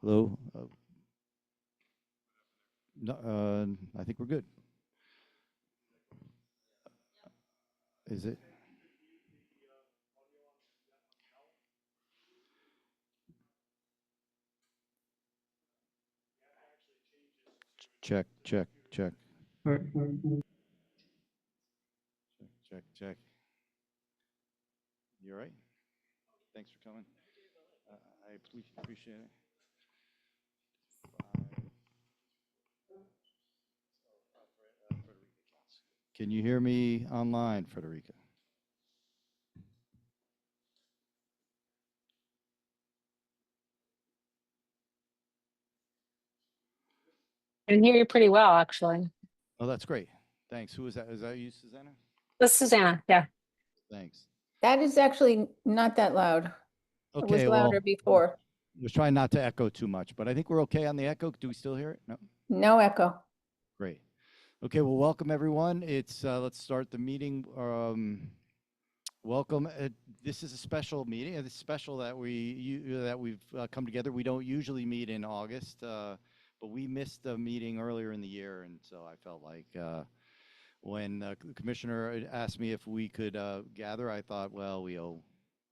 Hello? No, I think we're good. Is it? Check, check, check. Check, check. You all right? Thanks for coming. I appreciate it. Can you hear me online, Frederica? I can hear you pretty well, actually. Oh, that's great. Thanks. Who is that? Is that you, Susanna? This is Susanna, yeah. Thanks. That is actually not that loud. It was Okay, louder well, before. I was trying not to echo too much, but I think we're okay on the echo. Do we still hear it? No? No echo. Great. Okay, well, welcome everyone. It's let's start the meeting. Welcome. This is a special meeting. It's special that we've come together. We don't usually meet in August, but we missed a meeting earlier in the year, and so I felt like when the commissioner asked me if we could gather, I thought, well, we owe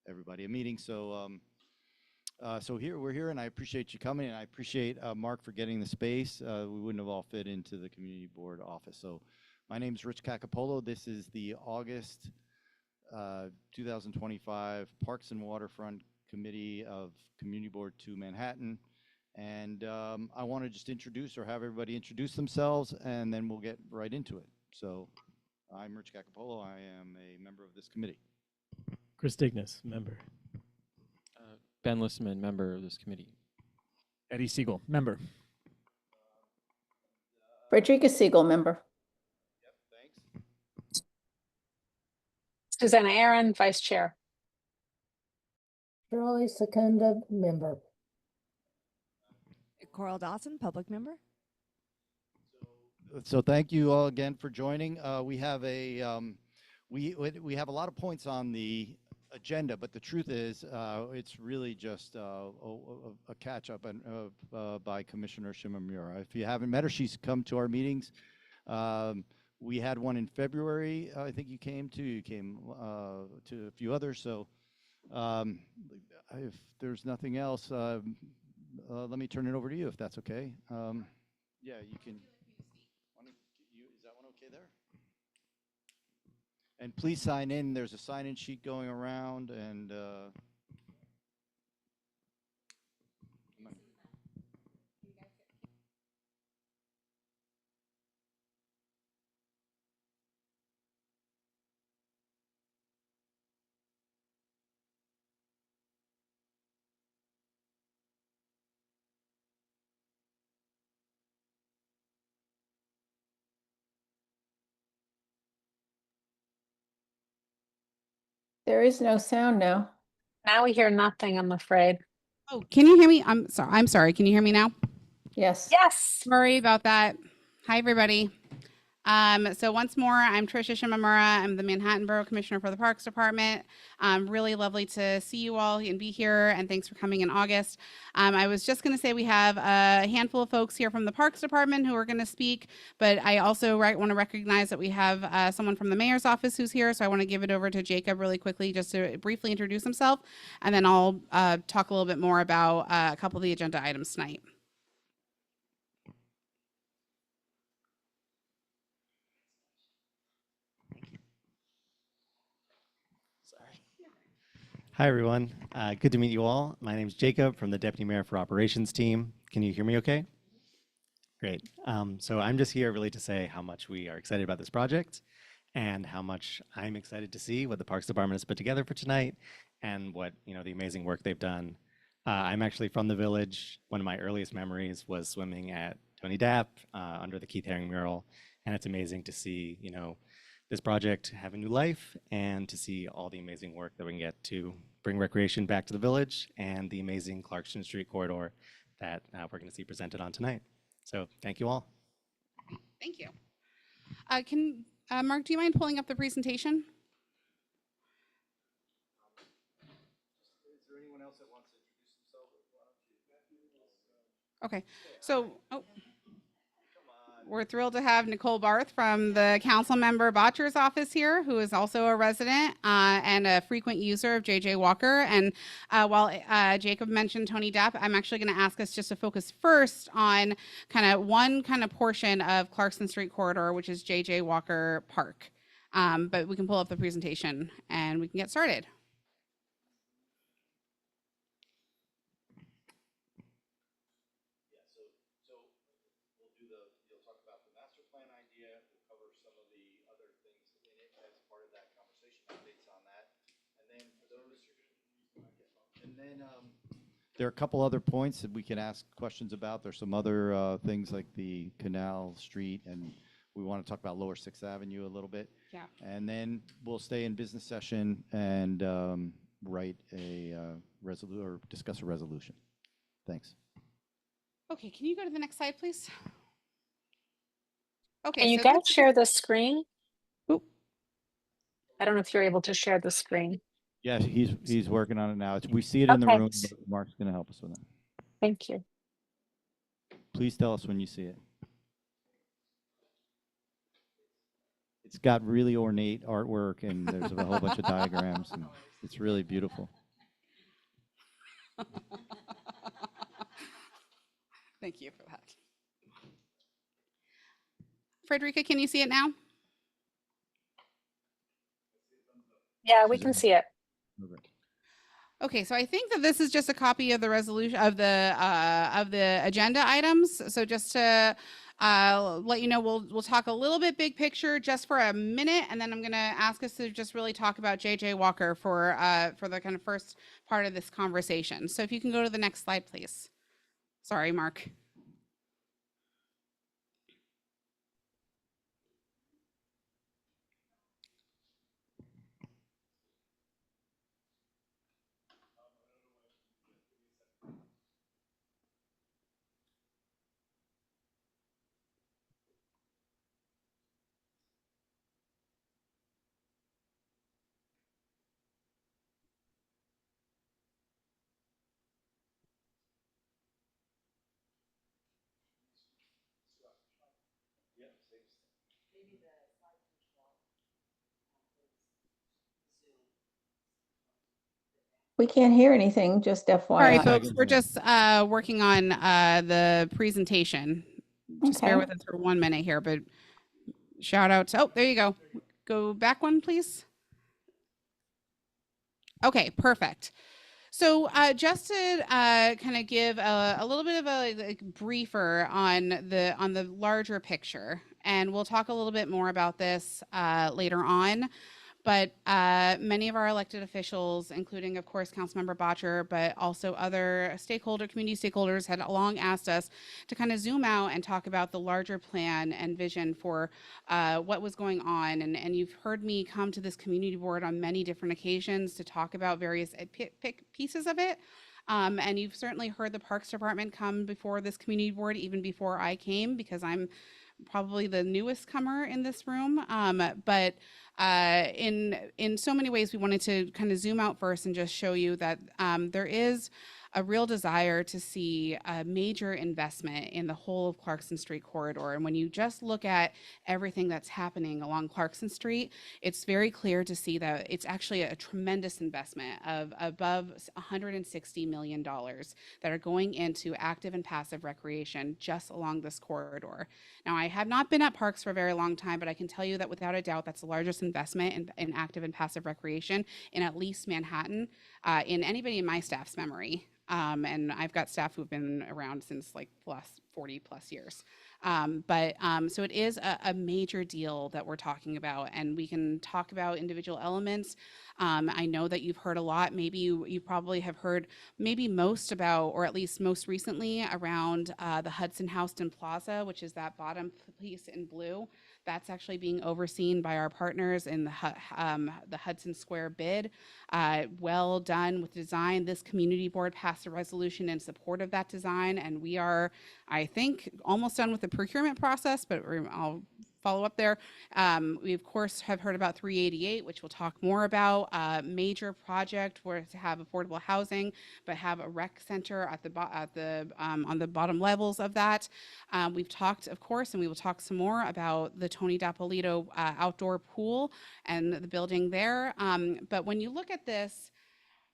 everybody a meeting. So so we're here, and I appreciate you coming, and I appreciate Mark for getting the space. We wouldn't have all fit into the community board office. So my name is Rich Cacapolo. This is the August 2025 Parks and Waterfront Committee of Community Board 2 Manhattan. And I want to just introduce or have everybody introduce themselves, and then we'll get right into it. So I'm Rich Cacapolo. I am a member of this committee. Chris Dignas, member. Ben Listman, member of this committee. Eddie Siegel, member. Frederica Siegel, member. Yep, thanks. Susanna Aaron, vice chair. Shirley Secunda, member. Coral Dawson, public member. So thank you all again for joining. We have a we have a lot of points on the agenda, but the truth is it's really just a catch up by Commissioner Shimamura. If you haven't met her, she's come to our meetings. We had one in February. I think you came to. You came to a few others. So if there's nothing else, let me turn it over to you if that's okay. Yeah, you can. Is that one okay there? And please sign in. There's a sign-in sheet going around, and There is no sound now. Now we hear nothing, I'm afraid. Oh, can you hear me? I'm sorry. Can you hear me now? Yes. Yes. Sorry about that. Hi, everybody. So once more, I'm Tricia Shimamura. I'm the Manhattan Borough Commissioner for the Parks Department. Really lovely to see you all and be here, and thanks for coming in August. I was just going to say we have a handful of folks here from the Parks Department who are going to speak, but I also want to recognize that we have someone from the Mayor's office who's here, so I want to give it over to Jacob really quickly just to briefly introduce himself, and then I'll talk a little bit more about a couple of the agenda items tonight. Hi, everyone. Good to meet you all. My name is Jacob from the Deputy Mayor for Operations team. Can you hear me okay? Great. So I'm just here really to say how much we are excited about this project and how much I'm excited to see what the Parks Department has put together for tonight and what, the amazing work they've done. I'm actually from the village. One of my earliest memories was swimming at Tony Dapp under the Keith Haring mural. And it's amazing to see, this project have a new life and to see all the amazing work that we can get to bring recreation back to the village and the amazing Clarkson Street corridor that we're going to see presented on tonight. So thank you all. Thank you. Mark, do you mind pulling up the presentation? Is there anyone else that wants to introduce themselves? Okay, so, we're thrilled to have Nicole Barth from the council member Botcher's office here, who is also a resident and a frequent user of JJ Walker. And while Jacob mentioned Tony Depp, I'm actually going to ask us just to focus first on one portion of Clarkson Street corridor, which is JJ Walker Park. But we can pull up the presentation and we can get started. There are a couple other points that we can ask questions about. There's some other things like the Canal Street, and we want to talk about Lower 6th Avenue a little bit. Yeah. And then we'll stay in business session and write a resolution or discuss a resolution. Thanks. Okay, can you go to the next slide, please? Okay. Can you so guys this is- share the screen? Oop. I don't know if you're able to share the screen. Yeah, he's working on it now. We see it in the Okay. room, but Mark's going to help us with it. Thank you. Please tell us when you see it. It's got really ornate artwork, and there's a whole bunch of diagrams, and it's really beautiful. Thank you for that. Frederica, can you see it now? Yeah, we can see it. Okay, so I think that this is just a copy of the resolution of the agenda items. So just to let you know, we'll talk a little bit big picture just for a minute, and then I'm going to ask us to just really talk about JJ Walker for the kind of first part of this conversation. So if you can go to the next slide, please. Sorry, Mark. We can't hear anything, just Sorry, FYI. folks, we're just working on the presentation. Just bear Okay. with us for 1 minute here, but shout out to, there you go. Go back one, please. Okay, perfect. So just to kind of give a little bit of a briefer on the larger picture, and we'll talk a little bit more about this later on. But many of our elected officials, including, of course, Councilmember Botcher, but also other community stakeholders, had long asked us to kind of zoom out and talk about the larger plan and vision for what was going on. And you've heard me come to this community board on many different occasions to talk about various pieces of it. And you've certainly heard the Parks Department come before this community board, even before I came, because I'm probably the newest comer in this room. But in so many ways, we wanted to kind of zoom out first and just show you that there is a real desire to see a major investment in the whole of Clarkson Street corridor. And when you just look at everything that's happening along Clarkson Street, it's very clear to see that it's actually a tremendous investment of above $160 million that are going into active and passive recreation just along this corridor. Now, I have not been at parks for a very long time, but I can tell you that without a doubt, that's the largest investment in active and passive recreation in at least Manhattan, in anybody in my staff's memory. And I've got staff who've been around since like 40 plus years. So it is a major deal that we're talking about, and we can talk about individual elements. I know that you've heard a lot. Maybe you probably have heard maybe most about, or at least most recently, around the Hudson-Houston Plaza, which is that bottom piece in blue. That's actually being overseen by our partners in the Hudson Square bid. Well done with design. This community board passed a resolution in support of that design, and we are, I think, almost done with the procurement process, but I'll follow up there. We of course have heard about 388, which we'll talk more about. Major project where to have affordable housing, but have a rec center at on the bottom levels of that. We've talked, of course, and we will talk some more about the Tony Dapolito outdoor pool and the building there. But when you look at this,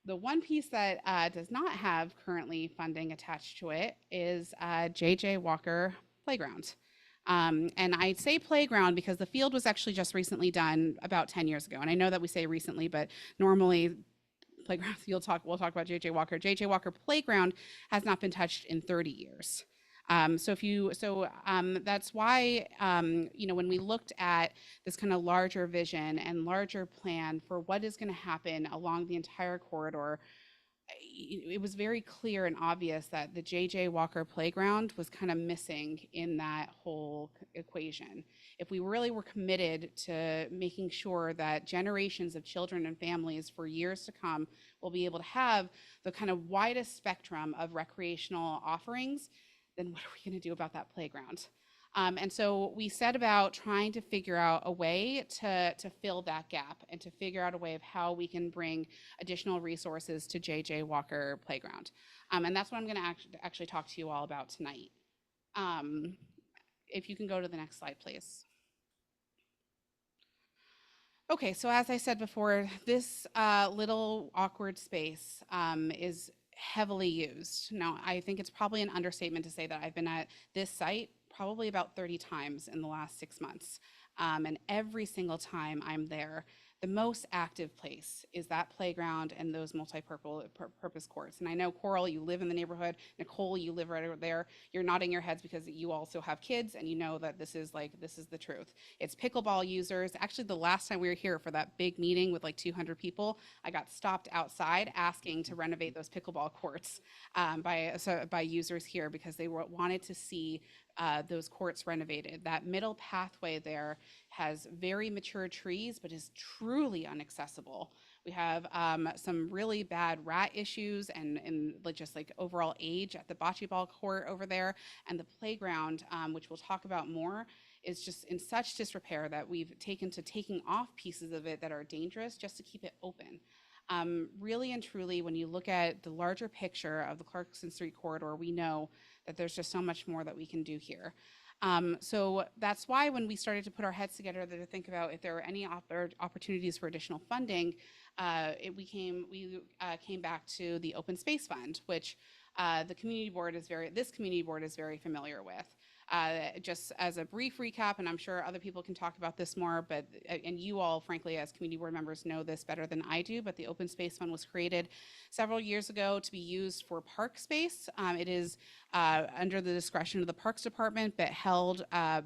the one piece that does not have currently funding attached to it is J.J. Walker Playground. And I say playground because the field was actually just recently done about 10 years ago. And I know that we say recently, but normally playgrounds, we'll talk about J.J. Walker. J.J. Walker Playground has not been touched in 30 years. That's why, when we looked at this kind of larger vision and larger plan for what is going to happen along the entire corridor, it was very clear and obvious that the J.J. Walker Playground was kind of missing in that whole equation. If we really were committed to making sure that generations of children and families for years to come will be able to have the kind of widest spectrum of recreational offerings, then what are we going to do about that playground? And so we set about trying to figure out a way to fill that gap and to figure out a way of how we can bring additional resources to J.J. Walker Playground. And that's what I'm going to actually talk to you all about tonight. If you can go to the next slide, please. Okay, so as I said before, this little awkward space is heavily used. Now, I think it's probably an understatement to say that I've been at this site probably about 30 times in the last 6 months. And every single time I'm there, the most active place is that playground and those multi-purpose courts. And I know, Coral, you live in the neighborhood. Nicole, you live right over there. You're nodding your heads because you also have kids and you know that this is the truth. It's pickleball users. Actually, the last time we were here for that big meeting with like 200 people, I got stopped outside asking to renovate those pickleball courts by users here because they wanted to see those courts renovated. That middle pathway there has very mature trees, but is truly inaccessible. We have some really bad rat issues and just like overall age at the bocce ball court over there. And the playground, which we'll talk about more, is just in such disrepair that we've taken to taking off pieces of it that are dangerous just to keep it open. Really and truly, when you look at the larger picture of the Clarkson Street corridor, we know that there's just so much more that we can do here. So that's why when we started to put our heads together to think about if there were any opportunities for additional funding, we came back to the Open Space Fund, which this community board is very familiar with. Just as a brief recap, and I'm sure other people can talk about this more, but and you all, frankly, as community board members know this better than I do, but the Open Space Fund was created several years ago to be used for park space. It is under the discretion of the Parks Department, but held and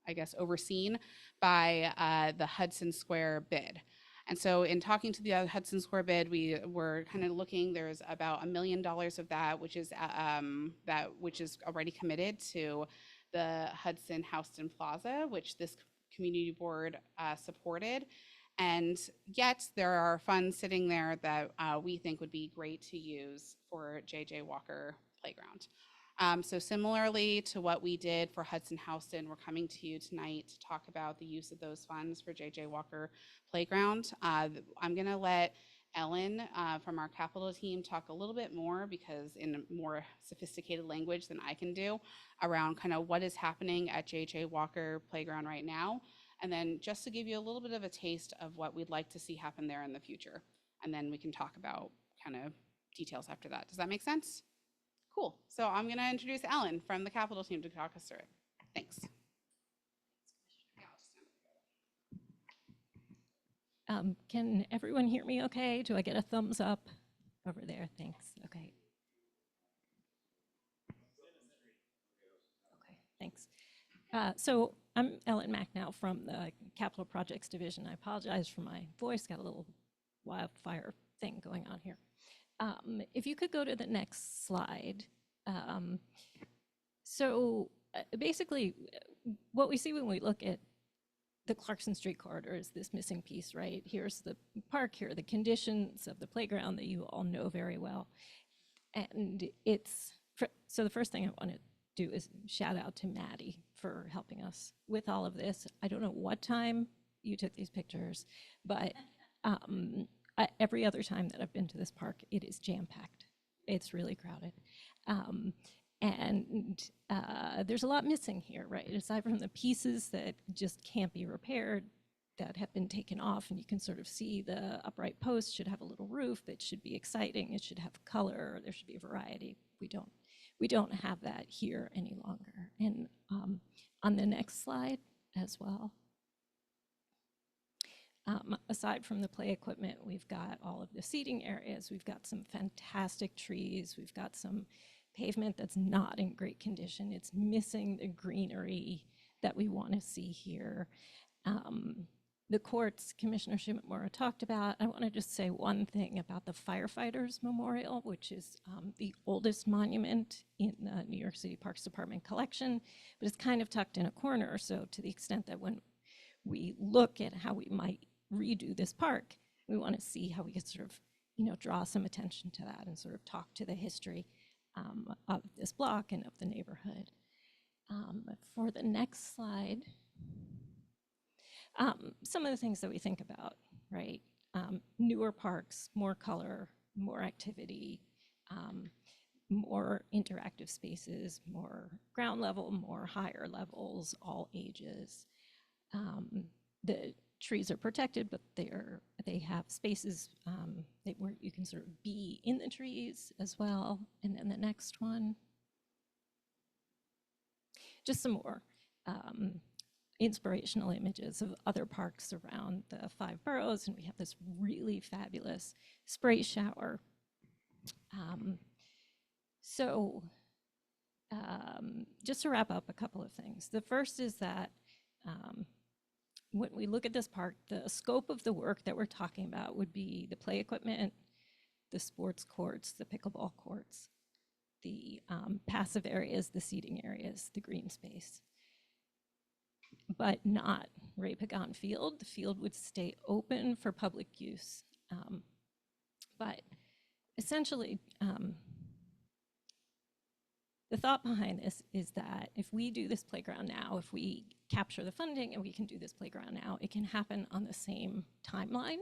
I guess overseen by the Hudson Square bid. And so in talking to the Hudson Square bid, we were kind of looking, there's about $1 million of that, which is already committed to the Hudson-Houston Plaza, which this community board supported. And yet there are funds sitting there that we think would be great to use for J.J. Walker Playground. So similarly to what we did for Hudson-Houston, we're coming to you tonight to talk about the use of those funds for J.J. Walker Playground. I'm going to let Ellen from our capital team talk a little bit more, because in more sophisticated language than I can do, around kind of what is happening at J.J. Walker Playground right now. And then just to give you a little bit of a taste of what we'd like to see happen there in the future. And then we can talk about kind of details after that. Does that make sense? Cool. So I'm going to introduce Ellen from the Capitol team to talk us through it. Thanks. Can everyone hear me okay? Do I get a thumbs up over there? Thanks. Okay. Okay, thanks. So I'm Ellen Macknow from the Capital Projects Division. I apologize for my voice, got a little wildfire thing going on here. If you could go to the next slide. Basically, what we see when we look at the Clarkson Street corridor is this missing piece, right? Here's the park, here are the conditions of the playground that you all know very well. And so the first thing I want to do a shout out to Maddie for helping us with all of this. I don't know what time you took these pictures, but every other time that I've been to this park, it is jam-packed. It's really crowded. And there's a lot missing here, right? Aside from the pieces that just can't be repaired, that have been taken off, and you can sort of see the upright post should have a little roof. It should be exciting. It should have color. There should be a variety. We don't have that here any longer. And on the next slide as well, aside from the play equipment, we've got all of the seating areas. We've got some fantastic trees. We've got some pavement that's not in great condition. It's missing the greenery that we want to see here. The courts, Commissioner Shimamura talked about. I want to just say one thing about the Firefighters Memorial, which is the oldest monument in the New York City Parks Department collection, but it's kind of tucked in a corner. So to the extent that when we look at how we might redo this park, we want to see how we could sort of, draw some attention to that and sort of talk to the history of this block and of the neighborhood. For the next slide, some of the things that we think about, right? Newer parks, more color, more activity, more interactive spaces, more ground level, more higher levels, all ages. The trees are protected, but they have spaces where you can sort of be in the trees as well. And then the next one, just some more inspirational images of other parks around the 5 boroughs, and we have this really fabulous spray shower. Just to wrap up a couple of things. The first is that when we look at this park, the scope of the work that we're talking about would be the play equipment, the sports courts, the pickleball courts, the passive areas, the seating areas, the green space, but not Ray Pagan Field. The field would stay open for public use. But essentially, the thought behind this is that if we do this playground now, if we capture the funding and we can do this playground now, it can happen on the same timeline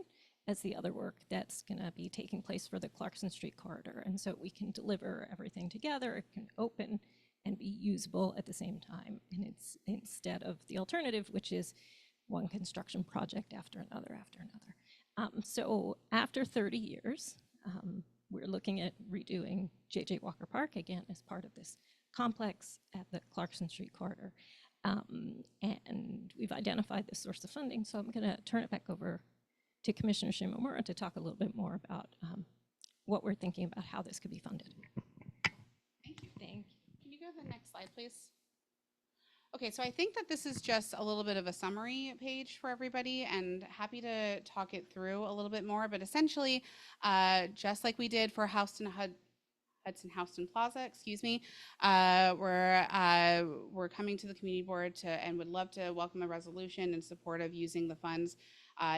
as the other work that's gonna be taking place for the Clarkson Street corridor. And so we can deliver everything together, it can open and be usable at the same time. And it's instead of the alternative, which is one construction project after another after another. So after 30 years, we're looking at redoing J.J. Walker Park again as part of this complex at the Clarkson Street corridor. And we've identified the source of funding, so I'm gonna turn it back over to Commissioner Shimamura to talk a little bit more about what we're thinking about how this could be funded. Thank you. Can you go to the next slide, please? Okay, so I think that this is just a little bit of a summary page for everybody, and happy to talk it through a little bit more, but essentially, just like we did for Hudson-Houston Plaza, we're coming to the community board and would love to welcome a resolution in support of using the funds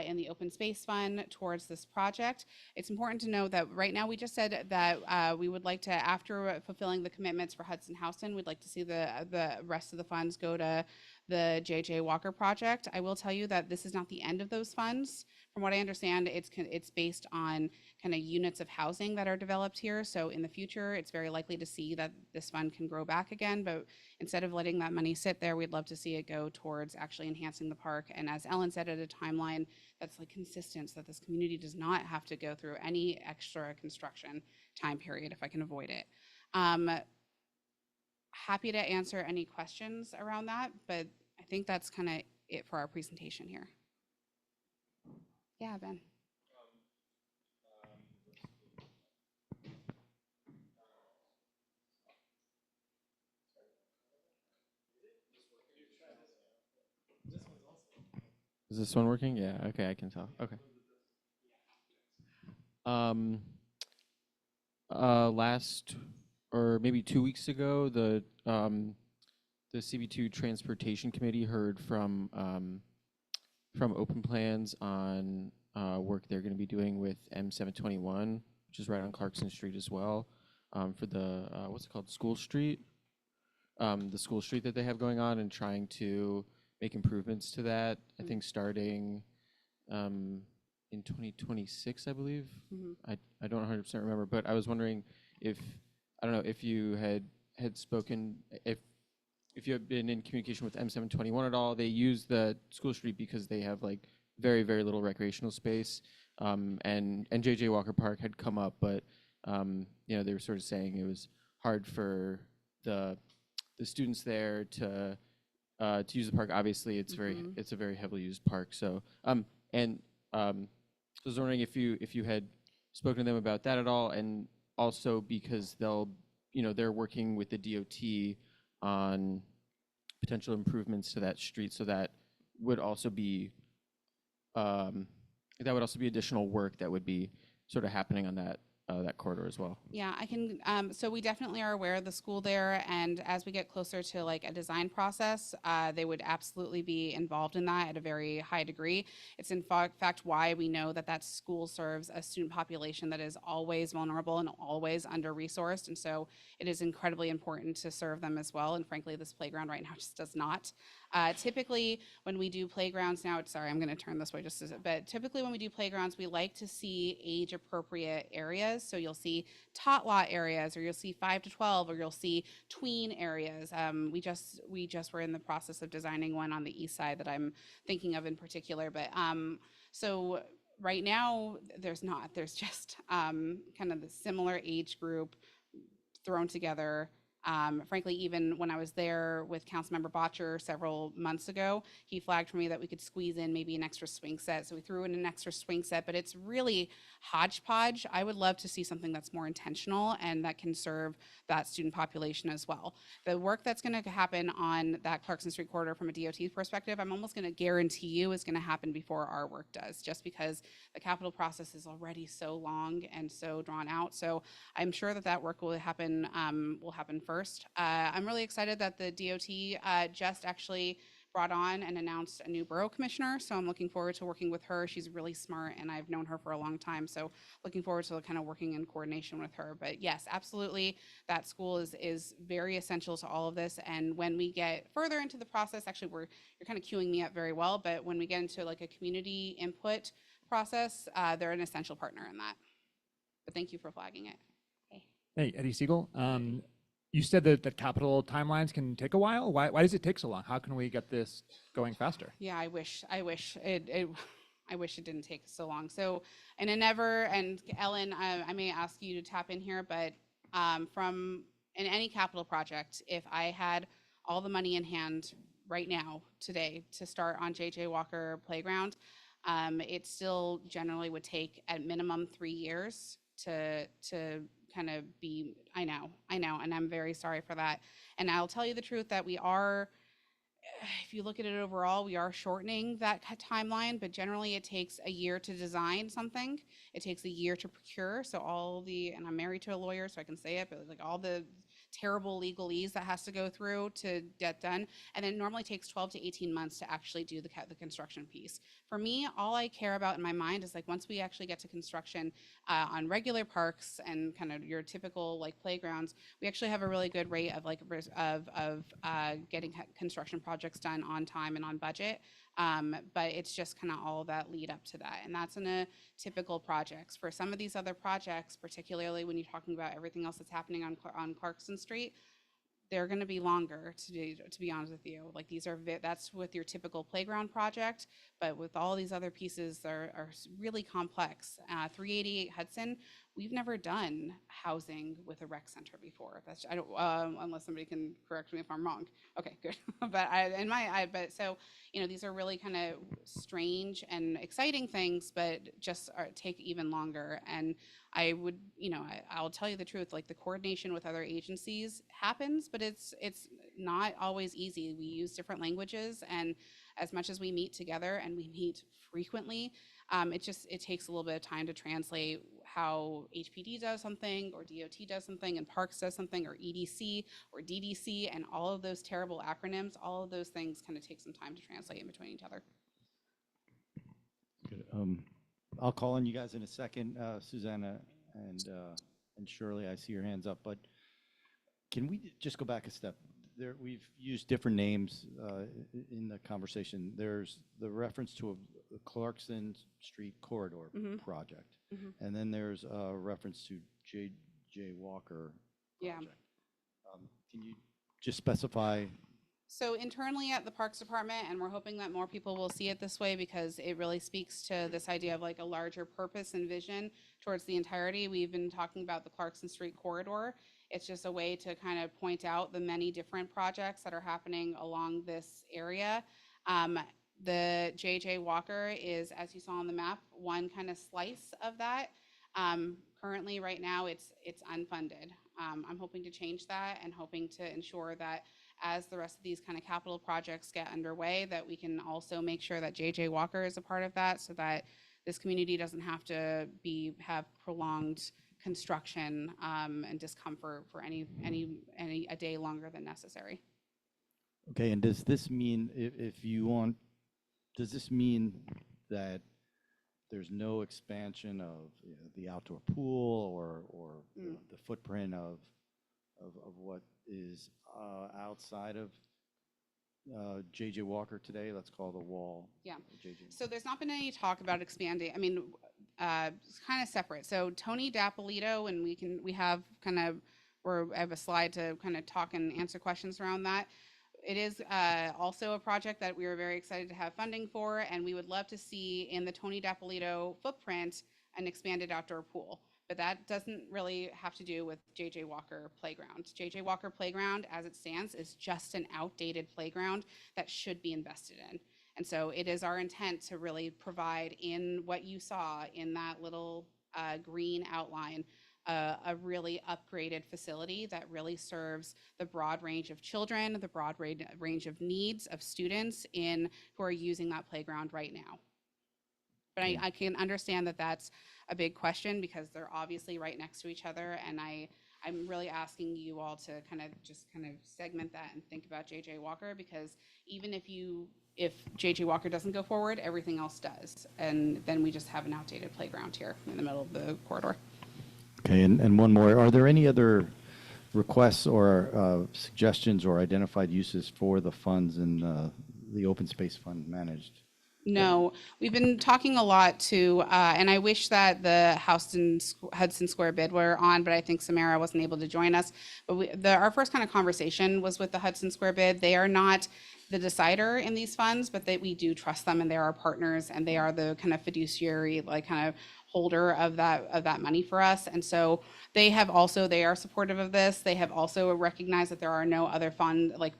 in the open space fund towards this project. It's important to know that right now we just said that we would like to, after fulfilling the commitments for Hudson-Houston, we'd like to see the rest of the funds go to the J.J. Walker project. I will tell you that this is not the end of those funds. From what I understand, it's based on kind of units of housing that are developed here. So in the future, it's very likely to see that this fund can grow back again. But instead of letting that money sit there, we'd love to see it go towards actually enhancing the park. And as Ellen said, at a timeline that's like consistent, so that this community does not have to go through any extra construction time period if I can avoid it. Happy to answer any questions around that, but I think that's kind of it for our presentation here. Yeah, Ben. Is this one working? Yeah, okay, I can tell. Okay. Last, or maybe 2 weeks ago, the CB2 Transportation Committee heard from Open Plans on work they're going to be doing with M721, which is right on Clarkson Street as well, for the what's it called, School Street the school street that they have going on and trying to make improvements to that. I think starting in 2026, I believe. I don't 100% remember, but I was wondering if, I don't know, if you had spoken, if you have been in communication with M721 at all. They use the school street because they have like very, very little recreational space. And JJ Walker Park had come up, but you know, they were sort of saying it was hard for the students there to use the park. Obviously, it's it's a very heavily used park. So I was wondering if you had spoken to them about that at all, and also because they're working with the DOT on potential improvements to that street, so that would also be additional work that would be sort of happening on that corridor as well. Yeah, I can. So we definitely are aware of the school there, and as we get closer to like a design process, they would absolutely be involved in that at a very high degree. It's in fact why we know that that school serves a student population that is always vulnerable and always under-resourced, and so it is incredibly important to serve them as well. And frankly, this playground right now just does not. Typically, when we do playgrounds now, sorry, I'm going to turn this way just a bit. But typically, when we do playgrounds, we like to see age-appropriate areas. So you'll see tot lot areas, or you'll see 5 to 12, or you'll see tween areas. We just were in the process of designing one on the east side that I'm thinking of in particular. But so right now, there's not. There's just kind of the similar age group thrown together. Frankly, even when I was there with Councilmember Botcher several months ago, he flagged for me that we could squeeze in maybe an extra swing set. So we threw in an extra swing set, but it's really hodgepodge. I would love to see something that's more intentional and that can serve that student population as well. The work that's going to happen on that Clarkson Street corridor from a DOT perspective, I'm almost going to guarantee you is going to happen before our work does, just because the capital process is already so long and so drawn out. So I'm sure that work will happen first. I'm really excited that the DOT just actually brought on and announced a new borough commissioner. So I'm looking forward to working with her. She's really smart and I've known her for a long time. So looking forward to kind of working in coordination with her. But yes, absolutely, that school is very essential to all of this. And when we get further into the process, actually you're kind of queuing me up very well, but when we get into like a community input process, they're an essential partner in that. But thank you for flagging it. Hey, Eddie Siegel. You said that capital timelines can take a while. Why does it take so long? How can we get this going faster? Yeah, I wish it didn't take so long. So, and Ellen, I may ask you to tap in here, but in any capital project, if I had all the money in hand right now, today, to start on JJ Walker Playground, it still generally would take at minimum 3 years to kind of be, I know, and I'm very sorry for that. And I'll tell you the truth that we are, if you look at it overall, we are shortening that timeline, but generally it takes a year to design something. It takes a year to procure. So and I'm married to a lawyer, so I can say it, but like all the terrible legalese that has to go through to get done. And then it normally takes 12 to 18 months to actually do the construction piece. For me, all I care about in my mind is like once we actually get to construction on regular parks and kind of your typical like playgrounds, we actually have a really good rate of like getting construction projects done on time and on budget. But it's just kind of all that lead up to that. And that's in a typical projects. For some of these other projects, particularly when you're talking about everything else that's happening on Clarkson Street, they're going to be longer, to be honest with you. Like that's with your typical playground project, but with all these other pieces that are really complex. 388 Hudson, we've never done housing with a rec center before. That's unless somebody can correct me if I'm wrong. Okay, good. But so these are really kind of strange and exciting things, but just take even longer. And I would, I'll tell you the truth, like the coordination with other agencies happens, but it's not always easy. We use different languages, and as much as we meet together and we meet frequently, it takes a little bit of time to translate how HPD does something or DOT does something and Parks does something or EDC or DDC, and all of those terrible acronyms, all of those things kind of take some time to translate in between each other. Good. I'll call on you guys in a second, Susanna and Shirley. I see your hands up, but can we just go back a step? we've used different names in the conversation. There's the reference to a Clarkson Street corridor project, and then there's a reference to J.J. Walker project. Can you just specify? So internally at the Parks Department, and we're hoping that more people will see it this way because it really speaks to this idea of like a larger purpose and vision towards the entirety. We've been talking about the Clarkson Street corridor. It's just a way to kind of point out the many different projects that are happening along this area. The J.J. Walker is, as you saw on the map, one kind of slice of that. Currently, right now, it's unfunded. I'm hoping to change that and hoping to ensure that as the rest of these kind of capital projects get underway, that we can also make sure that J.J. Walker is a part of that so that this community doesn't have to have prolonged construction and discomfort for a day longer than necessary. Okay, and does this mean does this mean that there's no expansion of the outdoor pool or the footprint of what is outside of J.J. Walker today? Let's call the wall. Yeah. J.J. So there's not been any talk about expanding. I mean, it's kind of separate. So Tony Dapolito, and we have I have a slide to kind of talk and answer questions around that. It is also a project that we are very excited to have funding for, and we would love to see in the Tony Dapolito footprint an expanded outdoor pool. But that doesn't really have to do with J.J. Walker Playground. J.J. Walker Playground, as it stands, is just an outdated playground that should be invested in. And so it is our intent to really provide in what you saw in that little green outline, a really upgraded facility that really serves the broad range of children, the broad range of needs of students who are using that playground right now. But I can understand that that's a big question because they're obviously right next to each other, and I'm really asking you all to kind of segment that and think about J.J. Walker, because even if J.J. Walker doesn't go forward, everything else does, and then we just have an outdated playground here in the middle of the corridor. Okay, and one more. Are there any other requests or suggestions or identified uses for the funds in the open space fund managed? No, we've been talking a lot to, and I wish that the Hudson Square bid were on, but I think Samara wasn't able to join us. But our first kind of conversation was with the Hudson Square bid. They are not the decider in these funds, but we do trust them, and they're our partners, and they are the kind of fiduciary, like kind of holder of that money for us. And so they are supportive of this. They have also recognized that there are no other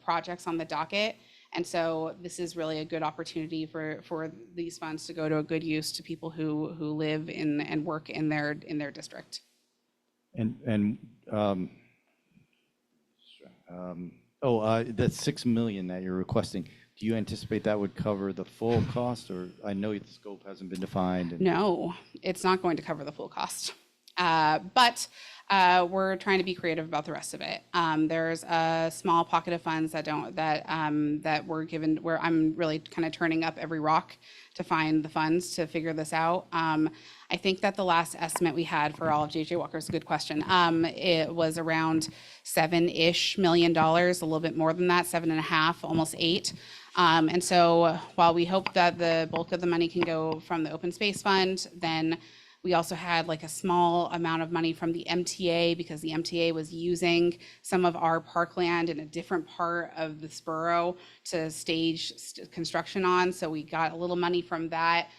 projects on the docket. And so this is really a good opportunity for these funds to go to a good use to people who live in and work in their district. And that $6 million that you're requesting, do you anticipate that would cover the full cost, or I know the scope hasn't been defined? No, it's not going to cover the full cost. But we're trying to be creative about the rest of it. There's a small pocket of funds that were given, where I'm really kind of turning up every rock to find the funds to figure this out. I think that the last estimate we had for all of J.J. Walker is a good question. It was around $7-ish million, a little bit more than that, 7.5, almost 8. And so while we hope that the bulk of the money can go from the open space fund, then we also had a small amount of money from the MTA, because the MTA was using some of our parkland in a different part of this borough to stage construction on. So we got a little money from that.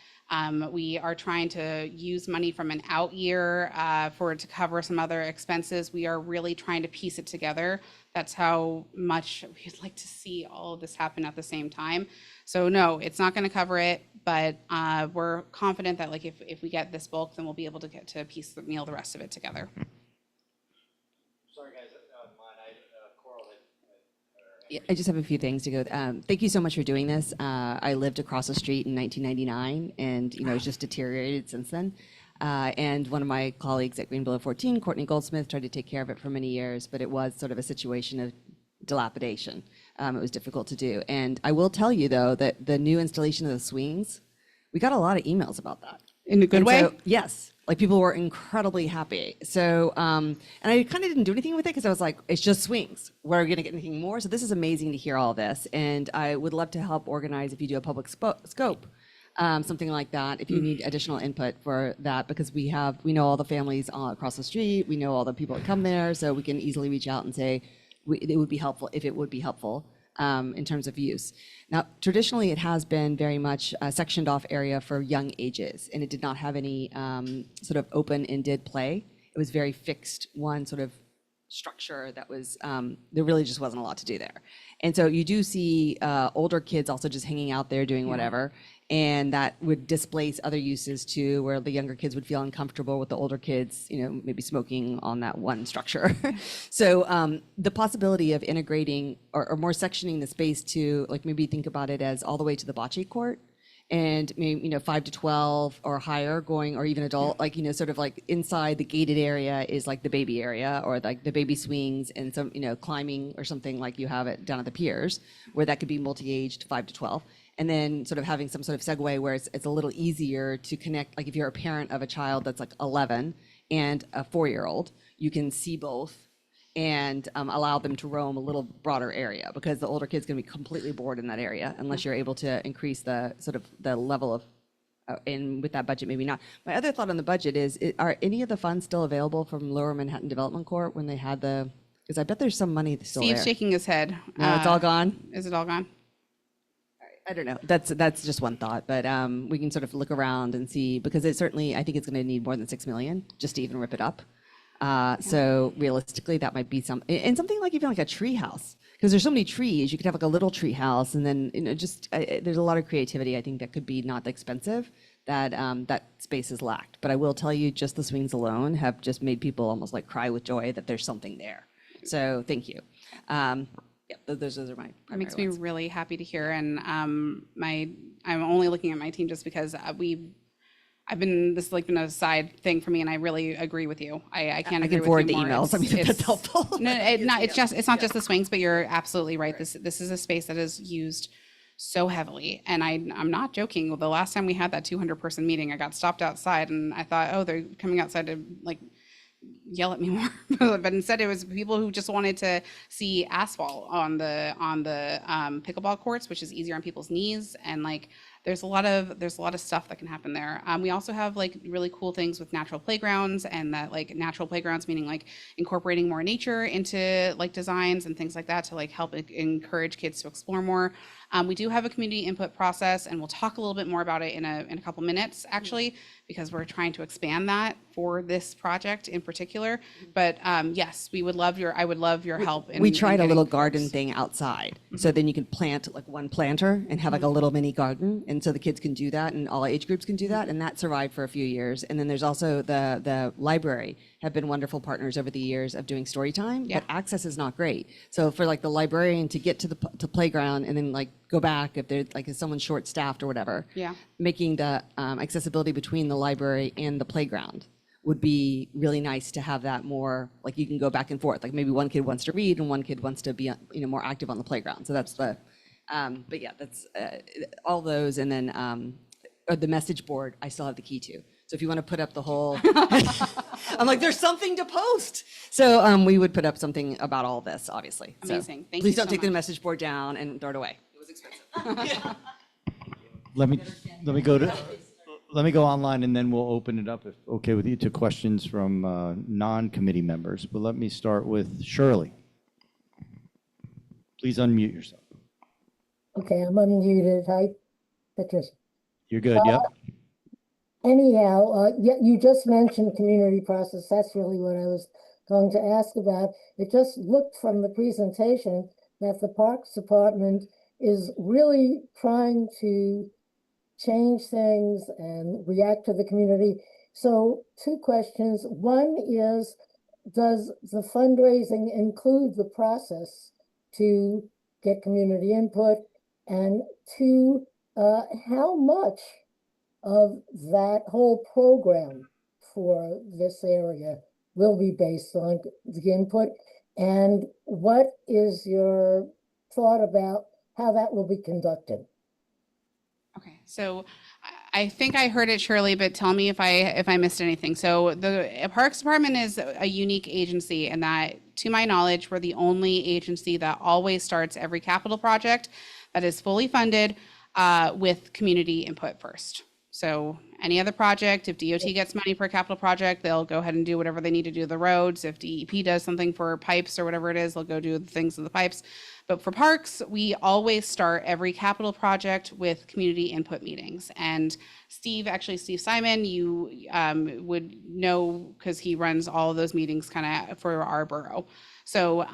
We are trying to use money from an out year to cover some other expenses. We are really trying to piece it together. That's how much we'd like to see all of this happen at the same time. So no, it's not going to cover it, but we're confident that if we get this bulk, then we'll be able to get to piece the rest of it together. Sorry, guys. Coral had. Yeah, I just have a few things to go. Thank you so much for doing this. I lived across the street in 1999, and it's just deteriorated since then. And one of my colleagues at Green Below 14, Courtney Goldsmith, tried to take care of it for many years, but it was sort of a situation of dilapidation. It was difficult to do. And I will tell you, though, that the new installation of the swings, we got a lot of emails about that. In a good And way? so- yes, like people were incredibly happy. So, and I kind of didn't do anything with it because I was like, it's just swings. We're going to get anything more. So this is amazing to hear all this. And I would love to help organize if you do a public scope, something like that. If you need additional input for that, because we know all the families all across the street. We know all the people that come there. So we can easily reach out and say, it would be helpful if it would be helpful. In terms of use. Now, traditionally, it has been very much a sectioned off area for young ages, and it did not have any sort of open-ended play. It was very fixed, one sort of structure that was, there really just wasn't a lot to do there. And so you do see older kids also just hanging out there doing whatever, and that would displace other uses too, where the younger kids would feel uncomfortable with the older kids, maybe smoking on that one structure. So the possibility of integrating or more sectioning the space to, like, maybe think about it as all the way to the bocce court, and maybe 5 to 12 or higher going, or even adult, like sort of like inside the gated area is like the baby area, or like the baby swings and some climbing or something like you have it down at the piers, where that could be multi-aged 5 to 12. And then sort of having some sort of segue where it's a little easier to connect. Like if you're a parent of a child that's like 11 and a 4-year-old, you can see both and allow them to roam a little broader area, because the older kid's gonna be completely bored in that area unless you're able to increase the sort of the level of, and with that budget, maybe not. My other thought on the budget is, are any of the funds still available from Lower Manhattan Development Court when they had because I bet there's some money still Steve's there. shaking his head. No, it's all gone? Is it all gone? I don't know. That's just one thought, but we can sort of look around and see, because I think it's going to need more than 6 million just to even rip it up. So realistically, that might be and something like even like a tree house, because there's so many trees. You could have like a little tree house, and then just there's a lot of creativity. I think that could be not expensive. That that space is lacked. But I will tell you, just the swings alone have just made people almost like cry with joy that there's something there. So thank you. Yeah, those are my. That makes primary me ones. really happy to hear. And I'm only looking at my team just because this has like been a side thing for me, and I really agree with you. I can't I agree can with forward you the more. emails. I mean, that's helpful. No, it's not just the swings, but you're absolutely right. This is a space that is used so heavily, and I'm not joking. The last time we had that 200-person meeting, I got stopped outside, and I thought, oh, they're coming outside to like yell at me more, but instead it was people who just wanted to see asphalt on the pickleball courts, which is easier on people's knees, and like there's a lot of stuff that can happen there. We also have like really cool things with natural playgrounds, and that like natural playgrounds meaning like incorporating more nature into like designs and things like that to like help encourage kids to explore more. We do have a community input process, and we'll talk a little bit more about it in a couple minutes, actually, because we're trying to expand that for this project in particular. But yes, I would love your help. We tried a little getting garden folks. thing outside. So then you can plant like one planter and have like a little mini garden. And so the kids can do that, and all age groups can do that. And that survived for a few years. And then there's also the library have been wonderful partners over the years of doing story time, Yeah. but access is not great. So for like the librarian to get to the playground and then like go back if they're like if someone's short staffed or whatever, Yeah. making the accessibility between the library and the playground would be really nice to have that more, like you can go back and forth. Like maybe one kid wants to read and one kid wants to be more active on the playground. So that's the, but yeah, that's all those. And then the message board, I still have the key to. So if you want to put up the whole, I'm like, there's something to post. So we would put up something about all this, obviously. So Amazing. Thank please you don't so take the much. message board down and throw it away. It was expensive. Let me go online, and then we'll open it up, if okay with you, to questions from non-committee members. But let me start with Shirley. Please unmute yourself. Okay, I'm unmuted. Hi, Patricia. You're good, yep. Anyhow, yeah, you just mentioned community process. That's really what I was going to ask about. It just looked from the presentation that the Parks Department is really trying to change things and react to the community. So 2 questions. One is, does the fundraising include the process to get community input? And 2, how much of that whole program for this area will be based on the input? And what is your thought about how that will be conducted? Okay, so I think I heard it, Shirley, but tell me if I missed anything. So the Parks Department is a unique agency in that, to my knowledge, we're the only agency that always starts every capital project that is fully funded with community input first. So any other project, if DOT gets money for a capital project, they'll go ahead and do whatever they need to do to the roads. If DEP does something for pipes or whatever it is, they'll go do the things with the pipes. But for parks, we always start every capital project with community input meetings. And Steve Simon, you would know because he runs all of those meetings kind of for our borough. So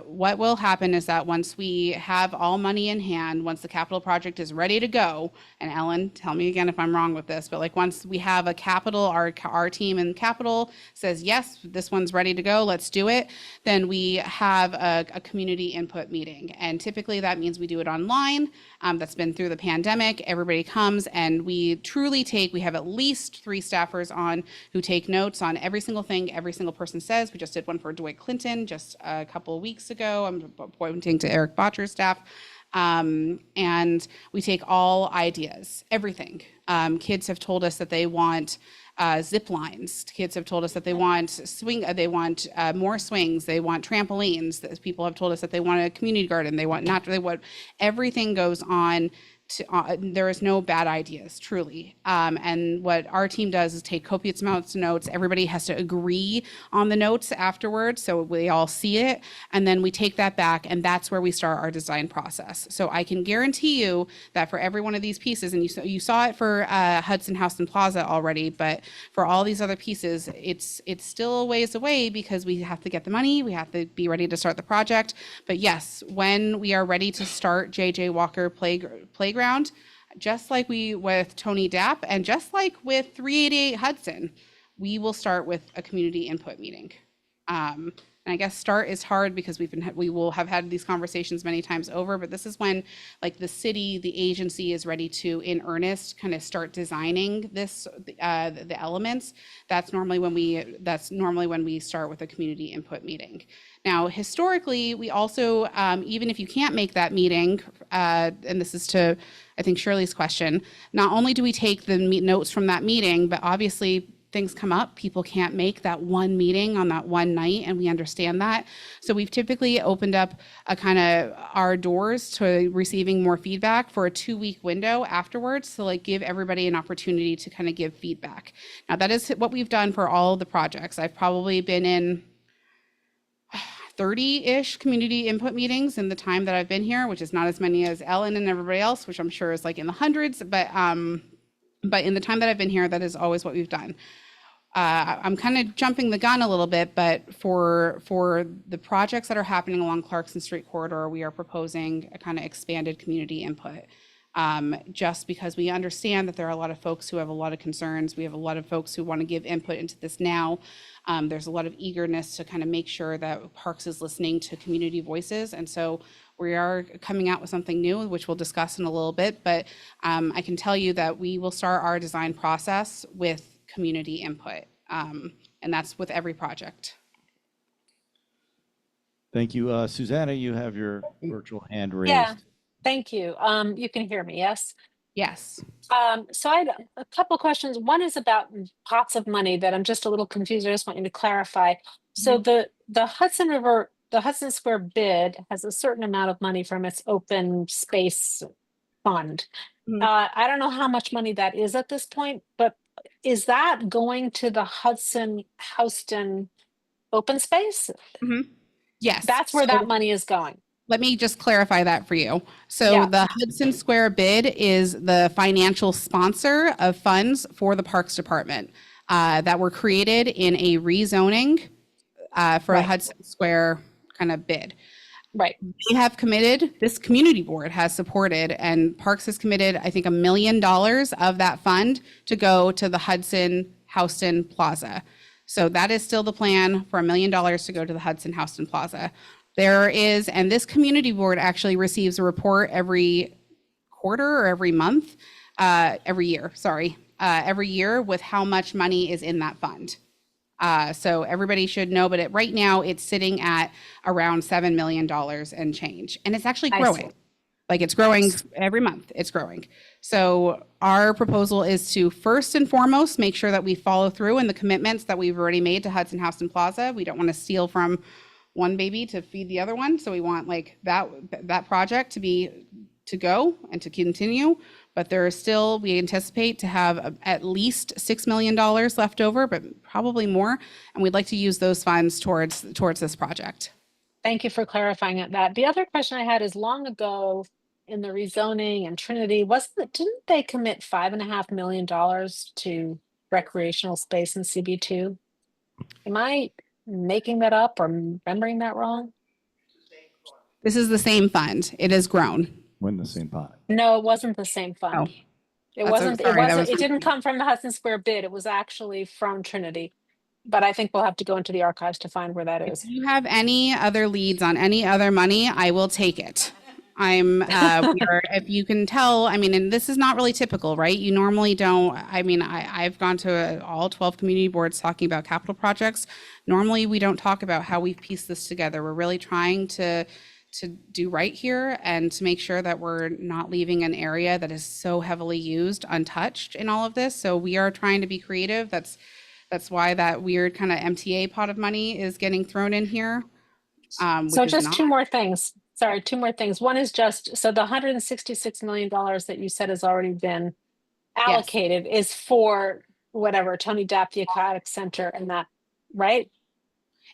what will happen is that once we have all money in hand, once the capital project is ready to go, and Ellen, tell me again if I'm wrong with this, but like once we have a capital, our team in capital says, yes, this one's ready to go, let's do it, then we have a community input meeting. And typically that means we do it online. That's been through the pandemic. Everybody comes and we have at least 3 staffers on who take notes on every single thing every single person says. We just did one for Dwight Clinton just a couple of weeks ago. I'm pointing to Eric Botcher's staff. And we take all ideas, everything. Kids have told us that they want zip lines. Kids have told us that they want more swings. They want trampolines. People have told us that they want a community garden. Everything goes on. There is no bad ideas, truly. And what our team does is take copious amounts of notes. Everybody has to agree on the notes afterwards, so we all see it. And then we take that back, and that's where we start our design process. So I can guarantee you that for every one of these pieces, and you saw it for Hudson-Houston Plaza already, but for all these other pieces, it's still a ways away because we have to get the money. We have to be ready to start the project. But yes, when we are ready to start JJ Walker Playground, just like we with Tony Dapp and just like with 388 Hudson, we will start with a community input meeting. And I guess start is hard because we will have had these conversations many times over, but this is when like the city, the agency is ready to, in earnest, kind of start designing this, the elements. That's normally when we start with a community input meeting. Now, historically, we also, even if you can't make that meeting, and this is to, I think, Shirley's question, not only do we take the notes from that meeting, but obviously things come up. People can't make that one meeting on that one night, and we understand that. So we've typically opened up a kind of our doors to receiving more feedback for a 2-week window afterwards to like give everybody an opportunity to kind of give feedback. Now, that is what we've done for all of the projects. I've probably been in 30-ish community input meetings in the time that I've been here, which is not as many as Ellen and everybody else, which I'm sure is like in the hundreds, but in the time that I've been here, that is always what we've done. I'm kind of jumping the gun a little bit, but for the projects that are happening along Clarkson Street corridor, we are proposing a kind of expanded community input. Just because we understand that there are a lot of folks who have a lot of concerns. We have a lot of folks who want to give input into this now. There's a lot of eagerness to kind of make sure that Parks is listening to community voices. And so we are coming out with something new, which we'll discuss in a little bit, but I can tell you that we will start our design process with community input. And that's with every project. Thank you. Susanna, you have your virtual hand raised. Yeah, thank you. You can hear me, yes? Yes. So I had a couple questions. One is about pots of money that I'm just a little confused. I just want you to clarify. So the Hudson Square bid has a certain amount of money from its open space fund. I don't know how much money that is at this point, but is that going to the Hudson-Houston open space? Yes. That's where that money is going. Let me just clarify that for you. So the Hudson Square bid is the financial sponsor of funds for the Parks Department that were created in a rezoning for a Hudson Square kind of bid. Right. They have committed, this community board has supported, and Parks has committed, I think, $1 million of that fund to go to the Hudson-Houston Plaza. So that is still the plan, for $1 million to go to the Hudson-Houston Plaza. There is, and this community board actually receives a report every quarter or every month, every year with how much money is in that fund. So everybody should know, but right now it's sitting at around $7 million and change. And it's actually growing. Like it's growing every month, it's growing. So our proposal is to first and foremost, make sure that we follow through in the commitments that we've already made to Hudson-Houston Plaza. We don't want to steal from one baby to feed the other one. So we want like that project to go and to continue. But there is still, we anticipate to have at least $6 million left over, but probably more. And we'd like to use those funds towards this project. Thank you for clarifying that. The other question I had is long ago in the rezoning and Trinity, didn't they commit $5.5 million to recreational space in CB2? Am I making that up or remembering that wrong? This is the same fund. It has grown. When the same pot. No, it wasn't the same fund. Oh. It That's wasn't, sorry, that it was- didn't come from the Hudson Square bid. It was actually from Trinity. But I think we'll have to go into the archives to find where that is. If you have any other leads on any other money, I will take it. If you can tell, I mean, and this is not really typical, right? You normally don't, I mean, I've gone to all 12 community boards talking about capital projects. Normally, we don't talk about how we've pieced this together. We're really trying to do right here and to make sure that we're not leaving an area that is so heavily used untouched in all of this. So we are trying to be creative. That's why that weird kind of MTA pot of money is getting thrown in here. So just two more things. Sorry, two more things. One is just, so the $166 million that you said has already been allocated is for whatever, Tony Dapp, the Aquatic Center and that, right?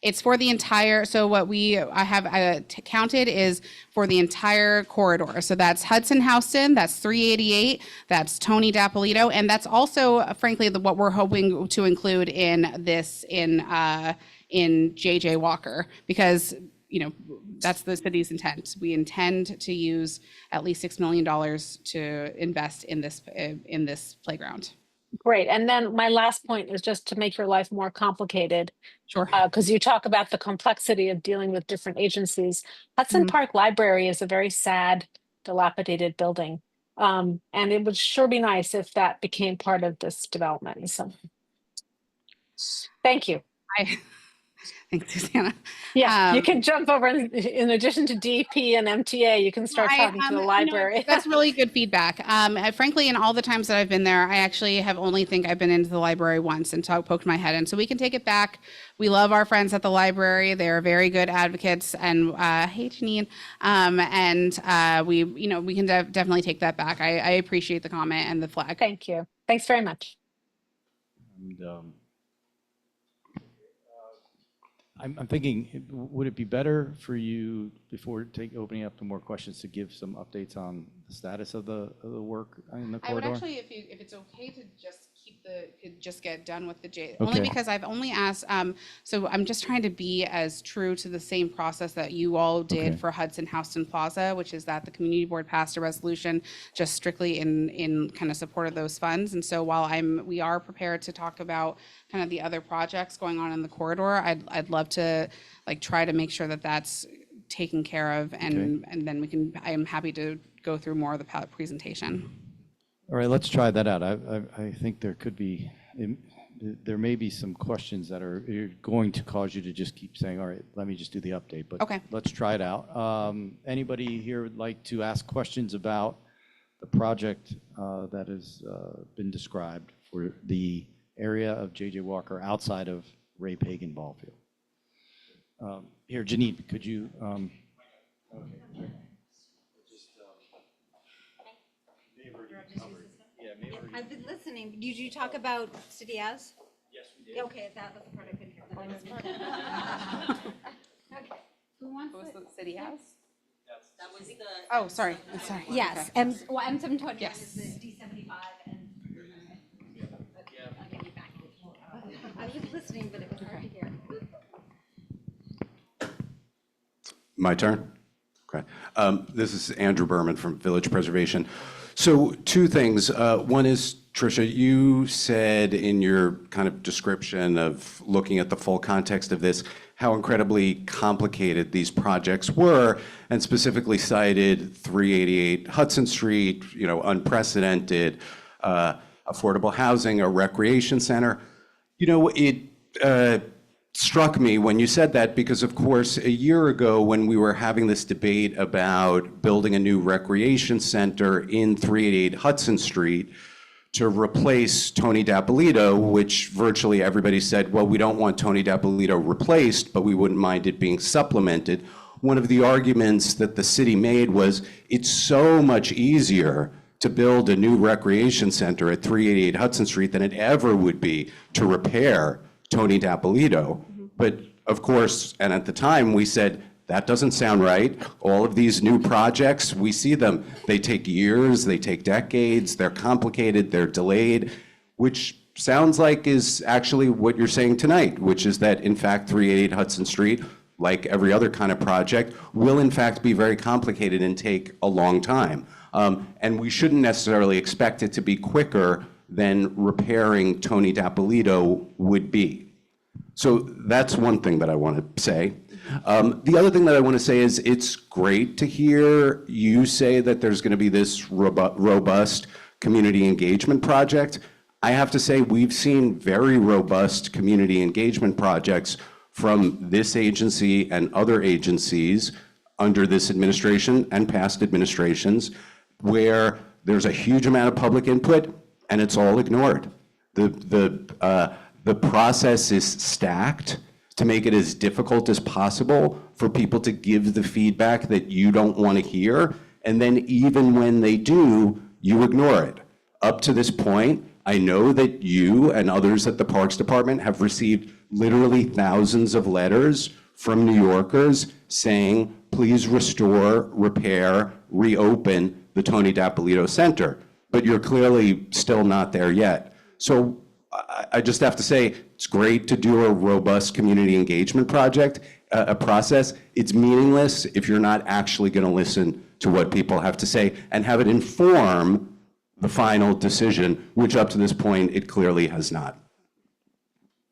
It's for the entire, so what I have counted is for the entire corridor. So that's Hudson-Houston, that's 388, that's Tony Dapolito, and that's also, frankly, what we're hoping to include in this in JJ Walker, because that's the city's intent. We intend to use at least $6 million to invest in this playground. Great. And then my last point is just to make your life more complicated. Sure. Because you talk about the complexity of dealing with different agencies. Hudson Park Library is a very sad, dilapidated building. And it would sure be nice if that became part of this development. So thank you. Thanks, Susanna. Yeah, you can jump over in addition to DP and MTA, you can start talking to the library. That's really good feedback. Frankly, in all the times that I've been there, I actually have only think I've been into the library once and poked my head in. So we can take it back. We love our friends at the library. They're very good advocates. And hey, Janine. We can definitely take that back. I appreciate the comment and the flag. Thank you. Thanks very much. And, I'm thinking, would it be better for you, before opening up to more questions, to give some updates on the status of the work in the corridor? I would actually, if it's okay to just get done with the J, only because I've only asked, so I'm just trying to be as true to the same process that you all did for Hudson-Houston Plaza, which is that the community board passed a resolution just strictly in kind of support of those funds. And so while we are prepared to talk about kind of the other projects going on in the corridor, I'd love to try to make sure that that's taken care of, and then I am happy to go through more of the presentation. All right, let's try that out. I think there may be some questions that are going to cause you to just keep saying, all right, let me just do the update, but let's try it out. Anybody here would like to ask questions about the project that has been described for the area of JJ Walker outside of Ray Pagan Ball Field? Here, Janine, could you? I've been listening. Did you talk about City As? Yes, we did. Okay, that was the part I couldn't hear. Okay. Who wants the City House? That was the. Oh, sorry. Yes, Okay. M721 Yes. is the D75 and. I'll get you back. I was listening, but it was hard to hear. My turn? Okay. This is Andrew Berman from Village Preservation. So two things. One is, Tricia, you said in your kind of description of looking at the full context of this, how incredibly complicated these projects were, and specifically cited 388 Hudson Street, unprecedented, affordable housing, a recreation center. struck me when you said that because, of course, a year ago when we were having this debate about building a new recreation center in 388 Hudson Street to replace Tony Dapolito, which virtually everybody said, well, we don't want Tony Dapolito replaced, but we wouldn't mind it being supplemented. One of the arguments that the city made was it's so much easier to build a new recreation center at 388 Hudson Street than it ever would be to repair Tony Dapolito. But of course, and at the time we said, that doesn't sound right. All of these new projects, we see them, they take years, they take decades, they're complicated, they're delayed, which sounds like is actually what you're saying tonight, which is that in fact 388 Hudson Street, like every other kind of project, will in fact be very complicated and take a long time. And we shouldn't necessarily expect it to be quicker than repairing Tony Dapolito would be. So that's one thing that I want to say. The other thing that I want to say is it's great to hear you say that there's going to be this robust community engagement project. I have to say we've seen very robust community engagement projects from this agency and other agencies under this administration and past administrations where there's a huge amount of public input and it's all ignored. The process is stacked to make it as difficult as possible for people to give the feedback that you don't want to hear. And then even when they do, you ignore it. Up to this point, I know that you and others at the Parks Department have received literally thousands of letters from New Yorkers saying, please restore, repair, reopen the Tony Dapolito Center. But you're clearly still not there yet. So I just have to say, it's great to do a robust community engagement project, a process. It's meaningless if you're not actually going to listen to what people have to say and have it inform the final decision, which up to this point, it clearly has not.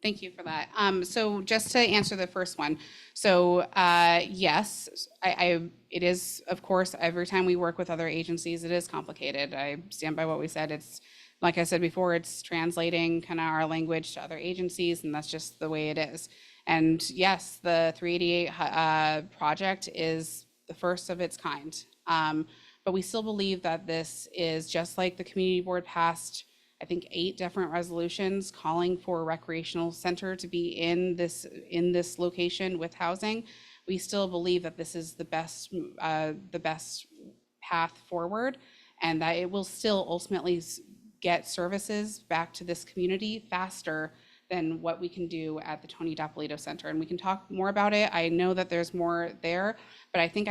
Thank you for that. So just to answer the first one, so yes, it is, of course, every time we work with other agencies, it is complicated. I stand by what we said. It's, like I said before, it's translating kind of our language to other agencies, and that's just the way it is. And yes, the 388 project is the first of its kind. But we still believe that this is just like the community board passed, I think 8 different resolutions calling for a recreational center to be in this location with housing. We still believe that this is the best path forward, and that it will still ultimately get services back to this community faster than what we can do at the Tony Dapolito Center. And we can talk more about it. I know that there's more there, but I think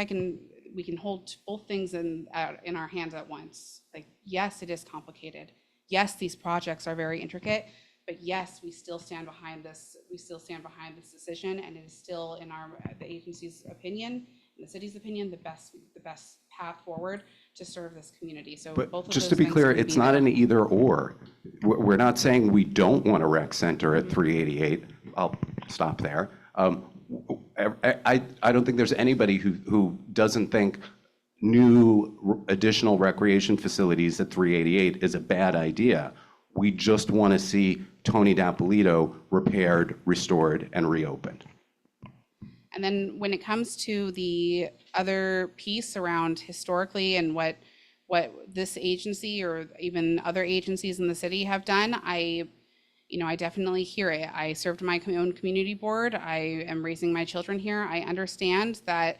we can hold both things in our hands at once. Like, yes, it is complicated. Yes, these projects are very intricate, but yes, we still stand behind this. We still stand behind this decision, and it is still, in the agency's opinion, in the city's opinion, the best path forward to serve this community. So but both of just those to be things clear, need to it's be not there. an either or. We're not saying we don't want a rec center at 388. I'll stop there. I don't think there's anybody who doesn't think new additional recreation facilities at 388 is a bad idea. We just want to see Tony Dapolito repaired, restored, and reopened. And then when it comes to the other piece around historically and what this agency or even other agencies in the city have done, I definitely hear it. I served my own community board. I am raising my children here. I understand that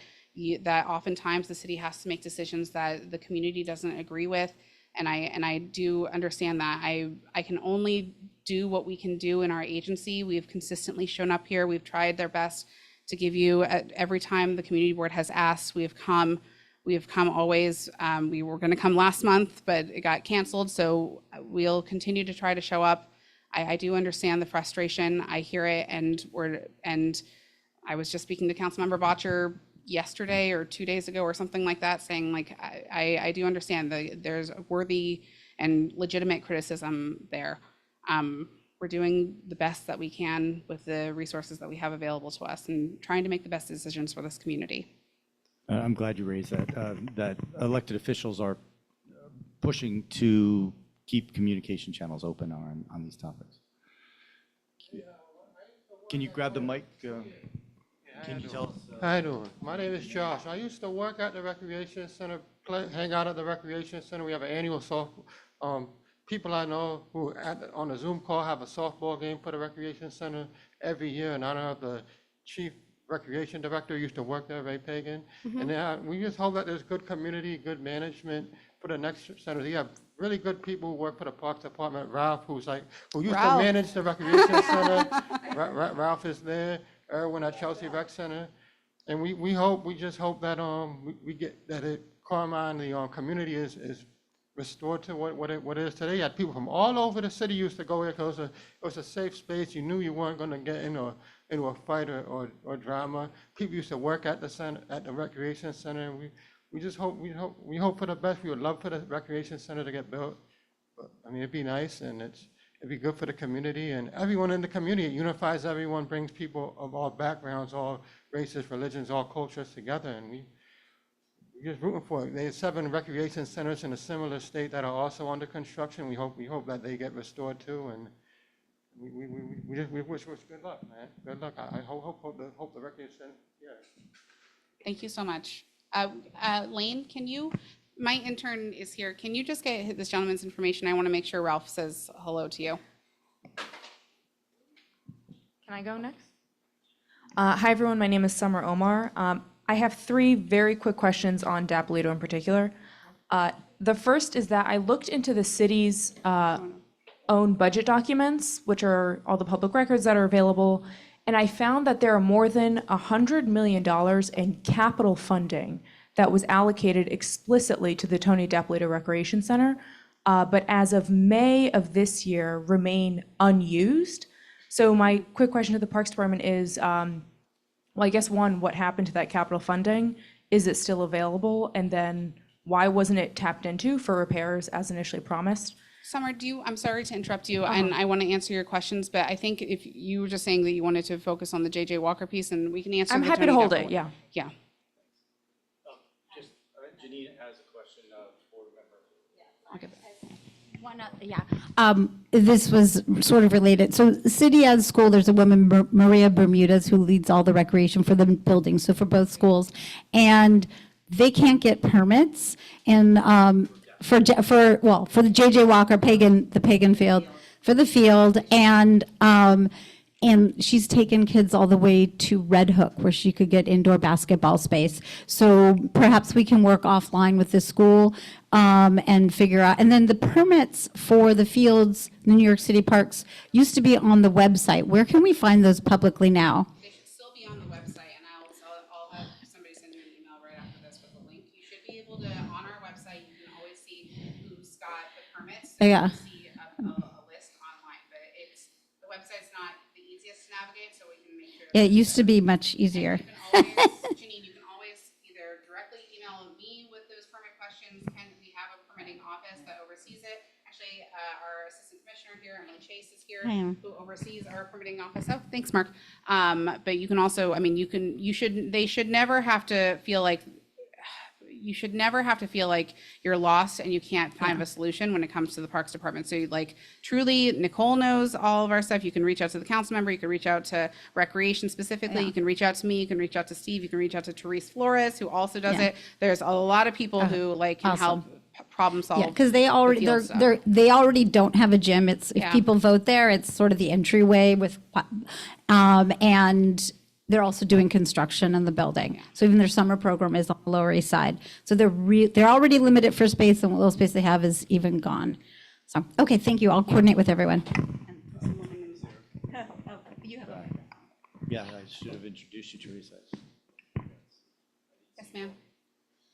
oftentimes the city has to make decisions that the community doesn't agree with. And I do understand that. I can only do what we can do in our agency. We've consistently shown up here. We've tried their best to give you, every time the community board has asked, we have come always. We were going to come last month, but it got canceled. So we'll continue to try to show up. I do understand the frustration. I hear it, and I was just speaking to Councilmember Botcher yesterday or 2 days ago or something like that, saying like, I do understand there's a worthy and legitimate criticism there. We're doing the best that we can with the resources that we have available to us and trying to make the best decisions for this community. I'm glad you raised that, that elected officials are pushing to keep communication channels open on these topics. Can you grab the mic? Can you tell us? How you doing? My name is Josh. I used to work at the recreation center, hang out at the recreation center. We have an annual people I know who on a Zoom call have a softball game for the recreation center every year, and I know the chief recreation director used to work there, Ray Pagan. And we just hope that there's good community, good management for the next center. You have really good people who work for the Parks Department. Ralph, who used to manage the recreation center. Ralph is there. Erwin at Chelsea Rec Center. And we just hope that we get that Carmine, the community is restored to what it is today. You had people from all over the city used to go here because it was a safe space. You knew you weren't going to get into a fight or drama. People used to work at the center, at the recreation center. And we just hope we hope for the best. We would love for the recreation center to get built. But, I mean, it'd be nice, and it'd be good for the community and everyone in the community. It unifies everyone, brings people of all backgrounds, all races, religions, all cultures together, and we're just rooting for it. There's 7 recreation centers in a similar state that are also under construction. We hope that they get restored too, and we wish good luck, man. Good luck. I hope the recreation center. Yeah. Thank you so much. Lane, my intern is here. Can you just get this gentleman's information? I want to make sure Ralph says hello to you. Can I go next? Hi, everyone. My name is Summer Omar. I have 3 very quick questions on Dapolito in particular. The first is that I looked into the city's own budget documents, which are all the public records that are available, and I found that there are more than $100 million in capital funding that was allocated explicitly to the Tony Dapolito Recreation Center, but as of May of this year remain unused. So my quick question to the Parks Department is, well, I guess one, what happened to that capital funding? Is it still available? And then why wasn't it tapped into for repairs as initially promised? Summer, I'm sorry to interrupt you, and I want to answer your questions, but I think if you were just saying that you wanted to focus on the J.J. Walker piece, and we can answer. I'm happy to hold it, yeah. Yeah. Janine has a question for the Yeah. Okay. This was sort of related. So City as school, there's a woman, Maria Bermudez, who leads all the recreation for the buildings, so for both schools. And they can't get permits. And for the J.J. Walker the Pagan Field, for the field. And she's taken kids all the way to Red Hook, where she could get indoor basketball space. So perhaps we can work offline with the school and figure out. And then the permits for the fields, the New York City parks, used to be on the website. Where can we find those publicly now? They should still be on the website, and I'll have somebody send you an email right after this with a link. You should be able to, on our website, you can always see who's got the permits. Yeah. See a list online, but the website's not the easiest to navigate, so we can make sure. It used to be much easier. Janine, you can always either directly email me with those permit questions, and we have a permitting office that oversees it. Actually, our assistant commissioner here, Emily Chase, is here, who oversees our permitting office. Oh, thanks, Mark. But you can also, they should never have to feel like you're lost and you can't find a solution when it comes to the Parks Department. So truly, Nicole knows all of our stuff. You can reach out to the council member. You can reach out to Recreation specifically. You can reach out to me. You can reach out to Steve. You can reach out to Therese Flores, who also does it. There's a lot of people who can help problem solve. Yeah, because they already don't have a gym. If people vote there, it's sort of the entryway with, and they're also doing construction in the building. So even their summer program is on the Lower East Side. So they're already limited for space, and what little space they have is even gone. So, okay, thank you. I'll coordinate with everyone. Yeah, I should have introduced you, Teresa. Yes, ma'am.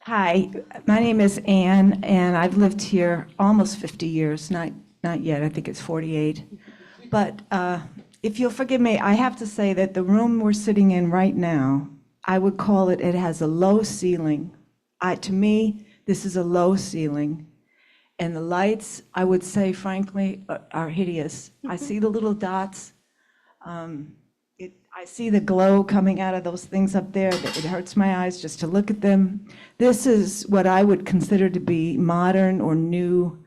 Hi, my name is Ann, and I've lived here almost 50 years, not yet, I think it's 48. But if you'll forgive me, I have to say that the room we're sitting in right now, I would call it has a low ceiling. To me, this is a low ceiling. And the lights, I would say, frankly, are hideous. I see the little dots. I see the glow coming out of those things up there. It hurts my eyes just to look at them. This is what I would consider to be modern or new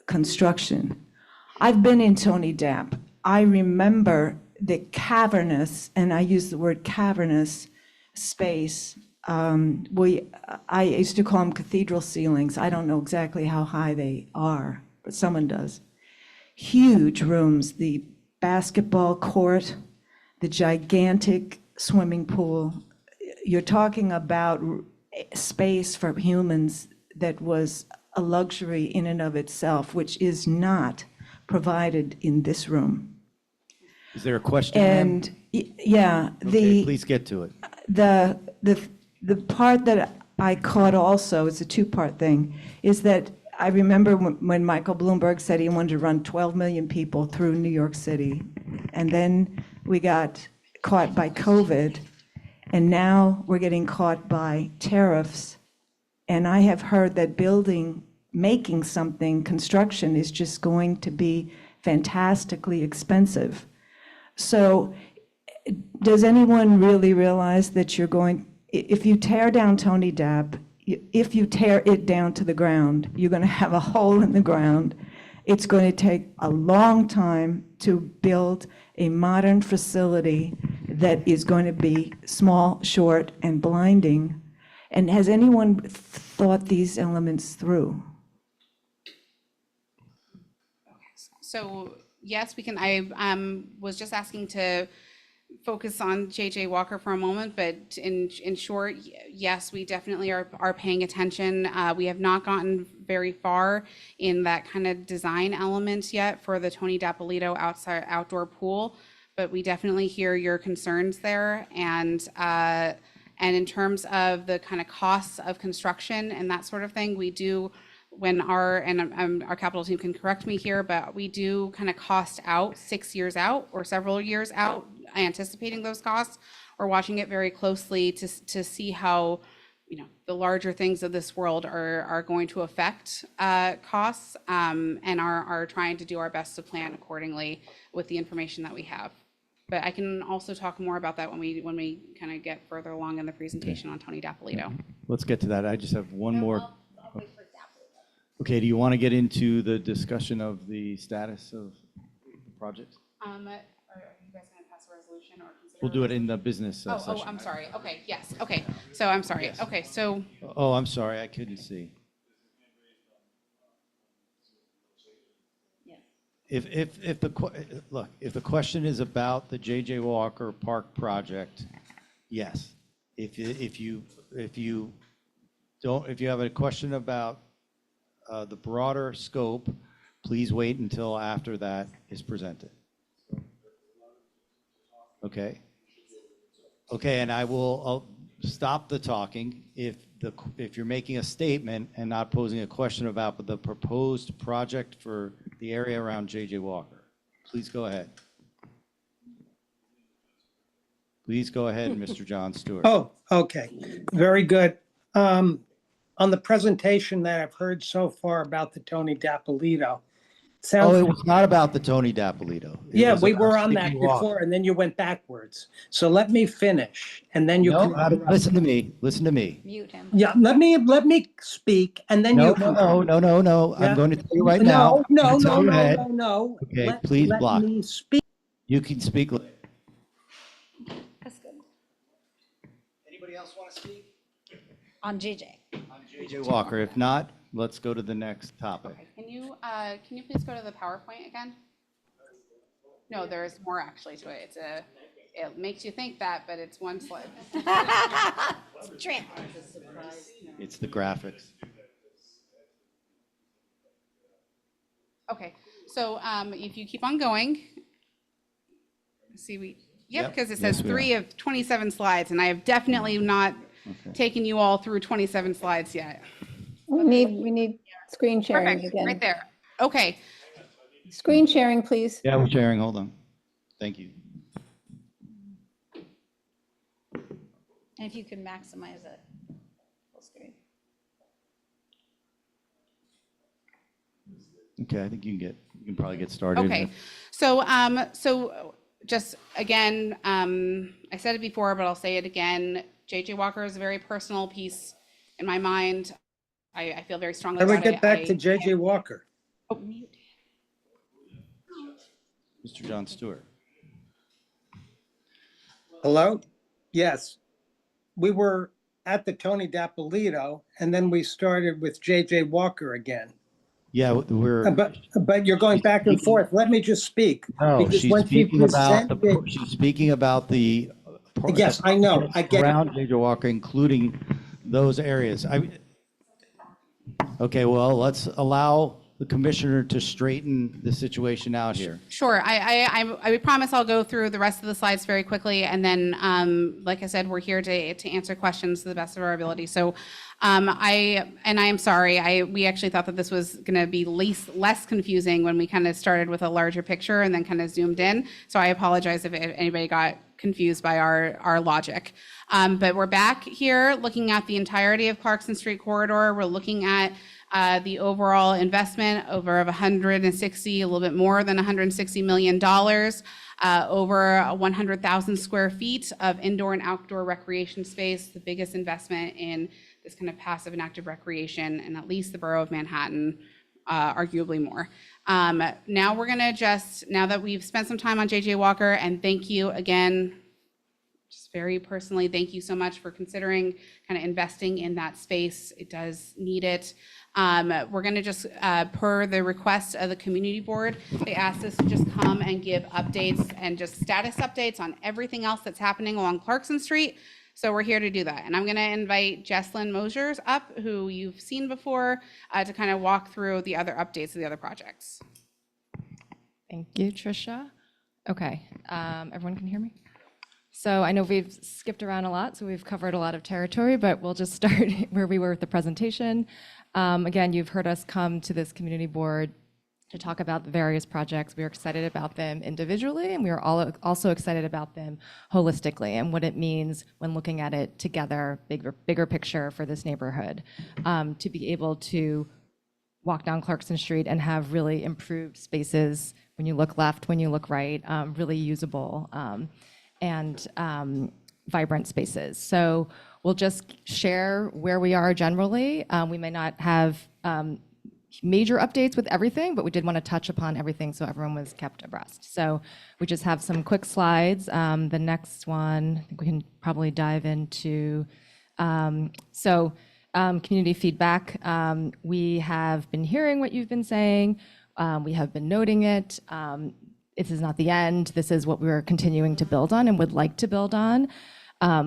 construction. I've been in Tony Dapp. I remember the cavernous, and I use the word cavernous space. I used to call them cathedral ceilings. I don't know exactly how high they are, but someone does. Huge rooms, the basketball court, the gigantic swimming pool. You're talking about space for humans that was a luxury in and of itself, which is not provided in this room. Is there a question? ma'am? And yeah, Okay, please get to it. the part that I caught also, it's a two-part thing, is that I remember when Michael Bloomberg said he wanted to run 12 million people through New York City, and then we got caught by COVID, and now we're getting caught by tariffs. And I have heard that making something, construction is just going to be fantastically expensive. So does anyone really realize that if you tear down Tony Dapp, if you tear it down to the ground, you're going to have a hole in the ground. It's going to take a long time to build a modern facility that is going to be small, short, and blinding. And has anyone thought these elements through? So yes, we can. I was just asking to focus on JJ Walker for a moment, but in short, yes, we definitely are paying attention. We have not gotten very far in that kind of design element yet for the Tony Dapolito outdoor pool, but we definitely hear your concerns there. And in terms of the kind of costs of construction and that sort of thing, we do, when our capital team can correct me here, but we do kind of cost out 6 years out or several years out, anticipating those costs. We're watching it very closely to see how, the larger things of this world are going to affect costs, and are trying to do our best to plan accordingly with the information that we have. But I can also talk more about that when we kind of get further along in the presentation on Tony Dapolito. Let's get to that. I just have one more. Okay, do you want to get into the discussion of the status of the project? Are you guys going to pass a resolution or consider? We'll do it in the business session. Oh, I'm sorry. Okay, yes. Okay, so I'm sorry. Yes. Okay, so. Oh, I'm sorry, I couldn't see. If the question is about the J.J. Walker Park project, yes. If you have a question about the broader scope, please wait until after that is presented. Okay. Okay, and I'll stop the talking if you're making a statement and not posing a question about the proposed project for the area around J.J. Walker. Please go ahead. Please go ahead, Mr. John Stewart. Oh, okay. Very good. On the presentation that I've heard so far about the Tony Dapolito, Oh, it was not about the Tony Dapolito. Yeah, we were on that before, and then you went backwards. So let me finish, and then you can listen to me. Listen to me. Mute him. Yeah, let me speak, and then you. No. Yeah. I'm going to tell you right now. No. Okay, please block. Let me speak. You can speak. That's good. Anybody else want to speak? On JJ. On J.J. Walker. If not, let's go to the next topic. Okay. Can you please go to the PowerPoint again? No, there's more actually to it. It makes you think that, but it's one slide. It's the graphics. Okay, so if you keep on going, because it says 3 of 27 slides, and I have definitely not taken you all through 27 slides yet. We need screen sharing Perfect, again. right there. Okay. Screen sharing, please. Yeah, we're sharing. Hold on. Thank you. And if you can maximize it, full screen. Okay, I think you can probably get started. Okay, so just again, I said it before, but I'll say it again. J.J. Walker is a very personal piece in my mind. I feel very strongly about it. Let me get back to J.J. Walker. Oh, mute. Mr. John Stewart. Hello? Yes. We were at the Tony Dapolito, and then we started with JJ Walker again. Yeah, we're. But you're going back and forth. Let me just speak. No, Because she's when she speaking about the, presented- she's speaking about the. Yes, I know. I get it. Around JJ Walker, including those areas. Okay, well, let's allow the commissioner to straighten the situation out here. Sure. I promise I'll go through the rest of the slides very quickly, and then, like I said, we're here to answer questions to the best of our ability. So, I am sorry. We actually thought that this was going to be less confusing when we kind of started with a larger picture and then kind of zoomed in. So I apologize if anybody got confused by our logic. But we're back here looking at the entirety of Clarkson Street corridor. We're looking at the overall investment over 160, a little bit more than $160 million, over 100,000 square feet of indoor and outdoor recreation space, the biggest investment in this kind of passive and active recreation in at least the borough of Manhattan, arguably more. Now we're gonna now that we've spent some time on JJ Walker, and thank you again, just very personally, thank you so much for considering kind of investing in that space. It does need it. We're gonna just, per the request of the community board, they asked us to just come and give updates and just status updates on everything else that's happening along Clarkson Street. So we're here to do that. And I'm gonna invite Jesslyn Mosers up, who you've seen before, to kind of walk through the other updates of the other projects. Thank you, Tricia. Okay, everyone can hear me? So I know we've skipped around a lot, so we've covered a lot of territory, but we'll just start where we were with the presentation. Again, you've heard us come to this community board to talk about the various projects. We are excited about them individually, and we are also excited about them holistically and what it means when looking at it together, bigger picture for this neighborhood. To be able to walk down Clarkson Street and have really improved spaces when you look left, when you look right, really usable and vibrant spaces. So we'll just share where we are generally. We may not have major updates with everything, but we did want to touch upon everything so everyone was kept abreast. So we just have some quick slides. The next one, I think we can probably dive into. Community feedback. We have been hearing what you've been saying. We have been noting it. This is not the end. This is what we're continuing to build on and would like to build on.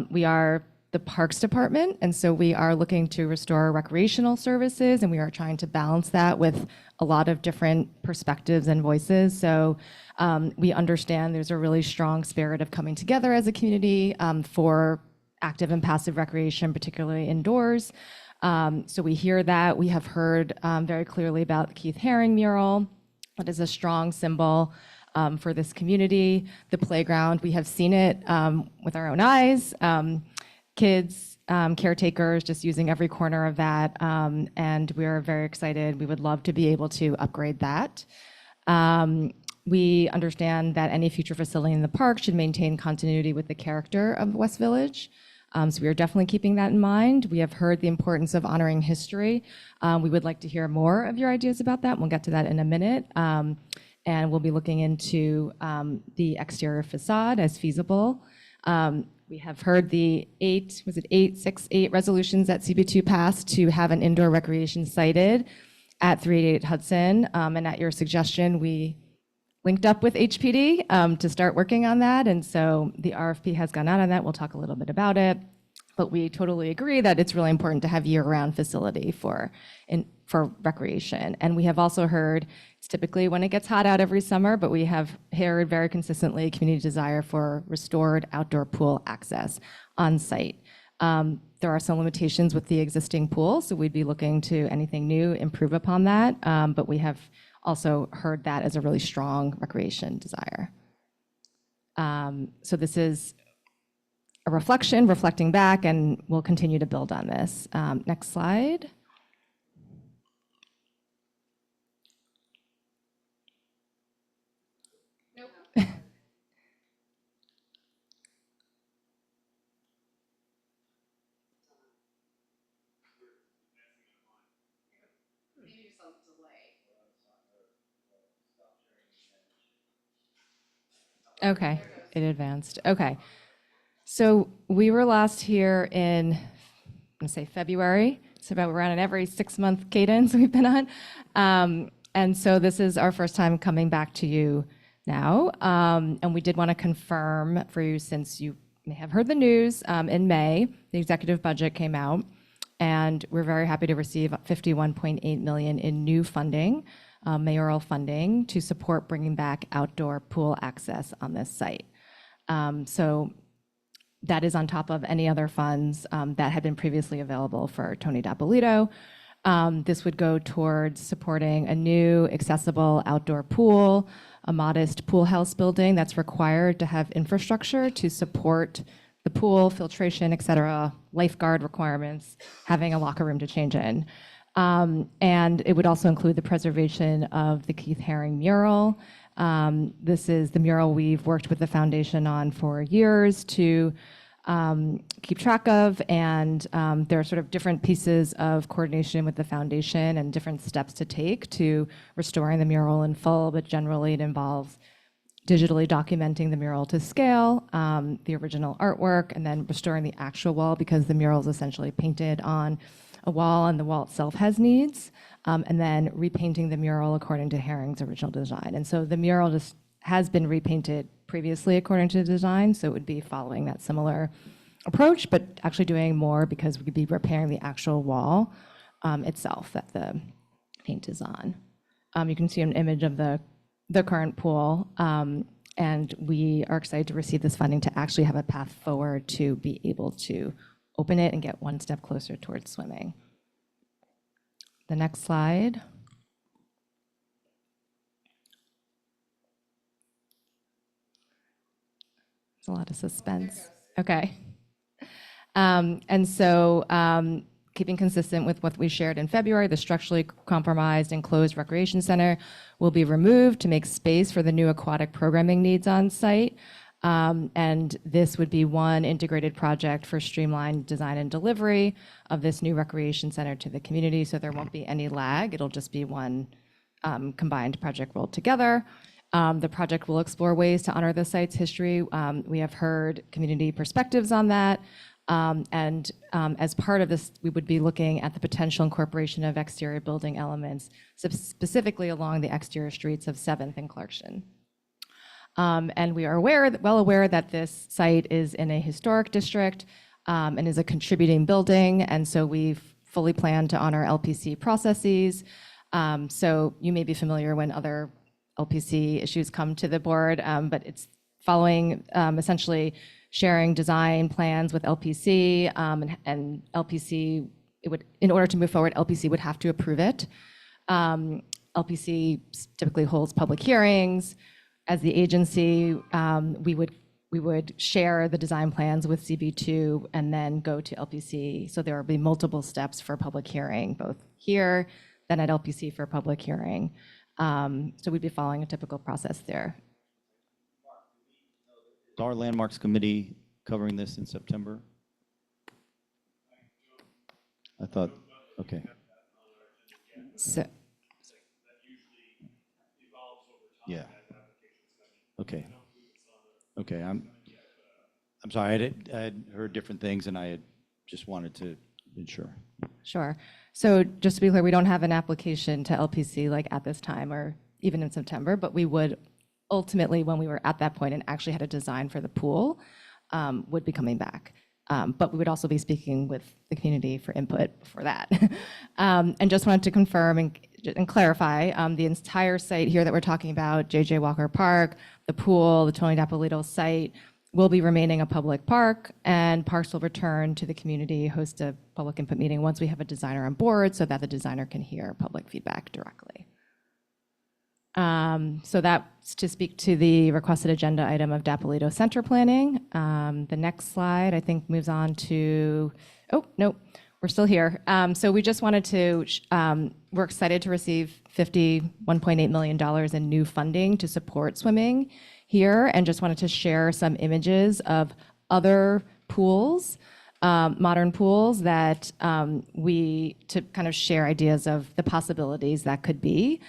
We are the Parks Department, and so we are looking to restore recreational services, and we are trying to balance that with a lot of different perspectives and voices. So we understand there's a really strong spirit of coming together as a community for active and passive recreation, particularly indoors. So we hear that. We have heard very clearly about the Keith Haring mural. That is a strong symbol for this community. The playground, we have seen it with our own eyes. Kids, caretakers, just using every corner of that. And we are very excited. We would love to be able to upgrade that. We understand that any future facility in the park should maintain continuity with the character of West Village. So we are definitely keeping that in mind. We have heard the importance of honoring history. We would like to hear more of your ideas about that. We'll get to that in a minute. And we'll be looking into the exterior facade as feasible. We have heard the 868 resolutions that CB2 passed to have an indoor recreation sited at 388 Hudson. And at your suggestion, we linked up with HPD to start working on that. And so the RFP has gone out on that. We'll talk a little bit about it. But we totally agree that it's really important to have year-round facility for recreation. And we have also heard, it's typically when it gets hot out every summer, but we have heard very consistently community desire for restored outdoor pool access on site. There are some limitations with the existing pool, so we'd be looking to anything new, improve upon that. But we have also heard that as a really strong recreation desire. So this is a reflecting back, and we'll continue to build on this. Next slide. Okay, it advanced. Okay. So we were last here in, I'm gonna say February. So we're on an every 6-month cadence we've been on. And so this is our first time coming back to you now. And we did want to confirm for you, since you may have heard the news, in May, the executive budget came out, and we're very happy to receive $51.8 million in new funding, mayoral funding, to support bringing back outdoor pool access on this site. So that is on top of any other funds that had been previously available for Tony Dapolito. This would go towards supporting a new accessible outdoor pool, a modest pool house building that's required to have infrastructure to support the pool, filtration, et cetera, lifeguard requirements, having a locker room to change in. And it would also include the preservation of the Keith Haring mural. This is the mural we've worked with the foundation on for years to keep track of, and there are sort of different pieces of coordination with the foundation and different steps to take to restoring the mural in full, but generally it involves digitally documenting the mural to scale, the original artwork, and then restoring the actual wall, because the mural is essentially painted on a wall and the wall itself has needs, and then repainting the mural according to Haring's original design. And so the mural just has been repainted previously according to the design, so it would be following that similar approach, but actually doing more because we could be repairing the actual wall itself that the paint is on. You can see an image of the current pool, and we are excited to receive this funding to actually have a path forward to be able to open it and get one step closer towards swimming. The next slide. It's a lot of suspense. Okay. And so keeping consistent with what we shared in February, the structurally compromised enclosed recreation center will be removed to make space for the new aquatic programming needs on site. And this would be one integrated project for streamlined design and delivery of this new recreation center to the community, so there won't be any lag. It'll just be one combined project rolled together. The project will explore ways to honor the site's history. We have heard community perspectives on that. And as part of this, we would be looking at the potential incorporation of exterior building elements, specifically along the exterior streets of 7th and Clarkson. And we are well aware that this site is in a historic district and is a contributing building. And so we've fully planned to honor LPC processes. So you may be familiar when other LPC issues come to the board, but it's following essentially sharing design plans with LPC, and LPC, in order to move forward, LPC would have to approve it. LPC typically holds public hearings. As the agency, we would share the design plans with CB2 and then go to LPC. So there will be multiple steps for public hearing, both here, then at LPC for public hearing. So we'd be following a typical process there. Is our landmarks committee covering this in September? I thought, okay. So, yeah. Okay. Okay. I'm sorry. I had heard different things, and I had just wanted to ensure. Sure. So just to be clear, we don't have an application to LPC like at this time or even in September, but we would ultimately, when we were at that point and actually had a design for the pool, would be coming back. But we would also be speaking with the community for input for that. And just wanted to confirm and clarify, the entire site here that we're talking about, J.J. Walker Park, the pool, the Tony Dapolito site, will be remaining a public park, and parks will return to the community, host a public input meeting once we have a designer on board so that the designer can hear public feedback directly. So that's to speak to the requested agenda item of Dapolito Center planning. The next slide, I think, moves on to, oh, no, we're still here. So we just wanted to, we're excited to receive $51.8 million in new funding to support swimming here, and just wanted to share some images of other pools, modern pools that to kind of share ideas of the possibilities that could be.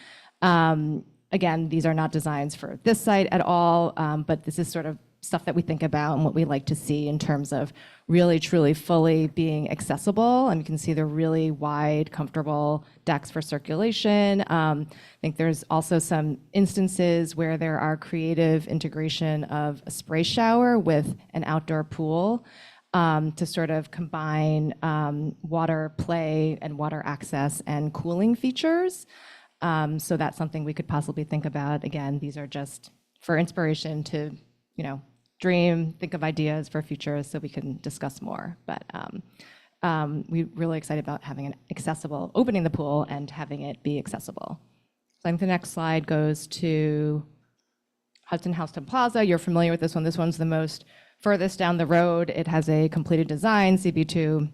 Again, these are not designs for this site at all, but this is sort of stuff that we think about and what we like to see in terms of really, truly, fully being accessible. And you can see the really wide, comfortable decks for circulation. I think there's also some instances where there are creative integration of a spray shower with an outdoor pool to sort of combine water play and water access and cooling features. So that's something we could possibly think about. Again, these are just for inspiration to, dream, think of ideas for futures so we can discuss more. But we're really excited about having an accessible, opening the pool and having it be accessible. So I think the next slide goes to Hudson-Houston Plaza. You're familiar with this one. This one's the most furthest down the road. It has a completed design. CB2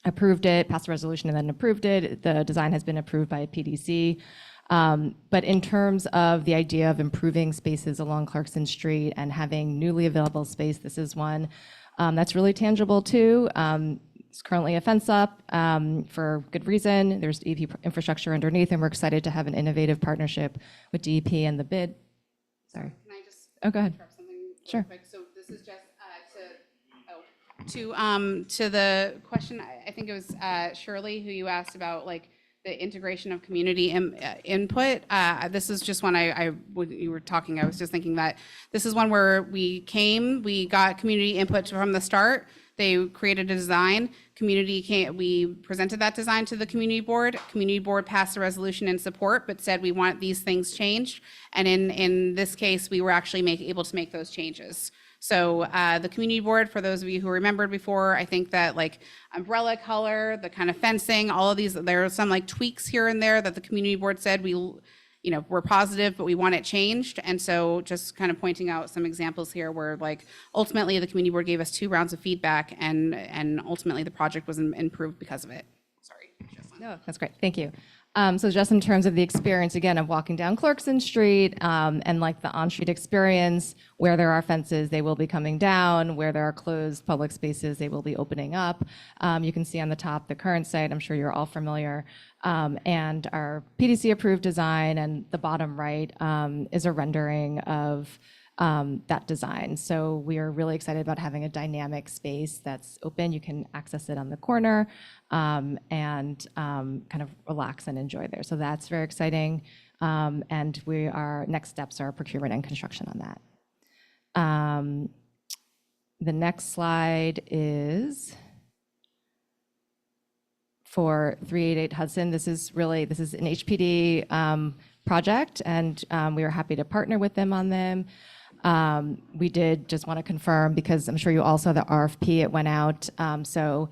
approved it, passed a resolution and then approved it. The design has been approved by a PDC. But in terms of the idea of improving spaces along Clarkson Street and having newly available space, this is one that's really tangible too. It's currently a fence up for good reason. There's DEP infrastructure underneath, and we're excited to have an innovative partnership with DEP and the bid. Sorry. Can I just go ahead. interrupt something Sure. quick? So this is just to the question. I think it was Shirley who you asked about like the integration of community input. This is just one when you were talking, I was just thinking that this is one where we got community input from the start. They created a design. We presented that design to the community board. Community board passed a resolution in support, but said we want these things changed. And in this case, we were actually able to make those changes. So the community board, for those of you who remembered before, I think that like umbrella color, the kind of fencing, all of these, there are some like tweaks here and there that the community board said we're positive, but we want it changed. And so just kind of pointing out some examples here where like ultimately the community board gave us 2 rounds of feedback and ultimately the project was improved because of it. Sorry. No, that's great. Thank you. So just in terms of the experience, again, of walking down Clarkson Street and like the on-street experience, where there are fences, they will be coming down. Where there are closed public spaces, they will be opening up. You can see on the top the current site. I'm sure you're all familiar. And our PDC-approved design, and the bottom right is a rendering of that design. So we are really excited about having a dynamic space that's open. You can access it on the corner and kind of relax and enjoy there. So that's very exciting. And next steps are procurement and construction on that. The next slide is for 388 Hudson. This is an HPD project, and we are happy to partner with them on them. We did just want to confirm, because I'm sure you all saw the RFP, it went out. So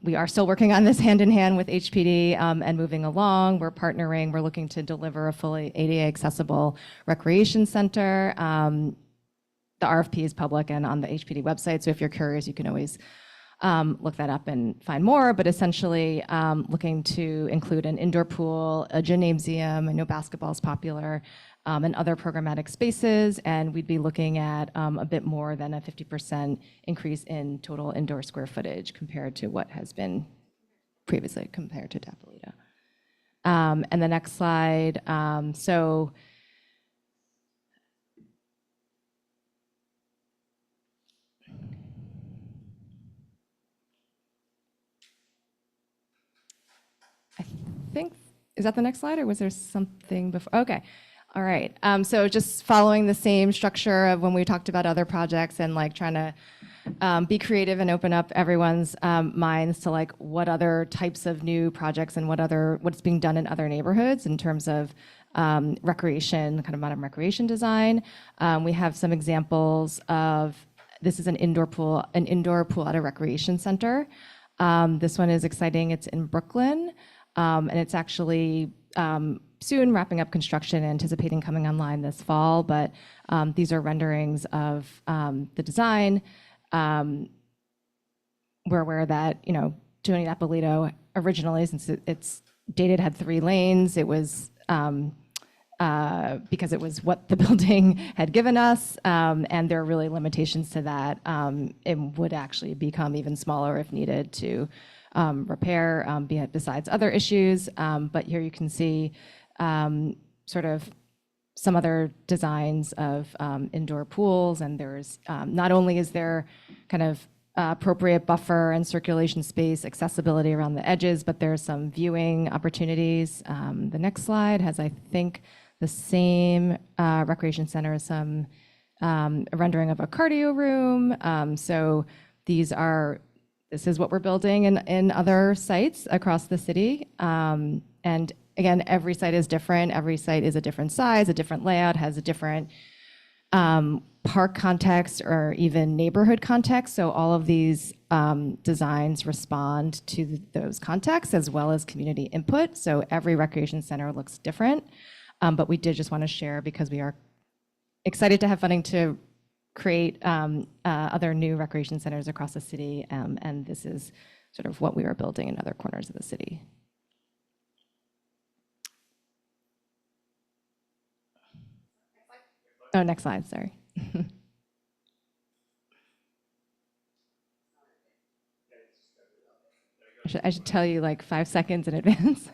we are still working on this hand in hand with HPD and moving along. We're partnering. We're looking to deliver a fully ADA accessible recreation center. The RFP is public and on the HPD website. So if you're curious, you can always look that up and find more. But essentially looking to include an indoor pool, a gymnasium. I know basketball is popular. And other programmatic spaces, and we'd be looking at a bit more than a 50% increase in total indoor square footage compared to what has been previously compared to Dapolito. And the next slide, so I think, is that the next slide, or was there something before? Okay. All right, so just following the same structure of when we talked about other projects and like trying to be creative and open up everyone's minds to like what other types of new projects and what's being done in other neighborhoods in terms of recreation, kind of modern recreation design. We have some examples of, this is an indoor pool at a recreation center. This one is exciting, it's in Brooklyn, and it's actually soon wrapping up construction, anticipating coming online this fall, but these are renderings of the design. We're aware that, Tony Dapolito originally, since it's dated, had 3 lanes. It was because it was what the building had given us, and there are really limitations to that. It would actually become even smaller if needed to repair, besides other issues. But here you can see sort of some other designs of indoor pools, and there's not only is there kind of appropriate buffer and circulation space, accessibility around the edges, but there's some viewing opportunities. The next slide has, I think, the same recreation center, some rendering of a cardio room. So this is what we're building in other sites across the city. And again, every site is different. Every site is a different size, a different layout, has a different park context or even neighborhood context. So all of these designs respond to those contexts as well as community input. So every recreation center looks different. But we did just want to share because we are excited to have funding to create other new recreation centers across the city. And this is sort of what we are building in other corners of the city. Oh, next slide, sorry. I should tell you like 5 seconds in advance.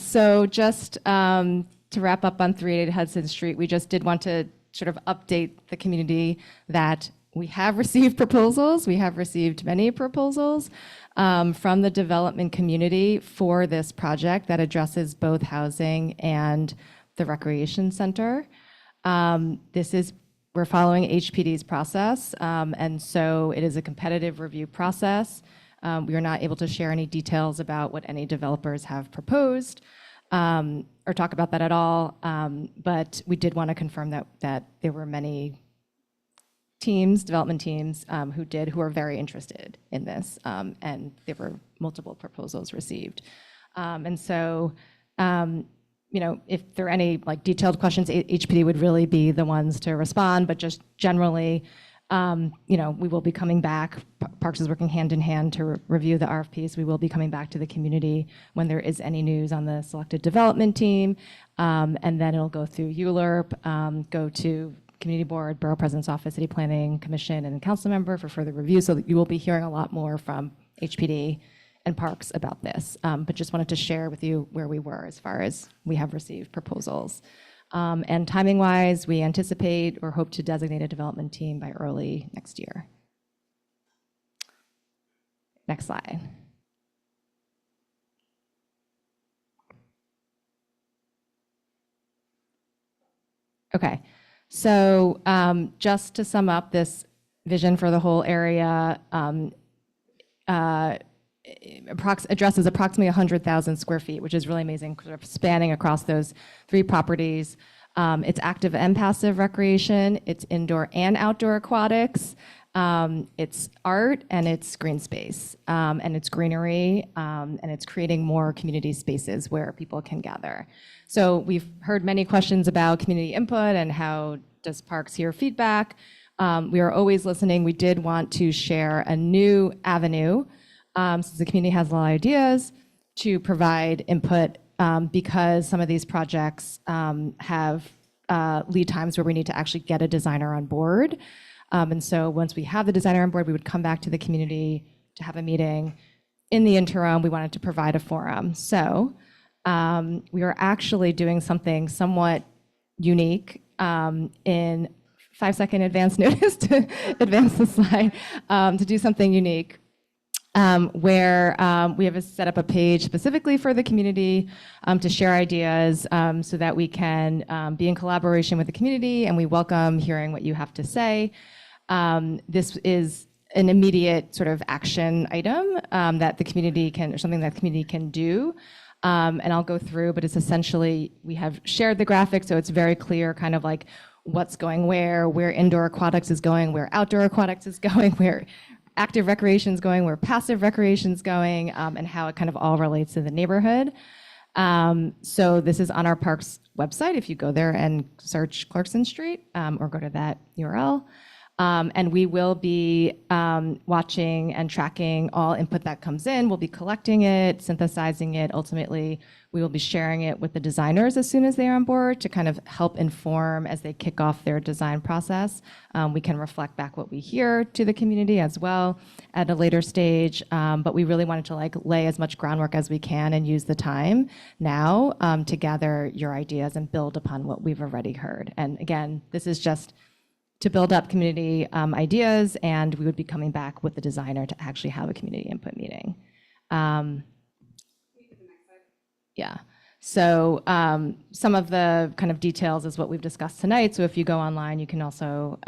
So just to wrap up on 388 Hudson Street, we just did want to sort of update the community that we have received proposals. We have received many proposals from the development community for this project that addresses both housing and the recreation center. We're following HPD's process, and so it is a competitive review process. We are not able to share any details about what any developers have proposed or talk about that at all, but we did want to confirm that there were many development teams who are very interested in this, and there were multiple proposals received. And so, if there are any like detailed questions, HPD would really be the ones to respond, but just generally, we will be coming back. Parks is working hand in hand to review the RFPs. We will be coming back to the community when there is any news on the selected development team, and then it'll go through ULURP, go to Community Board, Borough President's Office, City Planning Commission, and Council Member for further review, so that you will be hearing a lot more from HPD and Parks about this. But just wanted to share with you where we were as far as we have received proposals. And timing-wise, we anticipate or hope to designate a development team by early next year. Next slide. Okay, so just to sum up this vision for the whole area, addresses approximately 100,000 square feet, which is really amazing, sort of spanning across those 3 properties. It's active and passive recreation, it's indoor and outdoor aquatics, it's art, and it's green space, and it's greenery, and it's creating more community spaces where people can gather. So we've heard many questions about community input and how does Parks hear feedback. We are always listening. We did want to share a new avenue since the community has a lot of ideas to provide input because some of these projects have lead times where we need to actually get a designer on board. And so once we have the designer on board, we would come back to the community to have a meeting. In the interim, we wanted to provide a forum. So we are actually doing something somewhat unique in 5-second advance notice to advance the slide, to do something unique. Where we have set up a page specifically for the community to share ideas so that we can be in collaboration with the community, and we welcome hearing what you have to say. This is an immediate sort of action item that the community can, or something that the community can do. And I'll go through, but it's essentially, we have shared the graphic, so it's very clear kind of like what's going where indoor aquatics is going, where outdoor aquatics is going, where active recreation is going, where passive recreation is going, and how it kind of all relates to the neighborhood. So this is on our Parks website. If you go there and search Clarkson Street or go to that URL, And we will be watching and tracking all input that comes in. We'll be collecting it, synthesizing it. Ultimately, we will be sharing it with the designers as soon as they're on board to kind of help inform as they kick off their design process. We can reflect back what we hear to the community as well at a later stage. But we really wanted to lay as much groundwork as we can and use the time now to gather your ideas and build upon what we've already heard. And again, this is just to build up community ideas, and we would be coming back with the designer to actually have a community input meeting. Yeah, so some of the kind of details is what we've discussed tonight. So if you go online, you can also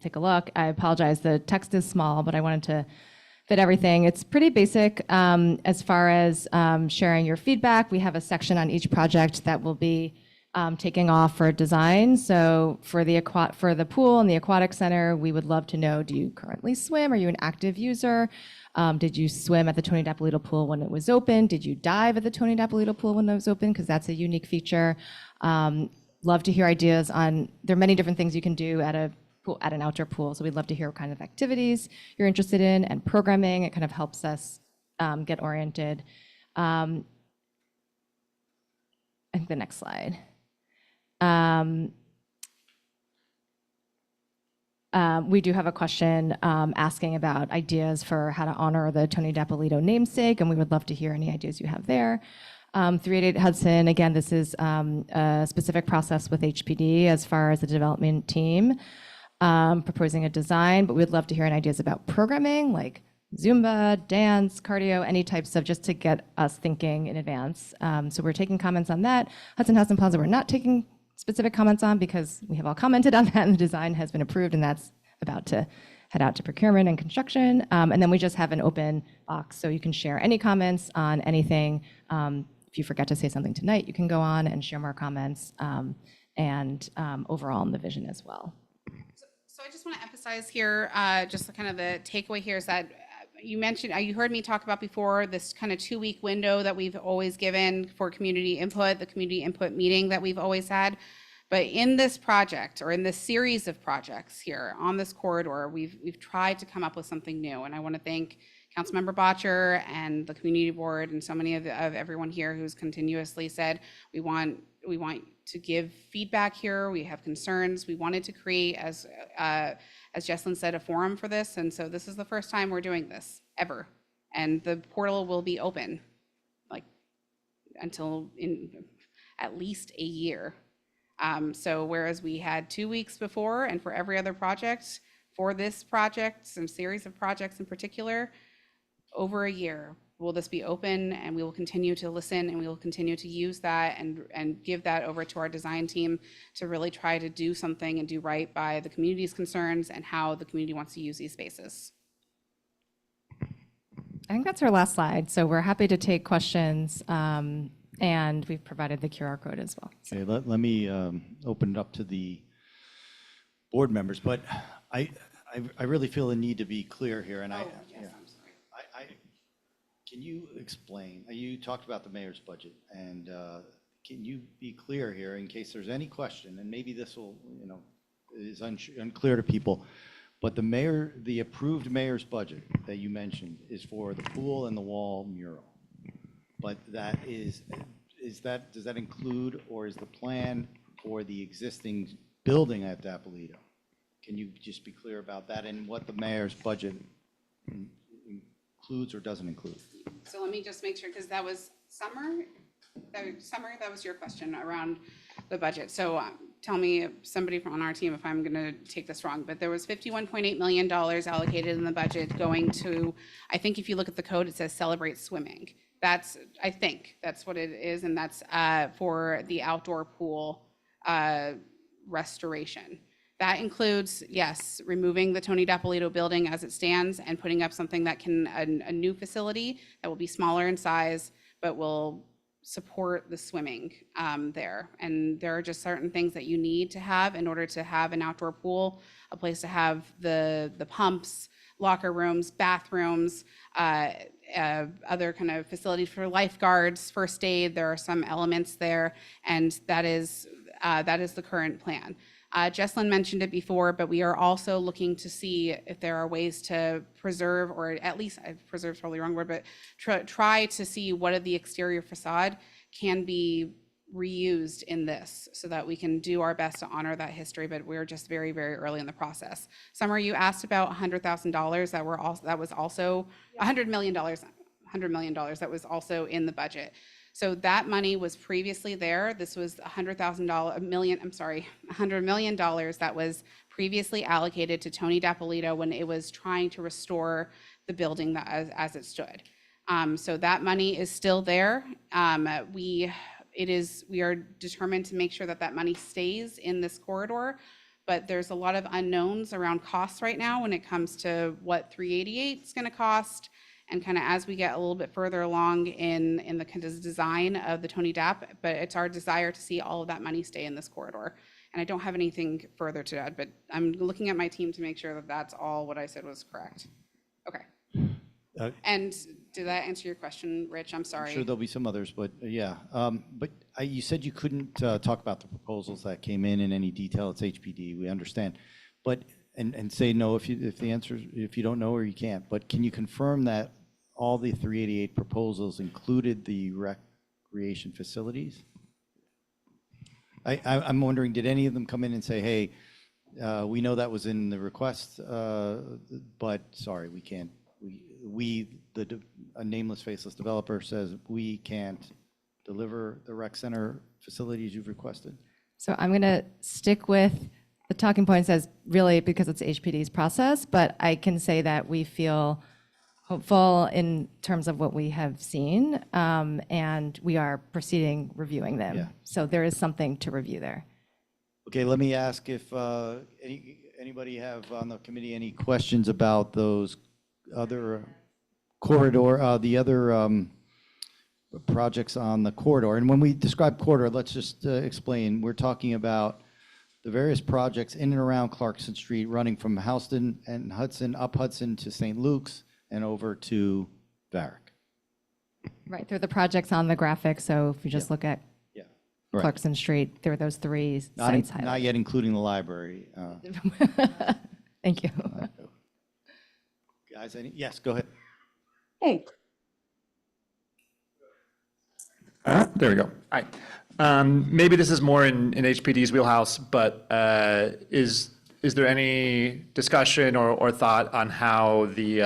take a look. I apologize, the text is small, but I wanted to fit everything. It's pretty basic as far as sharing your feedback. We have a section on each project that will be taking off for design. So for the pool and the aquatic center, we would love to know, do you currently swim? Are you an active user? Did you swim at the Tony Dapolito pool when it was open? Did you dive at the Tony Dapolito pool when it was open? Because that's a unique feature. Love to hear ideas on, there are many different things you can do at a pool, at an outdoor pool. So we'd love to hear what kind of activities you're interested in and programming. It kind of helps us get oriented. I think the next slide. We do have a question asking about ideas for how to honor the Tony Dapolito namesake, and we would love to hear any ideas you have there. 388 Hudson, again, this is a specific process with HPD as far as the development team proposing a design, but we'd love to hear any ideas about programming, like Zumba, dance, cardio, any types of, just to get us thinking in advance. So we're taking comments on that. Hudson-Houston Plaza, we're not taking specific comments on because we have all commented on that and the design has been approved, and that's about to head out to procurement and construction. And then we just have an open box, so you can share any comments on anything. If you forget to say something tonight, you can go on and share more comments and overall in the vision as well. So I just want to emphasize here, just kind of the takeaway here is that you mentioned, you heard me talk about before, this kind of 2-week window that we've always given for community input, the community input meeting that we've always had. But in this project, or in this series of projects here on this corridor, we've tried to come up with something new. And I want to thank Councilmember Botcher and the community board and so many of everyone here who's continuously said, we want to give feedback here. We have concerns. We wanted to create, as Jesslyn said, a forum for this. And so this is the first time we're doing this ever. And the portal will be open until in at least a year. So whereas we had 2 weeks before, and for every other project, for this project, some series of projects in particular, over a year will this be open, and we will continue to listen, and we will continue to use that and give that over to our design team to really try to do something and do right by the community's concerns and how the community wants to use these spaces. I think that's our last slide. So we're happy to take questions, and we've provided the QR code as well. Okay, let me open it up to the board members, but I really feel the need to be clear here, and can you explain, you talked about the mayor's budget, and can you be clear here in case there's any question, and maybe this will, is unclear to people, but the approved mayor's budget that you mentioned is for the pool and the wall mural, but that does that include, or is the plan for the existing building at Dapolito? Can you just be clear about that and what the mayor's budget includes or doesn't include? So let me just make sure, because that was Summer, that was your question around the budget. So tell me, somebody on our team, if I'm going to take this wrong, but there was $51.8 million allocated in the budget going to, I think if you look at the code, it says Celebrate Swimming. I think that's what it is, and that's for the outdoor pool restoration. That includes, yes, removing the Tony Dapolito building as it stands and putting up something that can, a new facility that will be smaller in size, but will support the swimming there. And there are just certain things that you need to have in order to have an outdoor pool, a place to have the pumps, locker rooms, bathrooms, other kind of facilities for lifeguards, first aid. There are some elements there, and that is the current plan. Jesslyn mentioned it before, but we are also looking to see if there are ways to preserve, or at least preserve is probably the wrong word, but try to see what of the exterior facade can be reused in this so that we can do our best to honor that history, but we're just very, very early in the process. Summer, you asked about $100,000 that was also $100 million that was also in the budget. So that money was previously there. This was $100 million that was previously allocated to Tony Dapolito when it was trying to restore the building that as it stood. So that money is still there. We are determined to make sure that that money stays in this corridor, but there's a lot of unknowns around costs right now when it comes to what 388 is going to cost. And kind of as we get a little bit further along in the kind of design of the Tony Dapp, but it's our desire to see all of that money stay in this corridor. And I don't have anything further to add, but I'm looking at my team to make sure that that's all what I said was correct. Okay. And did that answer your question, Rich? I'm sorry. I'm sure there'll be some others, but yeah. You said you couldn't talk about the proposals that came in any detail. It's HPD, we understand. But and say no if the answer, if you don't know or you can't. But can you confirm that all the 388 proposals included the recreation facilities? I'm wondering, did any of them come in and say, hey, we know that was in the request, but sorry, we can't. A nameless, faceless developer says we can't deliver the rec center facilities you've requested? So I'm going to stick with the talking points as really because it's HPD's process, but I can say that we feel hopeful in terms of what we have seen, and we are proceeding reviewing them. Yeah. So there is something to review there. Okay, let me ask if anybody have on the committee any questions about those other corridor, the other projects on the corridor. And when we describe corridor, let's just explain. We're talking about the various projects in and around Clarkson Street, running from Houston and Hudson, up Hudson to St. Luke's and over to Varick. Right, they're the projects on the graphic. So if you just look at Right. Clarkson Street, there are those three sites highlighted. Not yet including the library. Thank you. Guys, yes, go ahead. Hey. There we go. All right. Maybe this is more in HPD's wheelhouse, but is there any discussion or thought on how the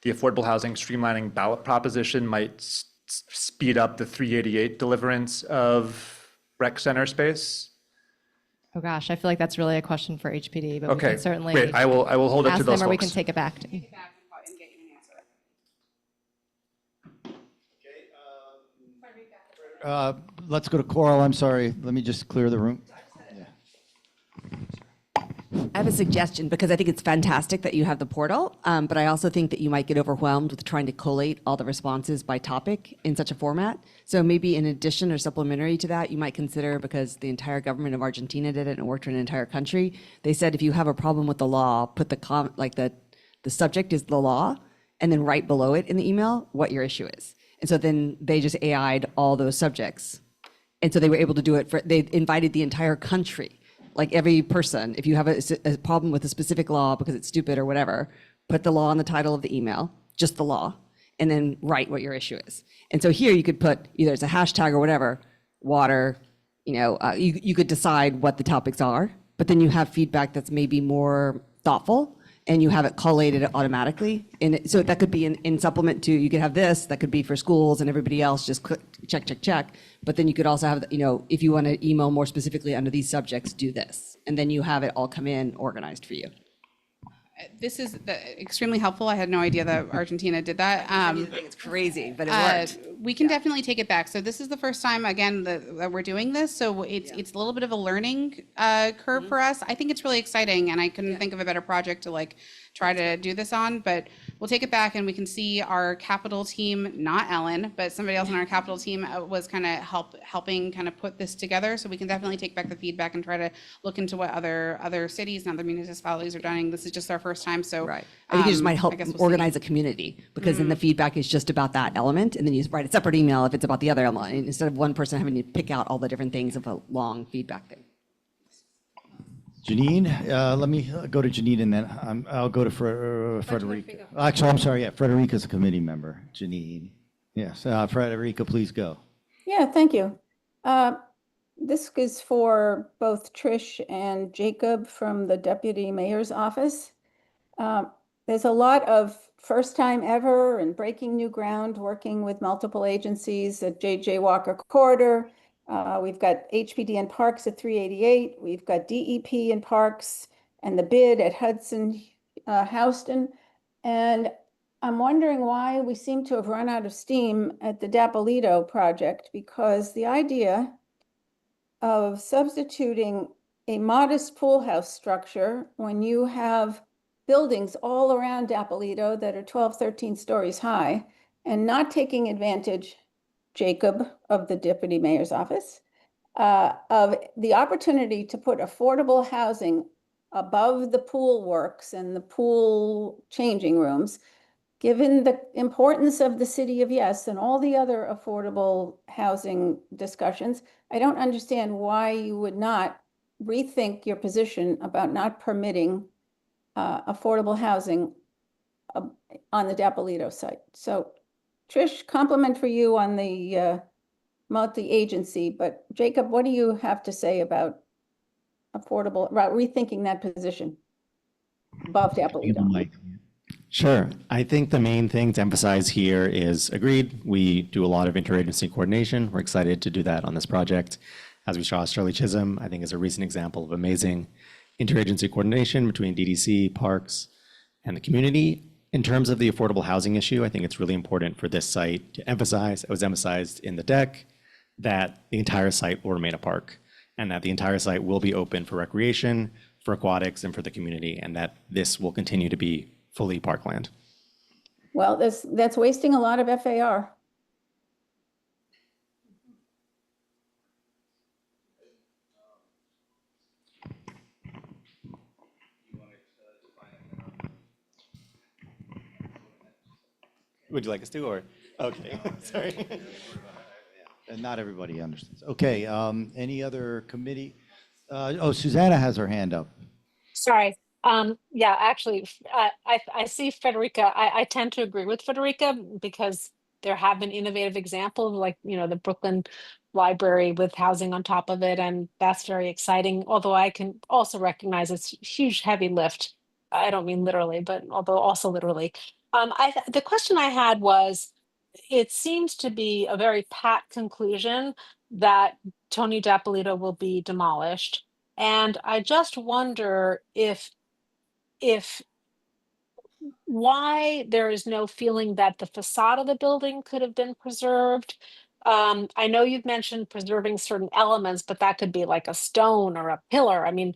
affordable housing streamlining ballot proposition might speed up the 388 deliverance of rec center space? Oh gosh, I feel like that's really a question for HPD, but we Okay, can certainly great. I will hold it ask to those them, or we can folks. take it back to. Let's go to Coral. I'm sorry. Let me just clear the room. I have a suggestion because I think it's fantastic that you have the portal, but I also think that you might get overwhelmed with trying to collate all the responses by topic in such a format. So maybe in addition or supplementary to that, you might consider, because the entire government of Argentina did it and worked for an entire country, they said if you have a problem with the law, put the subject is the law, and then right below it in the email what your issue is. And so then they just AI'd all those subjects. And so they were able to do it they invited the entire country. Like every person, if you have a problem with a specific law because it's stupid or whatever, put the law in the title of the email, just the law, and then write what your issue is. And so here you could put either it's a hashtag or whatever, water, you could decide what the topics are, but then you have feedback that's maybe more thoughtful and you have it collated automatically. And so that could be in supplement to, you could have this, that could be for schools and everybody else, just click, check, check, check. But then you could also have, if you want to email more specifically under these subjects, do this. And then you have it all come in organized for you. This is extremely helpful. I had no idea that Argentina did that. It's crazy, but it worked. We can definitely take it back. So this is the first time, again, that we're doing this. So it's a little bit of a learning curve for us. I think it's really exciting, and I couldn't think of a better project to try to do this on. But we'll take it back, and we can see our capital team, not Ellen, but somebody else on our capital team was kind of helping kind of put this together. So we can definitely take back the feedback and try to look into what other cities and other municipalities are doing. This is just our first time, so right. I think it just might help organize a community, because then the feedback is just about that element, and then you write a separate email if it's about the other element, instead of one person having to pick out all the different things of a long feedback thing. Janine, let me go to Janine and then I'll go to Frederica. Actually, I'm sorry, yeah, Frederica's a committee member, Janine. Yes, Frederica, please go. Yeah, thank you. This is for both Trish and Jacob from the Deputy Mayor's Office. There's a lot of first time ever and breaking new ground, working with multiple agencies at J.J. Walker Corridor. We've got HPD and Parks at 388. We've got DEP and Parks and the bid at Hudson-Houston. And I'm wondering why we seem to have run out of steam at the Dapolito project, because the idea of substituting a modest pool house structure when you have buildings all around Dapolito that are 12, 13 stories high, and not taking advantage, Jacob of the Deputy Mayor's Office, of the opportunity to put affordable housing above the pool works and the pool changing rooms, given the importance of the City of Yes and all the other affordable housing discussions. I don't understand why you would not rethink your position about not permitting affordable housing on the Dapolito site. So Trish, compliment for you on the multi-agency, but Jacob, what do you have to say about rethinking that position above Dapolito? Sure. I think the main thing to emphasize here is agreed. We do a lot of interagency coordination. We're excited to do that on this project. As we saw, Shirley Chisholm, I think, is a recent example of amazing interagency coordination between DDC, parks, and the community. In terms of the affordable housing issue, I think it's really important for this site to emphasize, it was emphasized in the deck, that the entire site will remain a park and that the entire site will be open for recreation, for aquatics, and for the community, and that this will continue to be fully parkland. Well, that's wasting a lot of FAR. Would you like us to, or? Okay, sorry. And not everybody understands. Okay, any other committee? Oh, Susanna has her hand up. Sorry. Yeah, actually, I see Frederica. I tend to agree with Frederica because there have been innovative examples like, the Brooklyn Library with housing on top of it. And that's very exciting. Although I can also recognize it's a huge, heavy lift. I don't mean literally, but although also literally. The question I had was, it seems to be a very pat conclusion that Tony Dapolito will be demolished. And I just wonder if why there is no feeling that the facade of the building could have been preserved. I know you've mentioned preserving certain elements, but that could be like a stone or a pillar. I mean,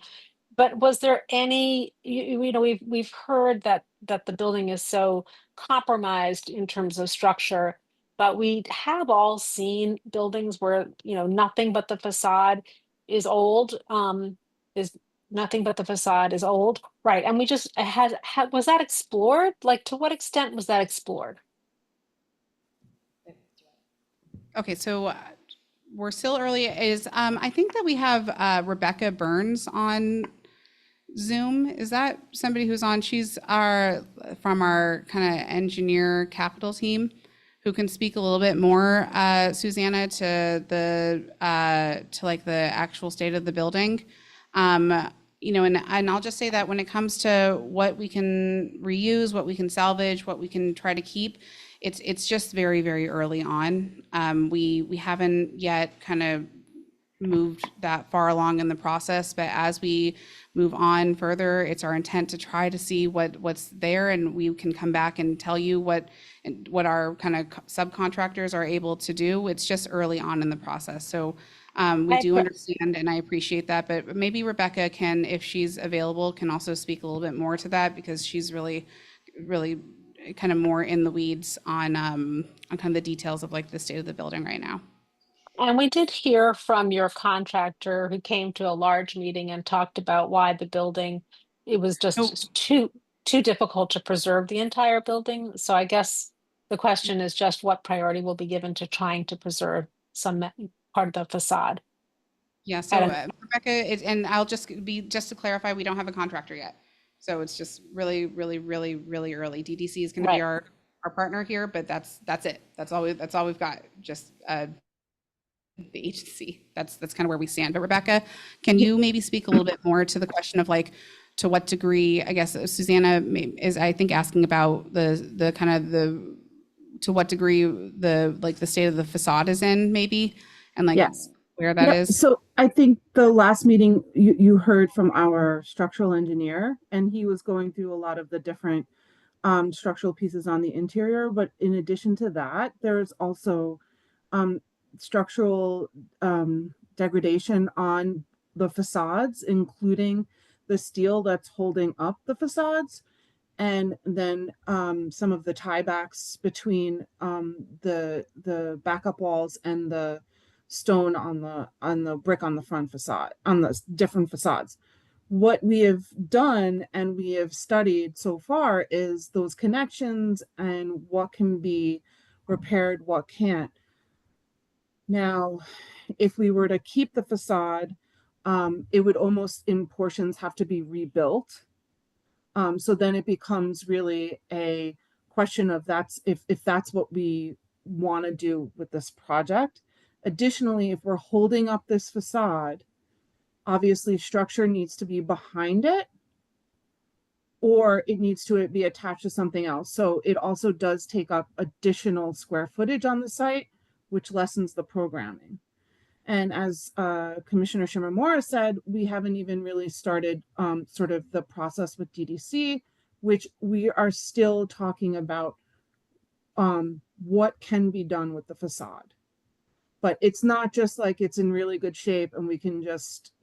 but was there any, we've heard that the building is so compromised in terms of structure, but we have all seen buildings where, nothing but the facade is old, is nothing but the facade is old. Right. And we just was that explored? Like, to what extent was that explored? Okay, so we're still early. I think that we have Rebecca Burns on Zoom. Is that somebody who's on? She's from our kind of engineer capital team, who can speak a little bit more, Susanna, to the actual state of the building. And I'll just say that when it comes to what we can reuse, what we can salvage, what we can try to keep, it's just very, very early on. We haven't yet kind of moved that far along in the process, but as we move on further, it's our intent to try to see what's there, and we can come back and tell you what our kind of subcontractors are able to do. It's just early on in the process. So we do understand, and I appreciate that, but maybe Rebecca can, if she's available, can also speak a little bit more to that, because she's really, really kind of more in the weeds on kind of the details of like the state of the building right now. And we did hear from your contractor who came to a large meeting and talked about why the building, it was just too difficult to preserve the entire building. So I guess the question is just what priority will be given to trying to preserve some part of the facade. Yeah, so Rebecca, and I'll just to clarify, we don't have a contractor yet. So it's just really, really, really, really early. DDC is going to be our partner here, but that's it. That's all we've got. Just the agency. That's kind of where we stand. But Rebecca, can you maybe speak a little bit more to the question of like, to what degree, I guess Susanna is, I think, asking about the kind of the, to what degree the state of the facade is in, maybe, and like where that is. So I think the last meeting you heard from our structural engineer, and he was going through a lot of the different structural pieces on the interior. But in addition to that, there's also structural degradation on the facades, including the steel that's holding up the facades, and then some of the tiebacks between the backup walls and the stone on the brick on the front facade, on the different facades. What we have done and we have studied so far is those connections and what can be repaired, what can't. Now, if we were to keep the facade, it would almost in portions have to be rebuilt. So then it becomes really a question of if that's what we want to do with this project. Additionally, if we're holding up this facade, obviously structure needs to be behind it, or it needs to be attached to something else. So it also does take up additional square footage on the site, which lessens the programming. And as Commissioner Shimomura said, we haven't even really started sort of the process with DDC, which we are still talking about what can be done with the facade. But it's not just like it's in really good shape and we can just,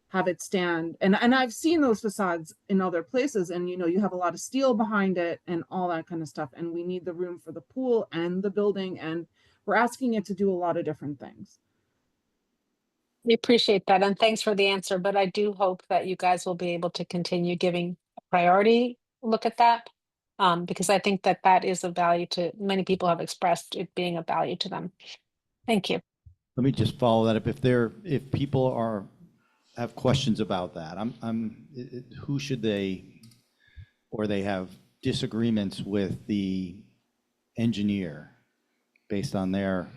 have it stand. And I've seen those facades in other places, and you have a lot of steel behind it and all that kind of stuff. And we need the room for the pool and the building, and we're asking it to do a lot of different things. We appreciate that, and thanks for the answer. But I do hope that you guys will be able to continue giving a priority look at that, because I think that is of value to many people. Have expressed it being of value to them. Thank you. Let me just follow that up. If people have questions about that, who should they have disagreements with the engineer based on their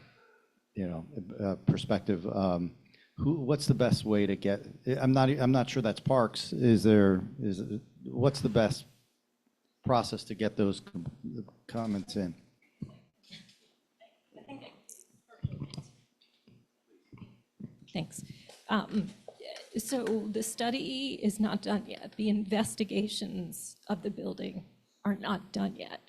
perspective? What's the best way to get? I'm not sure that's Parks. What's the best process to get those comments in? Thanks. So the study is not done yet. The investigations of the building are not done yet.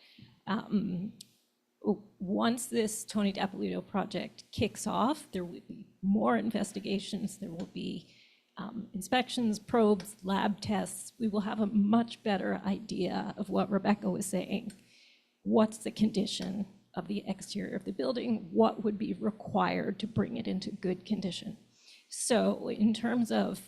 Once this Tony Dapolito project kicks off, there will be more investigations. There will be inspections, probes, lab tests. We will have a much better idea of what Rebecca was saying. What's the condition of the exterior of the building? What would be required to bring it into good condition? So in terms of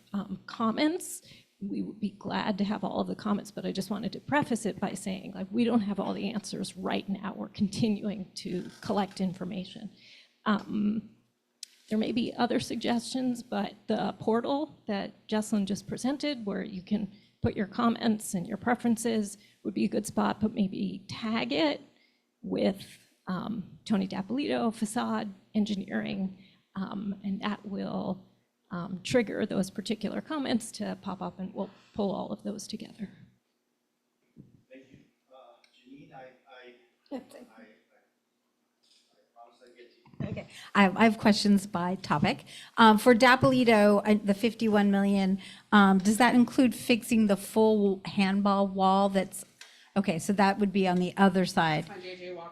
comments, we would be glad to have all of the comments, but I just wanted to preface it by saying, like, we don't have all the answers right now. We're continuing to collect information. There may be other suggestions, but the portal that Jessalyn just presented, where you can put your comments and your preferences, would be a good spot, but maybe tag it with Tony Dapolito, facade engineering, and that will trigger those particular comments to pop up, and we'll pull all of those together. Thank you. Janine, I promise I get to you. Okay, I have questions by topic. For Dapolito, the 51 million, does that include fixing the full handball wall that's, okay, so that would be on the other side.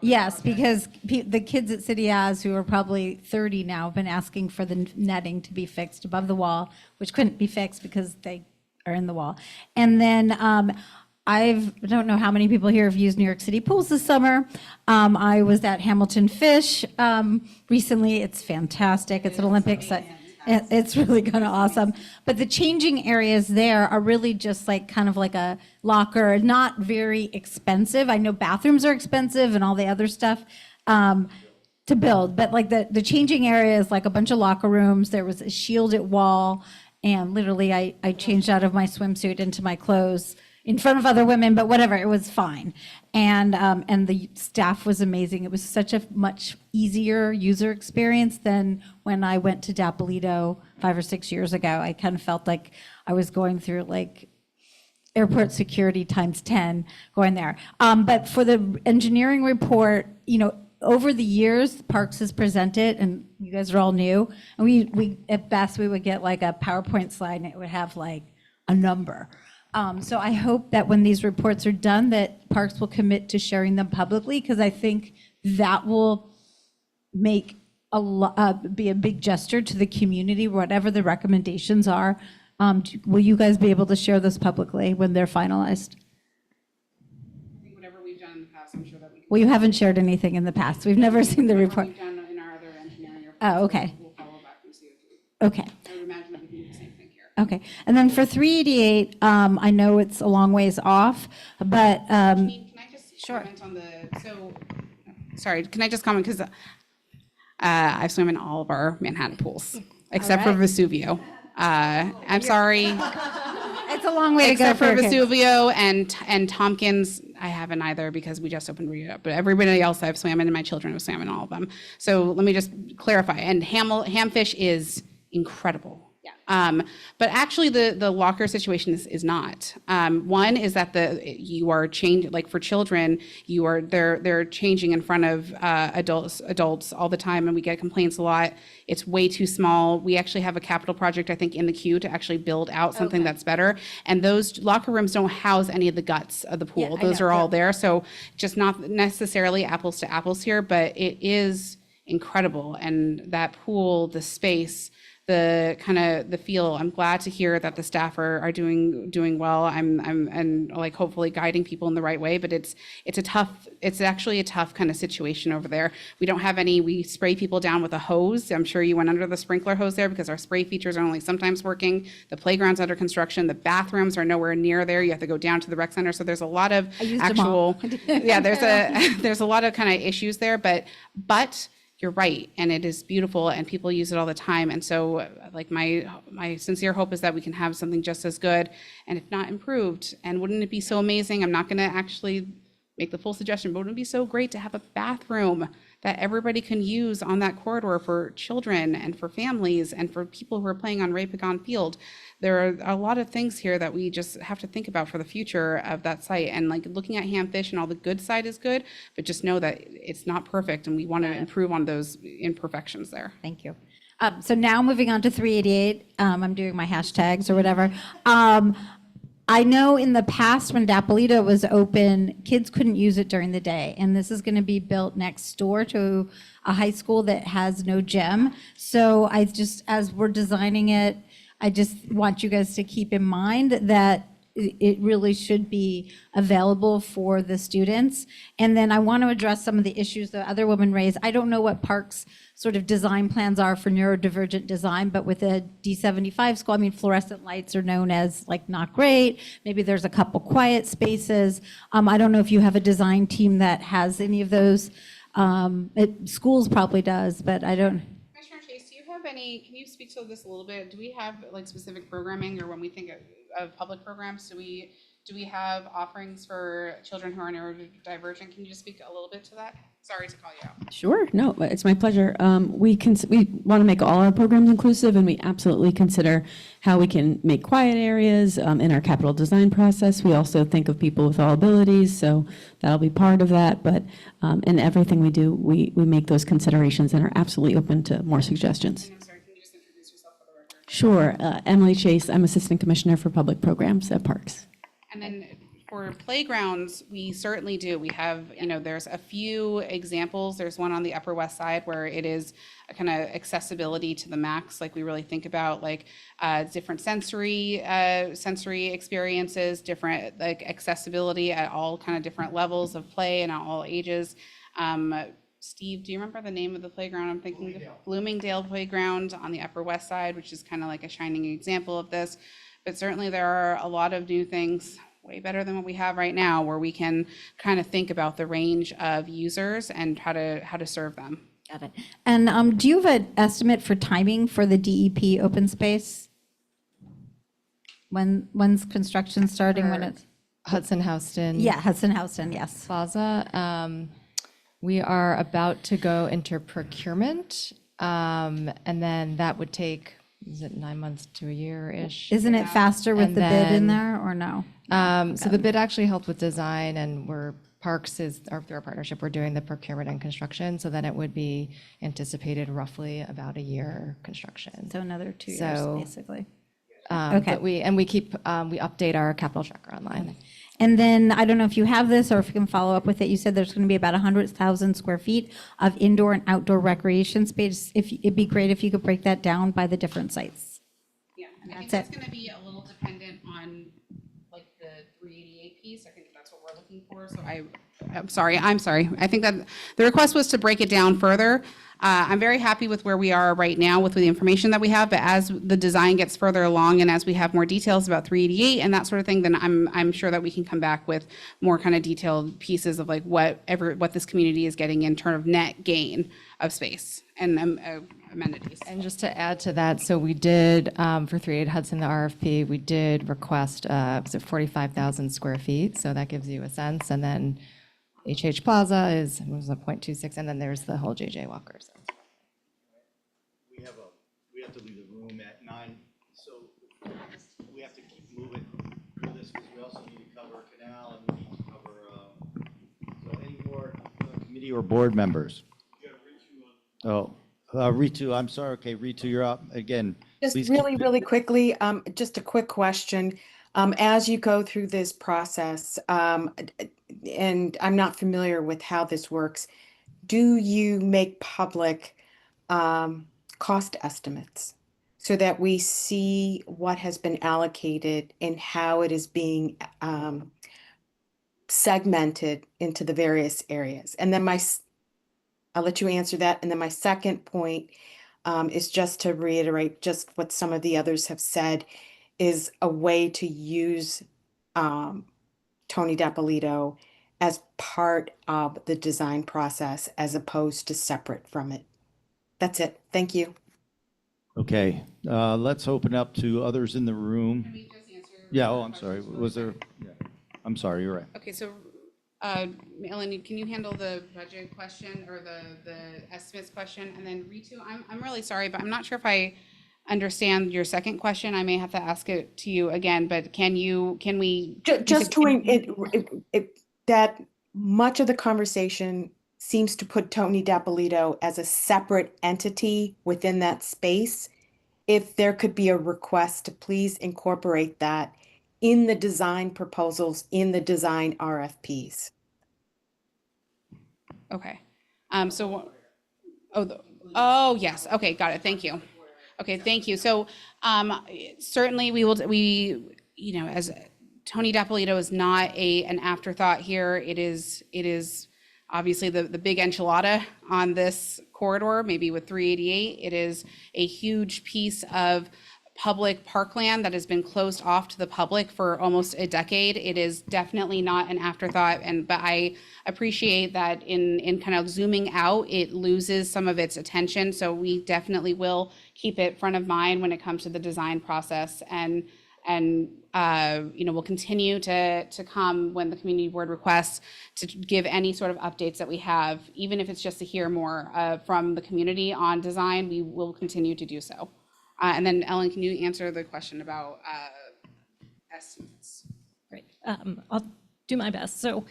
Yes, because the kids at City As, who are probably 30 now, have been asking for the netting to be fixed above the wall, which couldn't be fixed because they are in the wall. And then I don't know how many people here have used New York City pools this summer. I was at Hamilton Fish recently. It's fantastic. It's an Olympics. It's really kind of awesome. But the changing areas there are really just like kind of like a locker, not very expensive. I know bathrooms are expensive and all the other stuff. to build, but like the changing area is like a bunch of locker rooms. There was a shielded wall, and literally I changed out of my swimsuit into my clothes in front of other women, but whatever, it was fine. And the staff was amazing. It was such a much easier user experience than when I went to Dapolito 5 or 6 years ago. I kind of felt like I was going through like airport security times 10 going there. But for the engineering report, over the years, Parks has presented, and you guys are all new, and we at best we would get like a PowerPoint slide, and it would have like a number. So I hope that when these reports are done, that Parks will commit to sharing them publicly, because I think that will make be a big gesture to the community, whatever the recommendations are. Will you guys be able to share this publicly when they're finalized? I think whatever we've done in the past, I'm sure that we can. Well, you haven't shared anything in the past. We've never seen the report. We've done in our other engineering reports. Oh, okay. We'll follow back from CB2. Okay. I would imagine that we can do the same thing here. Okay. And then for 388, I know it's a long ways off, but Can I just comment on sorry, can I just comment, because I swim in all of our Manhattan pools, except for Vesuvio. I'm sorry. It's a long way to go except for Vesuvio and Tompkins. I haven't either, because we just opened re-up. But everybody else I've swam in, and my children have swam in all of them. So let me just clarify. And hamfish is incredible. Yeah. But actually, the locker situation is not. One is that you are changing, like for children, they're changing in front of adults all the time, and we get complaints a lot. It's way too small. We actually have a capital project, I think, in the queue to actually build out something that's better. And those locker rooms don't house any of the guts of the pool. Yeah, those are all there. So just not necessarily apples to apples here, but it is incredible. And that pool, the space, the kind of the feel. I'm glad to hear that the staff are doing well. I'm and like hopefully guiding people in the right way. But it's actually a tough kind of situation over there. We don't have any. We spray people down with a hose. I'm sure you went under the sprinkler hose there, because our spray features are only sometimes working. The playground's under construction. The bathrooms are nowhere near there. You have to go down to the rec center. So there's a lot of actual. Yeah, there's a lot of kind of issues there. But you're right, and it is beautiful, and people use it all the time. And so, like, my sincere hope is that we can have something just as good, and if not improved. And wouldn't it be so amazing? I'm not going to actually make the full suggestion, but wouldn't it be so great to have a bathroom that everybody can use on that corridor for children and for families and for people who are playing on Ray Pagan Field? There are a lot of things here that we just have to think about for the future of that site. And like looking at Hamfish and all the good side is good, but just know that it's not perfect, and we want to improve on those imperfections there. Thank you. So now moving on to 388, I'm doing my hashtags or whatever. I know in the past when Dapolito was open, kids couldn't use it during the day, and this is going to be built next door to a high school that has no gym. So as we're designing it, I just want you guys to keep in mind that it really should be available for the students. And then I want to address some of the issues that other women raised. I don't know what Parks' sort of design plans are for neurodivergent design, but with a D75 school, I mean, fluorescent lights are known as like not great. Maybe there's a couple quiet spaces. I don't know if you have a design team that has any of those. Schools probably does, but I don't. Commissioner Chase, do you have any, can you speak to this a little bit? Do we have like specific programming, or when we think of public programs, do we have offerings for children who are neurodivergent? Can you just speak a little bit to that? Sorry to call you out. Sure, no, it's my pleasure. We want to make all our programs inclusive, and we absolutely consider how we can make quiet areas in our capital design process. We also think of people with all abilities, so that'll be part of that. But in everything we do, we make those considerations and are absolutely open to more suggestions. I'm sorry, can you just introduce yourself for the record? Sure, Emily Chase, I'm Assistant Commissioner for Public Programs at Parks. And then for playgrounds, we certainly do. We have, there's a few examples. There's one on the Upper West Side where it is a kind of accessibility to the max. Like we really think about like different sensory experiences, different like accessibility at all kind of different levels of play and at all ages. Steve, do you remember the name of the playground? I'm thinking the Bloomingdale Playground on the Upper West Side, which is kind of like a shining example of this. But certainly there are a lot of new things, way better than what we have right now, where we can kind of think about the range of users and how to serve them. Got it. And do you have an estimate for timing for the DEP open space? When's construction starting? When it's Hudson-Houston. Yeah, Hudson-Houston, yes. Plaza. We are about to go into procurement, and then that would take, is it 9 months to a year-ish? Isn't it faster with And the bid in then, there or no? So the bid actually helped with design, and Parks is, or through our partnership, we're doing the procurement and construction, so then it would be anticipated roughly about a year construction. So another 2 years, So, basically. Okay. But we update our capital tracker online. And then, I don't know if you have this or if you can follow up with it, you said there's going to be about 100,000 square feet of indoor and outdoor recreation space. It'd be great if you could break that down by the different sites. Yeah, and I think That's that's gonna be a little dependent on like the 388 piece. I think that's what we're looking for. So I'm sorry. I think that the request was to break it down further. I'm very happy with where we are right now with the information that we have, but as the design gets further along and as we have more details about 388 and that sort of thing, then I'm sure that we can come back with more kind of detailed pieces of like what this community is getting in terms of net gain of space and amenities. And just to add to that, so we did, for 38 Hudson, the RFP, we did request, was it 45,000 square feet? So that gives you a sense. And then HH Plaza was a 0.26, and then there's the whole JJ Walker. So. We have to leave the room at 9, so we have to keep moving through this because we also need to cover Canal and we need to cover, so any more committee or board members? Oh, Ritu, I'm sorry. Okay, Ritu, you're up again. Just please really quickly, just a quick question. As you go through this process, and I'm not familiar with how this works, do you make public cost estimates so that we see what has been allocated and how it is being segmented into the various areas? And then I'll let you answer that. And then my second point is just to reiterate just what some of the others have said, is a way to use Tony Dapolito as part of the design process as opposed to separate from it. That's it. Thank you. Okay, let's open up to others in the room. Yeah, oh, I'm sorry. Was there? Yeah. I'm sorry, you're right. Okay, so Ellen, can you handle the budget question or the estimates question? And then Ritu, I'm really sorry, but I'm not sure if I understand your second question. I may have to ask it to you again, but can we just that much of the conversation seems to put Tony Dapolito as a separate entity within that space. If there could be a request to please incorporate that in the design proposals, in the design RFPs. Okay. Yes. Okay, got it. Thank you. Okay, thank you. So certainly as Tony Dapolito is not an afterthought here. It is obviously the big enchilada on this corridor, maybe with 388. It is a huge piece of public parkland that has been closed off to the public for almost a decade. It is definitely not an afterthought, but I appreciate that in kind of zooming out, it loses some of its attention. So we definitely will keep it front of mind when it comes to the design process, and we'll continue to come when the community board requests to give any sort of updates that we have, even if it's just to hear more from the community on design. We will continue to do so. And then Ellen, can you answer the question about estimates? Great. I'll do my best. So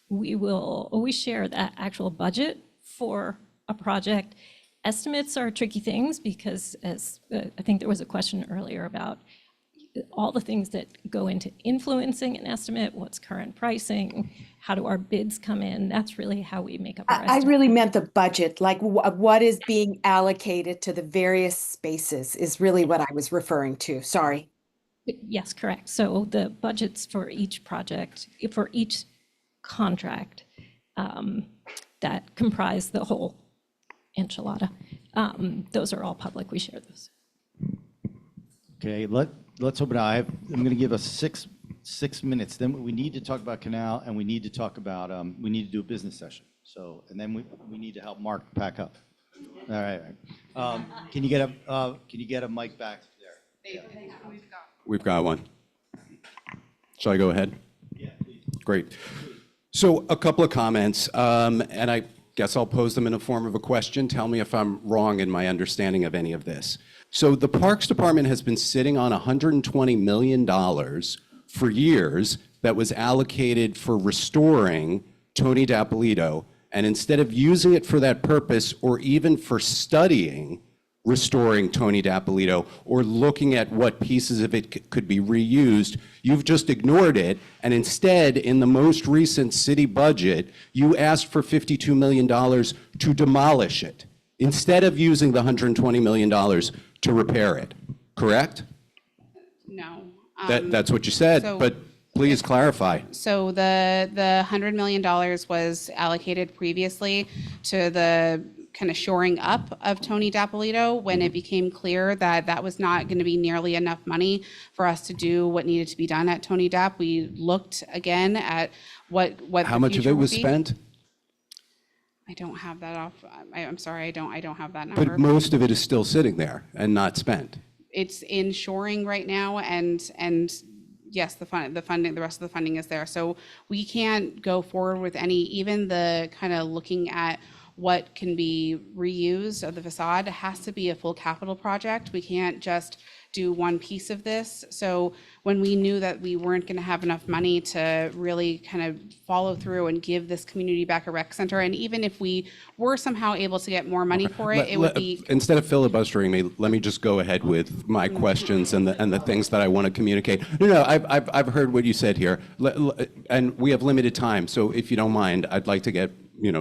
we will always share that actual budget for a project. Estimates are tricky things because, as I think there was a question earlier about all the things that go into influencing an estimate, what's current pricing, how do our bids come in? That's really how we make up our estimate. I really meant the budget, like what is being allocated to the various spaces is really what I was referring to. Sorry. Yes, correct. So the budgets for each project, for each contract that comprise the whole enchilada, those are all public. We share those. Okay, let's open it. I'm going to give us six minutes. Then we need to talk about Canal, and we need to talk about we need to do a business session. So, and then we need to help Mark pack up. All right. Can you get a mic back there? We've got one. Shall I go ahead? Yeah, please. Great. So a couple of comments, and I guess I'll pose them in a form of a question. Tell me if I'm wrong in my understanding of any of this. So the Parks Department has been sitting on $120 million for years that was allocated for restoring Tony Dapolito, and instead of using it for that purpose or even for studying restoring Tony Dapolito or looking at what pieces of it could be reused, you've just ignored it. And instead, in the most recent city budget, you asked for $52 million to demolish it instead of using the $120 million to repair it, correct? No. That's what you said, but please clarify. So the $100 million was allocated previously to the kind of shoring up of Tony Dapolito when it became clear that that was not going to be nearly enough money for us to do what needed to be done at Tony Dap. We looked again at what How much of it was spent? I don't have that off. I'm sorry, I don't have that number. But most of it is still sitting there and not spent. It's in shoring right now, and yes, the rest of the funding is there. So we can't go forward with even the kind of looking at what can be reused of the facade. It has to be a full capital project. We can't just do one piece of this. So when we knew that we weren't going to have enough money to really kind of follow through and give this community back a rec center, and even if we were somehow able to get more money for it, it would be... Instead of filibustering me, let me just go ahead with my questions and the things that I want to communicate. No, I've heard what you said here, and we have limited time. So if you don't mind, I'd like to get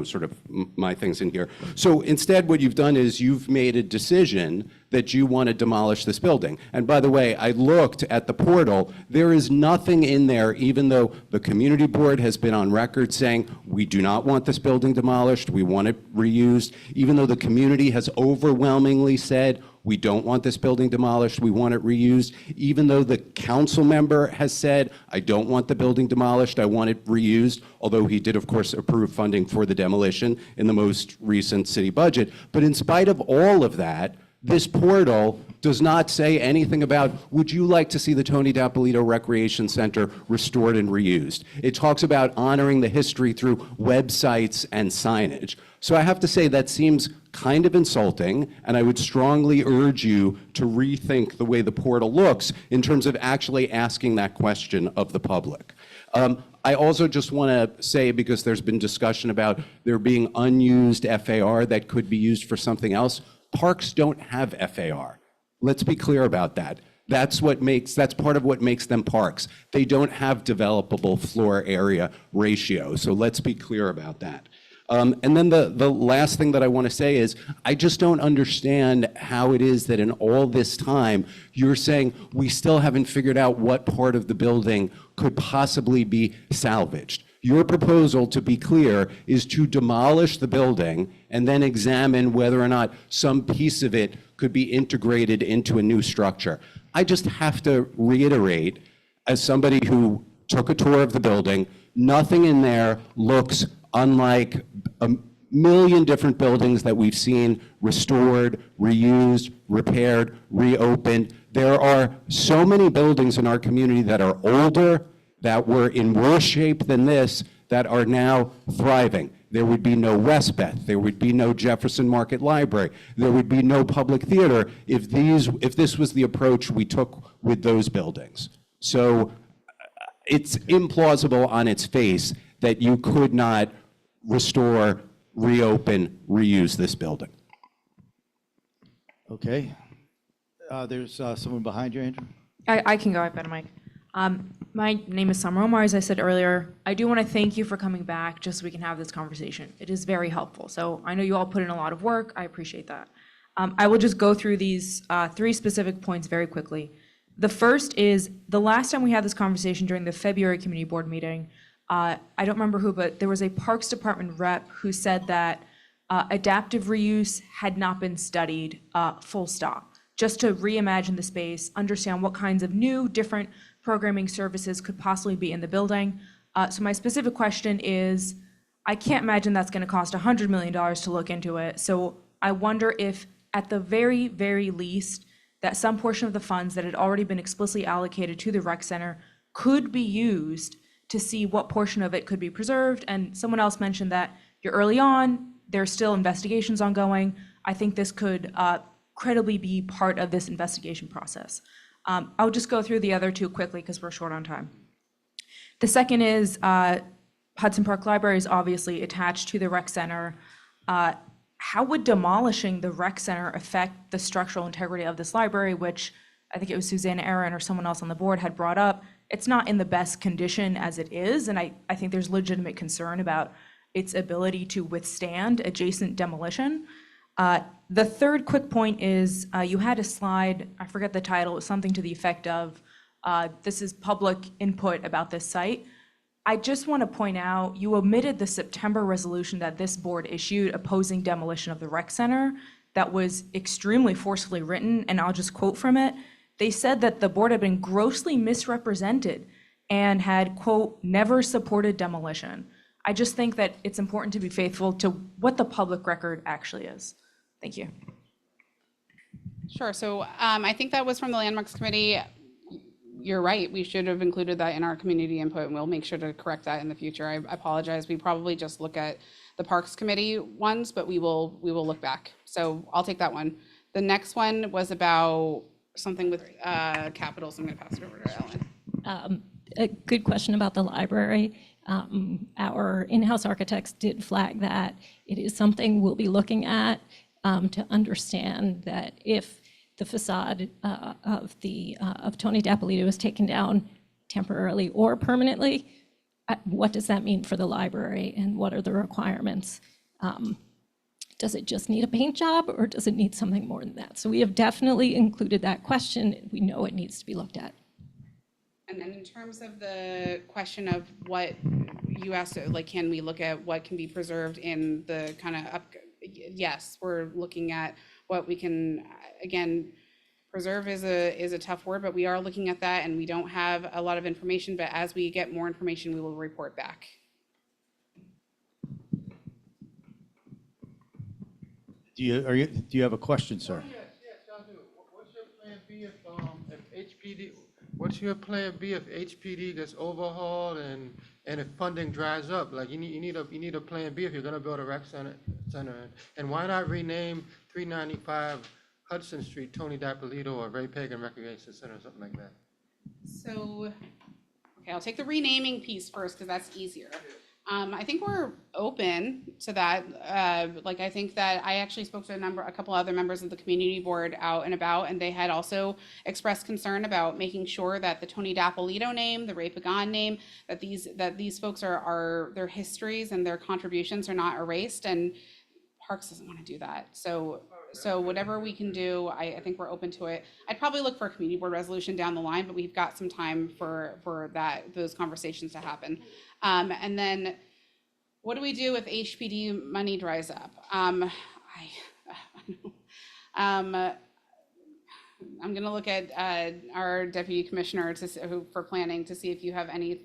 sort of my things in here. So instead, what you've done is you've made a decision that you want to demolish this building. And by the way, I looked at the portal. There is nothing in there, even though the community board has been on record saying, we do not want this building demolished, we want it reused, even though the community has overwhelmingly said, we don't want this building demolished, we want it reused, even though the council member has said, I don't want the building demolished, I want it reused, although he did, of course, approve funding for the demolition in the most recent city budget. But in spite of all of that, this portal does not say anything about, would you like to see the Tony Dapolito Recreation Center restored and reused? It talks about honoring the history through websites and signage. So I have to say that seems kind of insulting, and I would strongly urge you to rethink the way the portal looks in terms of actually asking that question of the public. I also just want to say, because there's been discussion about there being unused FAR that could be used for something else, parks don't have FAR. Let's be clear about that. That's part of what makes them parks. They don't have developable floor area ratio, so let's be clear about that. And then the last thing that I want to say is, I just don't understand how it is that in all this time, you're saying we still haven't figured out what part of the building could possibly be salvaged. Your proposal, to be clear, is to demolish the building and then examine whether or not some piece of it could be integrated into a new structure. I just have to reiterate, as somebody who took a tour of the building, nothing in there looks unlike a million different buildings that we've seen restored, reused, repaired, reopened. There are so many buildings in our community that are older, that were in worse shape than this, that are now thriving. There would be no Westbeth, there would be no Jefferson Market Library, there would be no public theater if this was the approach we took with those buildings. So it's implausible on its face that you could not restore, reopen, reuse this building. Okay. There's someone behind you, Andrew. I can go. I've got a mic. My name is Summer Omar, as I said earlier. I do want to thank you for coming back just so we can have this conversation. It is very helpful. So I know you all put in a lot of work. I appreciate that. I will just go through these 3 specific points very quickly. The first is, the last time we had this conversation during the February community board meeting, I don't remember who, but there was a Parks Department rep who said that adaptive reuse had not been studied, full stop, just to reimagine the space, understand what kinds of new, different programming services could possibly be in the building. So my specific question is, I can't imagine that's going to cost $100 million to look into it. So I wonder if, at the very, very least, that some portion of the funds that had already been explicitly allocated to the rec center could be used to see what portion of it could be preserved. And someone else mentioned that you're early on, there's still investigations ongoing. I think this could credibly be part of this investigation process. I'll just go through the other two quickly because we're short on time. The second is Hudson Park Library is obviously attached to the rec center. How would demolishing the rec center affect the structural integrity of this library, which I think it was Susanna Aaron or someone else on the board had brought up? It's not in the best condition as it is, and I think there's legitimate concern about its ability to withstand adjacent demolition. The third quick point is you had a slide, I forget the title, it was something to the effect of, this is public input about this site. I just want to point out, you omitted the September resolution that this board issued opposing demolition of the rec center that was extremely forcefully written, and I'll just quote from it. They said that the board had been grossly misrepresented and had, quote, never supported demolition. I just think that it's important to be faithful to what the public record actually is. Thank you. Sure. So I think that was from the Landmarks Committee. You're right. We should have included that in our community input, and we'll make sure to correct that in the future. I apologize. We probably just look at the Parks Committee ones, but we will look back. So I'll take that one. The next one was about something with capital, so I'm going to pass it over to Ellen. A good question about the library. Our in-house architects did flag that it is something we'll be looking at to understand that if the facade of Tony Dapolito is taken down temporarily or permanently, what does that mean for the library and what are the requirements? Does it just need a paint job or does it need something more than that? So we have definitely included that question. We know it needs to be looked at. And then in terms of the question of what you asked, like, can we look at what can be preserved in the kind of yes, we're looking at what we can, again, preserve is a tough word, but we are looking at that and we don't have a lot of information, but as we get more information, we will report back. Do you have a question, sir? Yes, I do. What's your plan B if HPD? What's your plan B if HPD gets overhauled and if funding dries up? Like you need a plan B if you're going to build a rec center. And why not rename 395 Hudson Street Tony Dapolito or Ray Pagan Recreation Center or something like that? So, okay, I'll take the renaming piece first because that's easier. I think we're open to that. I think that I actually spoke to a couple other members of the community board out and about, and they had also expressed concern about making sure that the Tony Dapolito name, the Ray Pagan name, that these folks are their histories and their contributions are not erased, and Parks doesn't want to do that. So whatever we can do, I think we're open to it. I'd probably look for a community board resolution down the line, but we've got some time for those conversations to happen. And then what do we do if HPD money dries up? I'm going to look at our deputy commissioner for planning to see if you have any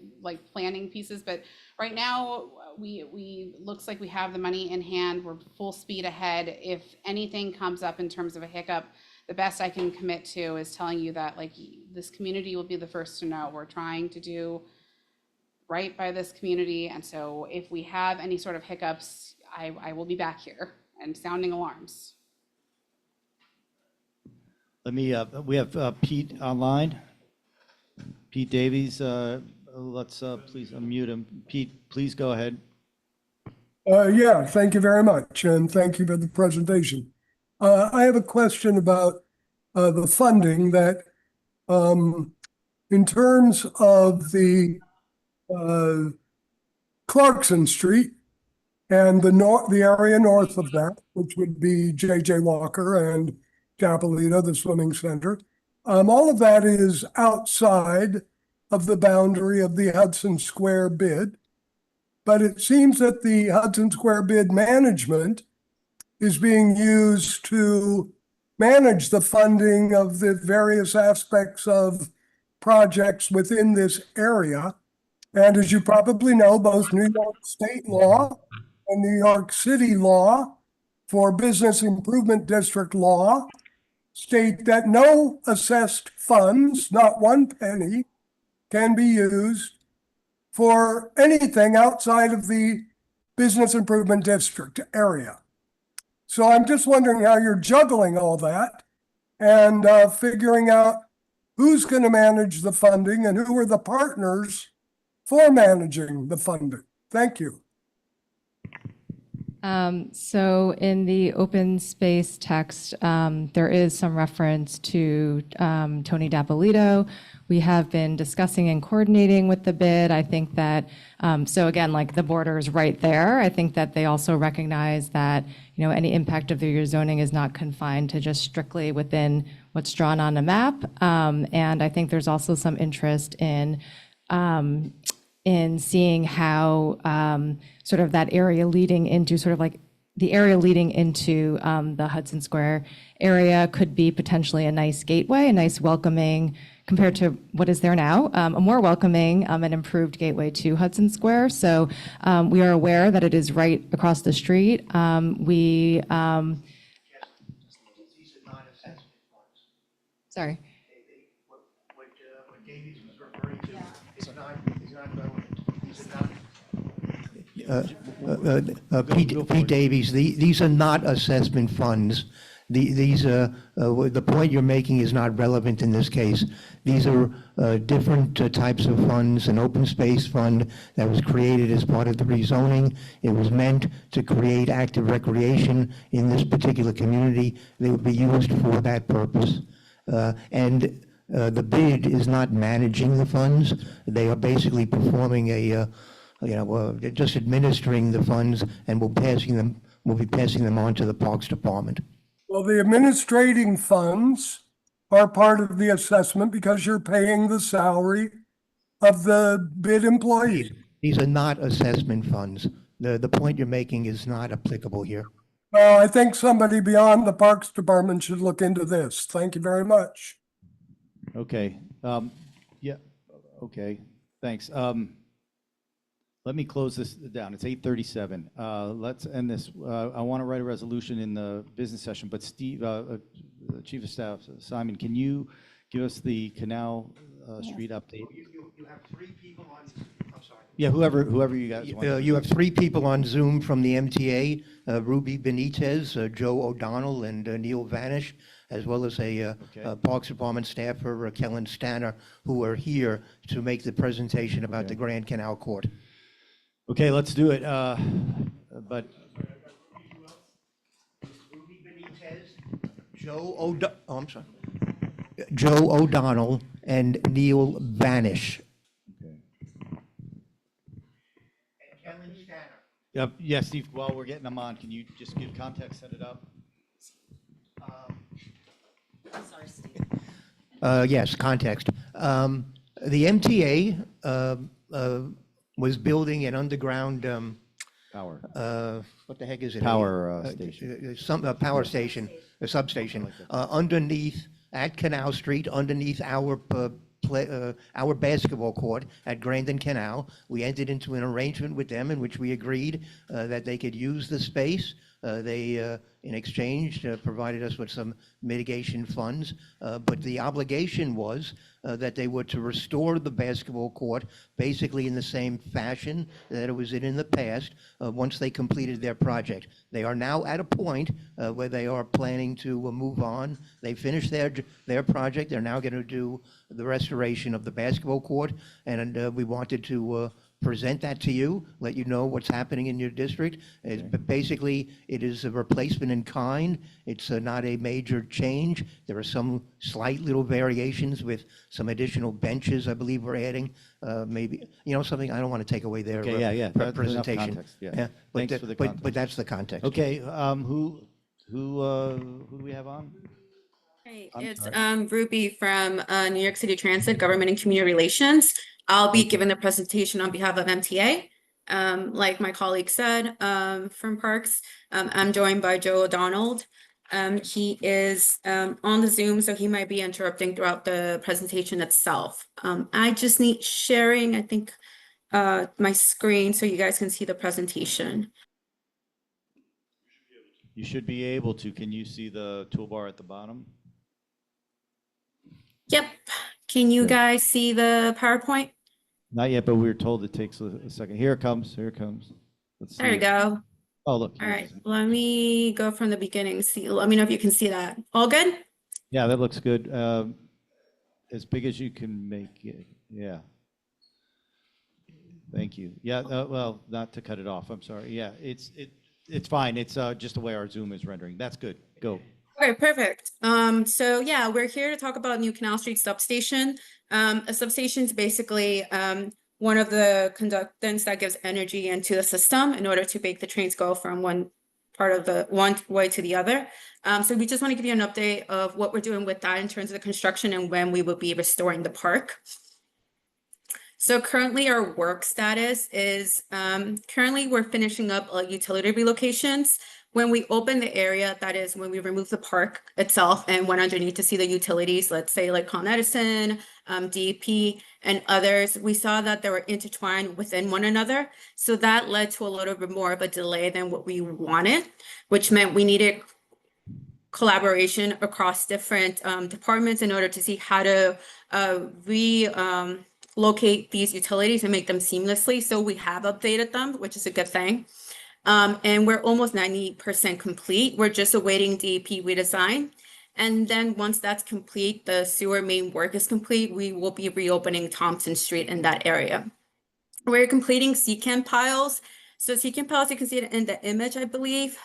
planning pieces. But right now, we looks like we have the money in hand. We're full speed ahead. If anything comes up in terms of a hiccup, the best I can commit to is telling you that this community will be the first to know. We're trying to do right by this community, and so if we have any sort of hiccups, I will be back here and sounding alarms. We have Pete online. Pete Davies, let's please unmute him. Pete, please go ahead. Yeah, thank you very much, and thank you for the presentation. I have a question about the funding that, in terms of the Clarkson Street and the area north of that, which would be J.J. Walker and Dapolito, the swimming center. All of that is outside of the boundary of the Hudson Square bid. But it seems that the Hudson Square bid management is being used to manage the funding of the various aspects of projects within this area. And as you probably know, both New York state law and New York City law for Business Improvement District law state that no assessed funds, not one penny, can be used for anything outside of the Business Improvement District area. So I'm just wondering how you're juggling all that and figuring out who's going to manage the funding and who are the partners for managing the funding. Thank you. So in the open space text, there is some reference to Tony Dapolito. We have been discussing and coordinating with the bid. I think that, so again, like the border is right there. I think that they also recognize that, you know, any impact of the rezoning is not confined to just strictly within what's drawn on a map. And I think there's also some interest in seeing how sort of that area leading into sort of like the area leading into the Hudson Square area could be potentially a nice gateway, a nice welcoming compared to what is there now, a more welcoming and improved gateway to Hudson Square. So we are aware that it is right across the street. Sorry. What Davies was referring to is not relevant. Pete Davies, these are not assessment funds. The point you're making is not relevant in this case. These are different types of funds. An open space fund that was created as part of the rezoning. It was meant to create active recreation in this particular community. They would be used for that purpose. And the bid is not managing the funds. They are basically performing just administering the funds, and we'll be passing them on to the Parks Department. Well, the administrating funds are part of the assessment because you're paying the salary of the bid employee. These are not assessment funds. The point you're making is not applicable here. Well, I think somebody beyond the Parks Department should look into this. Thank you very much. Okay. Yeah. Okay. Thanks. Let me close this down. It's 8:37. Let's end this. I want to write a resolution in the business session, but Steve, Chief of Staff, Simon, can you give us the Canal Street update? You have 3 people on, I'm sorry. Yeah, whoever you guys want. You have 3 people on Zoom from the MTA, Ruby Benitez, Joe O'Donnell, and Neil Vanish, as well as a Parks Department staffer, Kellen Stanner, who are here to make the presentation about the Grand Canal Court. Okay, let's do it. But Ruby Benitez, Joe O'Donnell, and Neil Vanish. Okay. And Kellen Stanner. Yeah, Steve, while we're getting them on, can you just give context, set it up? Sorry, Steve. Yes, context. The MTA was building an underground power. What the heck is it? Power station. Some power station, a substation, underneath at Canal Street, underneath our basketball court at Grand Canal. We entered into an arrangement with them in which we agreed that they could use the space. They, in exchange, provided us with some mitigation funds, but the obligation was that they were to restore the basketball court basically in the same fashion that it was in the past once they completed their project. They are now at a point where they are planning to move on. They finished their project. They're now going to do the restoration of the basketball court, and we wanted to present that to you, let you know what's happening in your district. But basically, it is a replacement in kind. It's not a major change. There are some slight little variations with some additional benches, I believe we're adding. Maybe, something, I don't want to take away their presentation. Context, yeah. Thanks for the context. But that's the context. Okay, who do we have on? Hey, it's Ruby from New York City Transit, Government and Community Relations. I'll be giving the presentation on behalf of MTA. Like my colleague said, from Parks, I'm joined by Joe O'Donnell. He is on the Zoom, so he might be interrupting throughout the presentation itself. I just need sharing, I think, my screen so you guys can see the presentation. You should be able to. Can you see the toolbar at the bottom? Yep. Can you Good. guys see the PowerPoint? Not yet, but we were told it takes a second. Here it comes. Here it comes. Let's see. There you go. Oh, look. All here it right, is. let me go from the beginning. See, let me know if you can see that. All good? Yeah, that looks good. As big as you can make it. Yeah. Thank you. Yeah. Well, not to cut it off. I'm sorry. Yeah, it's fine. It's just the way our Zoom is rendering. That's good. Go. Okay, perfect. So yeah, we're here to talk about New Canal Street substation. A substation is basically one of the conductors that gives energy into the system in order to make the trains go from one way to the other. So we just want to give you an update of what we're doing with that in terms of the construction and when we will be restoring the park. So currently our work status is currently we're finishing up utility relocations. When we open the area, that is when we remove the park itself and went underneath to see the utilities, let's say like Con Edison, DEP, and others, we saw that they were intertwined within one another. So that led to a little bit more of a delay than what we wanted, which meant we needed collaboration across different departments in order to see how to relocate these utilities and make them seamlessly. So we have updated them, which is a good thing. And we're almost 90% complete. We're just awaiting DEP redesign. And then once that's complete, the sewer main work is complete, we will be reopening Thompson Street in that area. We're completing secant piles. So secant piles, you can see it in the image, I believe.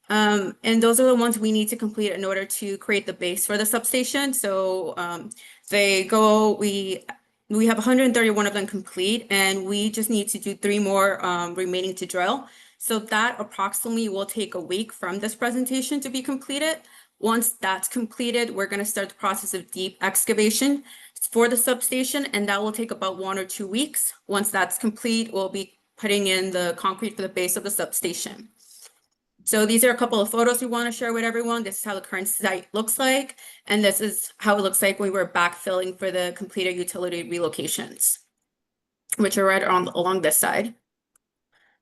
And those are the ones we need to complete in order to create the base for the substation. So we have 131 of them complete, and we just need to do 3 more remaining to drill. So that approximately will take a week from this presentation to be completed. Once that's completed, we're going to start the process of deep excavation for the substation, and that will take about 1 or 2 weeks. Once that's complete, we'll be putting in the concrete for the base of the substation. So these are a couple of photos we want to share with everyone. This is how the current site looks like, and this is how it looks like when we were backfilling for the completed utility relocations, which are right along this side.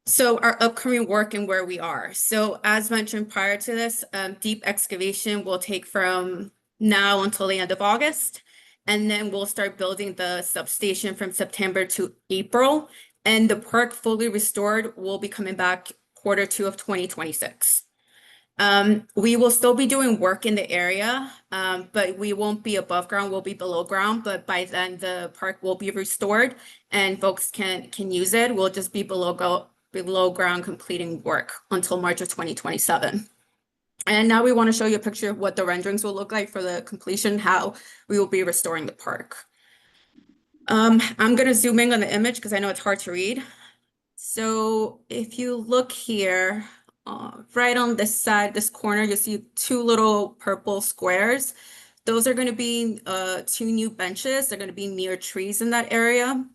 So our upcoming work and where we are. So as mentioned prior to this, deep excavation will take from now until the end of August. And then we'll start building the substation from September to April. And the park fully restored will be coming back Q2 of 2026. We will still be doing work in the area, but we won't be above ground, we'll be below ground. But by then the park will be restored and folks can use it. We'll just be below ground completing work until March of 2027. And now we want to show you a picture of what the renderings will look like for the completion, how we will be restoring the park. I'm going to zoom in on the image because I know it's hard to read. So if you look here, right on this side, this corner, you'll see 2 little purple squares. Those are going to be 2 new benches. They're going to be near trees in that area.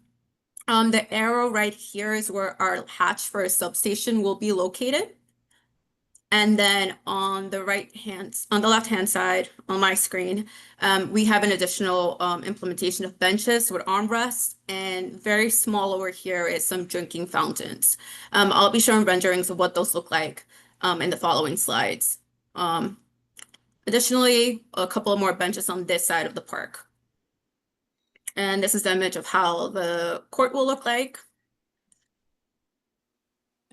The arrow right here is where our hatch for a substation will be located. And then on the left-hand side on my screen, we have an additional implementation of benches with armrests, and very small over here is some drinking fountains. I'll be showing renderings of what those look like in the following slides. Additionally, a couple of more benches on this side of the park. And this is the image of how the court will look like.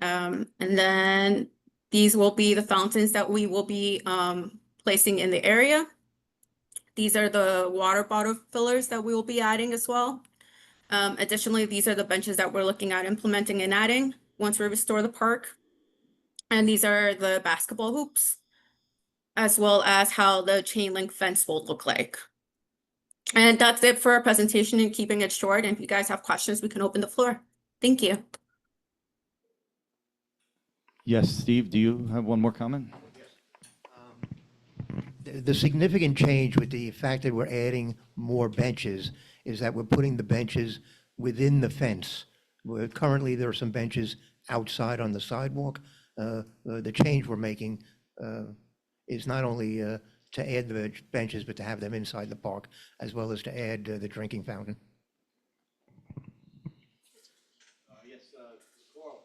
And then these will be the fountains that we will be placing in the area. These are the water bottle fillers that we will be adding as well. Additionally, these are the benches that we're looking at implementing and adding once we restore the park. And these are the basketball hoops, as well as how the chain link fence will look like. And that's it for our presentation and keeping it short. And if you guys have questions, we can open the floor. Thank you. Yes, Steve, do you have one more comment? The significant change with the fact that we're adding more benches is that we're putting the benches within the fence. Currently, there are some benches outside on the sidewalk. The change we're making is not only to add the benches, but to have them inside the park, as well as to add the drinking fountain. Yes,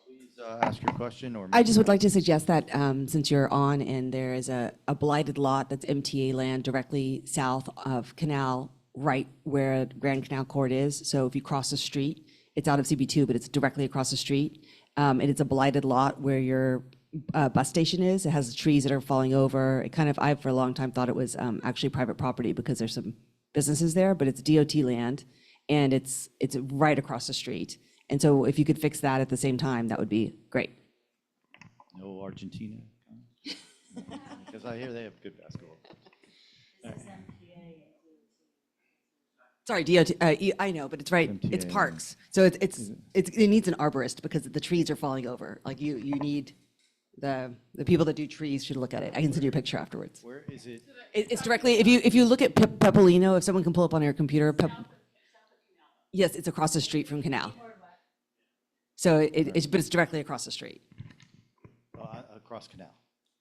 Please ask your question or. I just would like to suggest that since you're on and there is a blighted lot that's MTA land directly south of Canal, right where Grand Canal Court is. So if you cross the street, it's out of CB2, but it's directly across the street. And it's a blighted lot where your bus station is. It has the trees that are falling over. It kind of, I for a long time thought it was actually private property because there's some businesses there, but it's DOT land and it's right across the street. And so if you could fix that at the same time, that would be great. No Argentina? Because I hear they have good basketball. Sorry, DOT, I know, but it's right, it's MTA, parks. So it needs an arborist because the trees are falling over. Like you need, the people that do trees should look at it. I can send you a picture afterwards. Where is it? It's directly, if you look at Pepolino, if someone can pull up on your computer. Yes, it's across the street from Canal. So but it's directly across the street. Across Canal.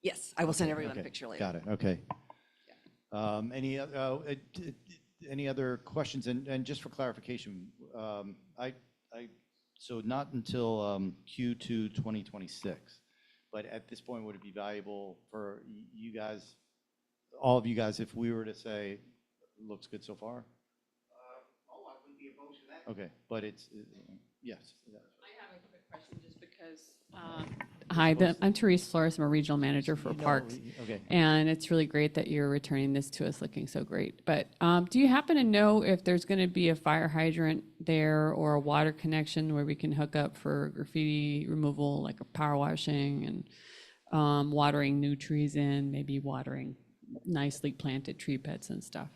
Yes, I will send everyone Okay, a picture later. got it, okay. Any other questions? And just for clarification, so not until Q2 2026, but at this point, would it be valuable for you guys, all of you guys, if we were to say, looks good so far? I wouldn't be opposed to that. Okay, but it's, yes. I have a quick question just because. Hi, I'm Therese Flores. I'm a regional manager for Parks. Okay. And it's really great that you're returning this to us looking so great. But do you happen to know if there's going to be a fire hydrant there or a water connection where we can hook up for graffiti removal, like a power washing and watering new trees in, maybe watering nicely planted tree beds and stuff?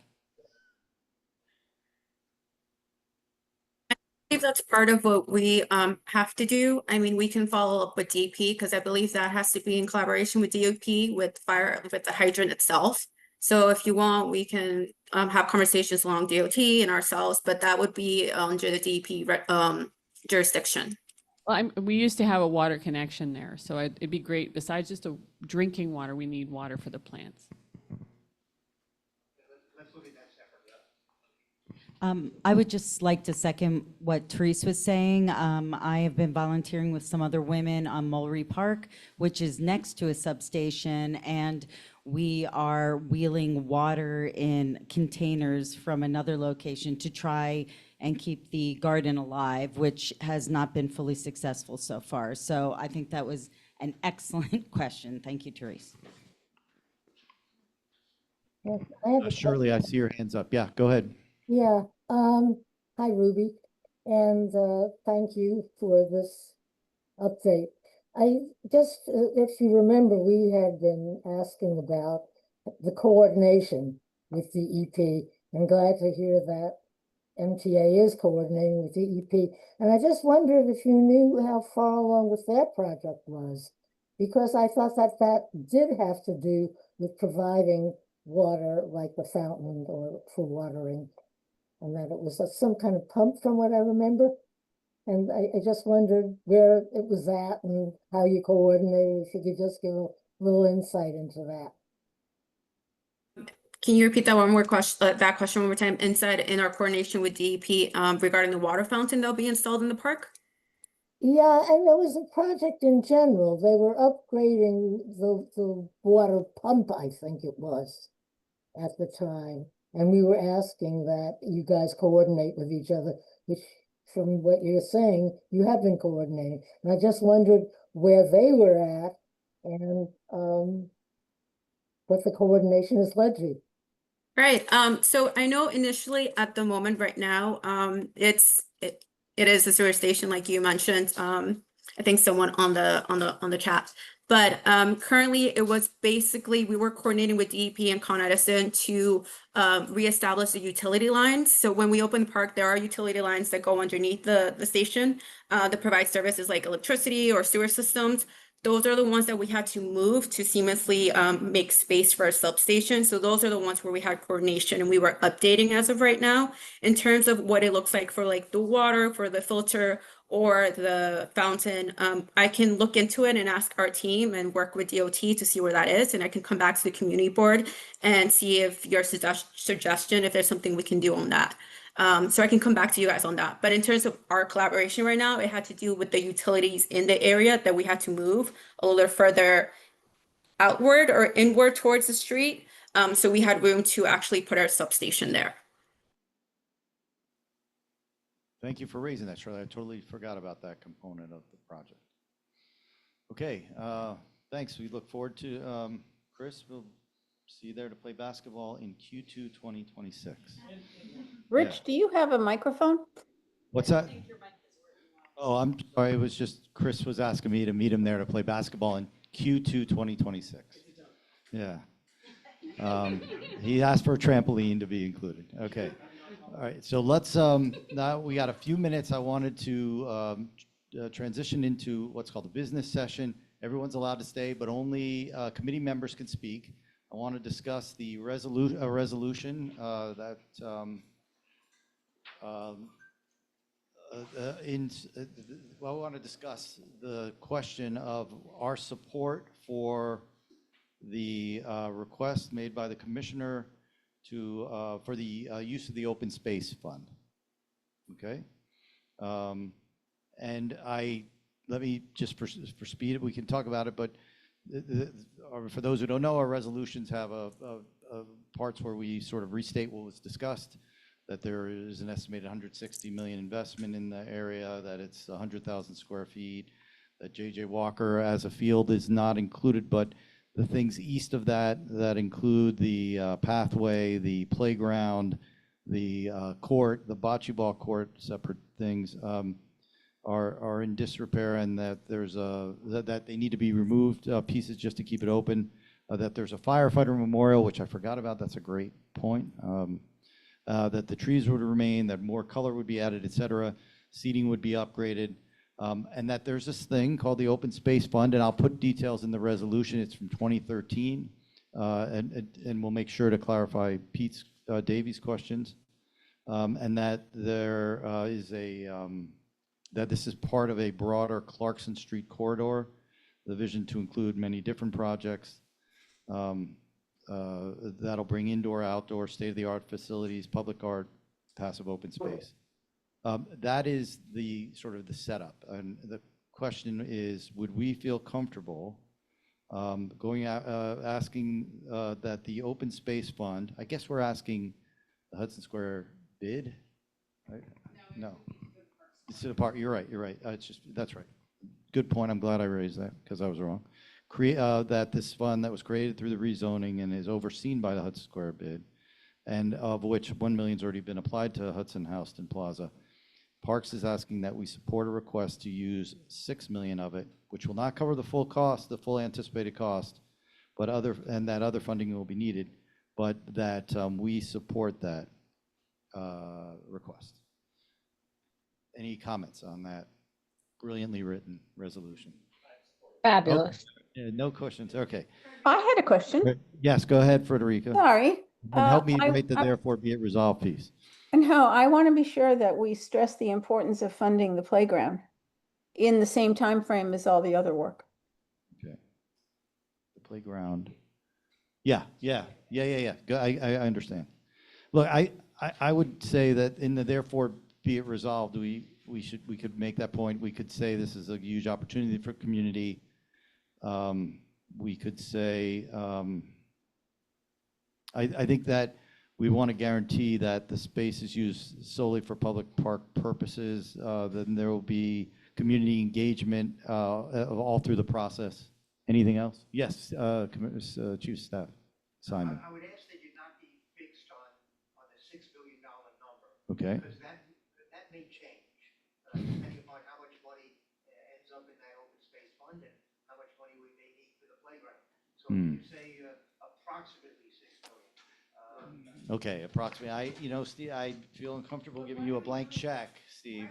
I believe that's part of what we have to do. I mean, we can follow up with DP because I believe that has to be in collaboration with DOP with the hydrant itself. So if you want, we can have conversations along DOT and ourselves, but that would be under the DP jurisdiction. Well, we used to have a water connection there, so it'd be great. Besides just a drinking water, we need water for the plants. I would just like to second what Therese was saying. I have been volunteering with some other women on Mulry Park, which is next to a substation, and we are wheeling water in containers from another location to try and keep the garden alive, which has not been fully successful so far. So I think that was an excellent question. Thank you, Therese. Yes, I have a Shirley, I see your hands up. Yeah, go ahead. Yeah, hi Ruby, and thank you for this update. I just, if you remember, we had been asking about the coordination with DEP. I'm glad to hear that MTA is coordinating with DEP. And I just wondered if you knew how far along with that project was, because I thought that that did have to do with providing water, like the fountain or for watering. And that it was some kind of pump from what I remember. And I just wondered where it was at and how you coordinated, if you could just give a little insight into that. Can you repeat that one more question, that question one more time? Inside in our coordination with DEP regarding the water fountain that'll be installed in the park? Yeah, and there was a project in general. They were upgrading the water pump, I think it was, at the time. And we were asking that you guys coordinate with each other, which from what you're saying, you have been coordinating. And I just wondered where they were at and what the coordination has led to. Right. So I know initially at the moment right now, it is a sewer station like you mentioned. I think someone on the chat. But currently it was basically, we were coordinating with DEP and Con Edison to reestablish the utility lines. So when we open the park, there are utility lines that go underneath the station that provide services like electricity or sewer systems. Those are the ones that we had to move to seamlessly make space for our substation. So those are the ones where we had coordination and we were updating as of right now in terms of what it looks like for like the water, for the filter, or the fountain. I can look into it and ask our team and work with DOT to see where that is. And I can come back to the community board and see if your suggestion, if there's something we can do on that. So I can come back to you guys on that. But in terms of our collaboration right now, it had to do with the utilities in the area that we had to move a little further outward or inward towards the street. So we had room to actually put our substation there. Thank you for raising that, Charlotte. I totally forgot about that component of the project. Okay, thanks. We look forward to, Chris, we'll see you there to play basketball in Q2 2026. Rich, Yeah. do you have a microphone? What's that? Oh, I'm sorry. It was just Chris was asking me to meet him there to play basketball in Q2 2026. Yeah. He asked for a trampoline to be included. Okay. All right. So let's, now we got a few minutes. I wanted to transition into what's called a business session. Everyone's allowed to stay, but only committee members can speak. I want to discuss the resolution that I want to discuss the question of our support for the request made by the commissioner to for the use of the open space fund. Okay, and let me just for speed, we can talk about it, but for those who don't know, our resolutions have parts where we sort of restate what was discussed, that there is an estimated 160 million investment in the area, that it's 100,000 square feet, that JJ Walker as a field is not included, but the things east of that include the pathway, the playground, the court, the bocce ball court, separate things, are in disrepair, and that there's that they need to be removed pieces just to keep it open. That there's a firefighter memorial, which I forgot about. That's a great point. That the trees would remain, that more color would be added, et cetera. Seating would be upgraded. And that there's this thing called the Open Space Fund, and I'll put details in the resolution. It's from 2013, and we'll make sure to clarify Davies' questions. And that there is that this is part of a broader Clarkson Street corridor, the vision to include many different projects. That'll bring indoor, outdoor, state-of-the-art facilities, public art, passive open space. That is the sort of the setup. And the question is, would we feel comfortable asking that the open space fund, I guess we're asking the Hudson Square bid, right? No. It's to the park. You're right. That's right. Good point. I'm glad I raised that because I was wrong. That this fund that was created through the rezoning and is overseen by the Hudson Square bid, and of which 1 million's already been applied to Hudson-Houston Plaza. Parks is asking that we support a request to use 6 million of it, which will not cover the full cost, the full anticipated cost, but that other funding will be needed, but that we support that request. Any comments on that brilliantly written resolution? Fabulous. Yeah, no questions. Okay. I had a question. Yes, go ahead, Frederica. Sorry. And help me write the therefore be it resolved piece. No, I want to be sure that we stress the importance of funding the playground in the same time frame as all the other work. Okay. The playground. Yeah. I understand. Look, I would say that in the therefore be it resolved, we could make that point. We could say this is a huge opportunity for community. We could say, I think that we want to guarantee that the space is used solely for public park purposes. Then there will be community engagement all through the process. Anything else? Yes, Chief Staff Simon. I would ask that you not be fixed on the $6 billion number. Okay. Because that may change depending upon how much money ends up in that open space fund and how much money we may need for the playground. So if you say approximately $6 million. Okay, approximately. Steve, I feel uncomfortable giving you a blank check, Steve.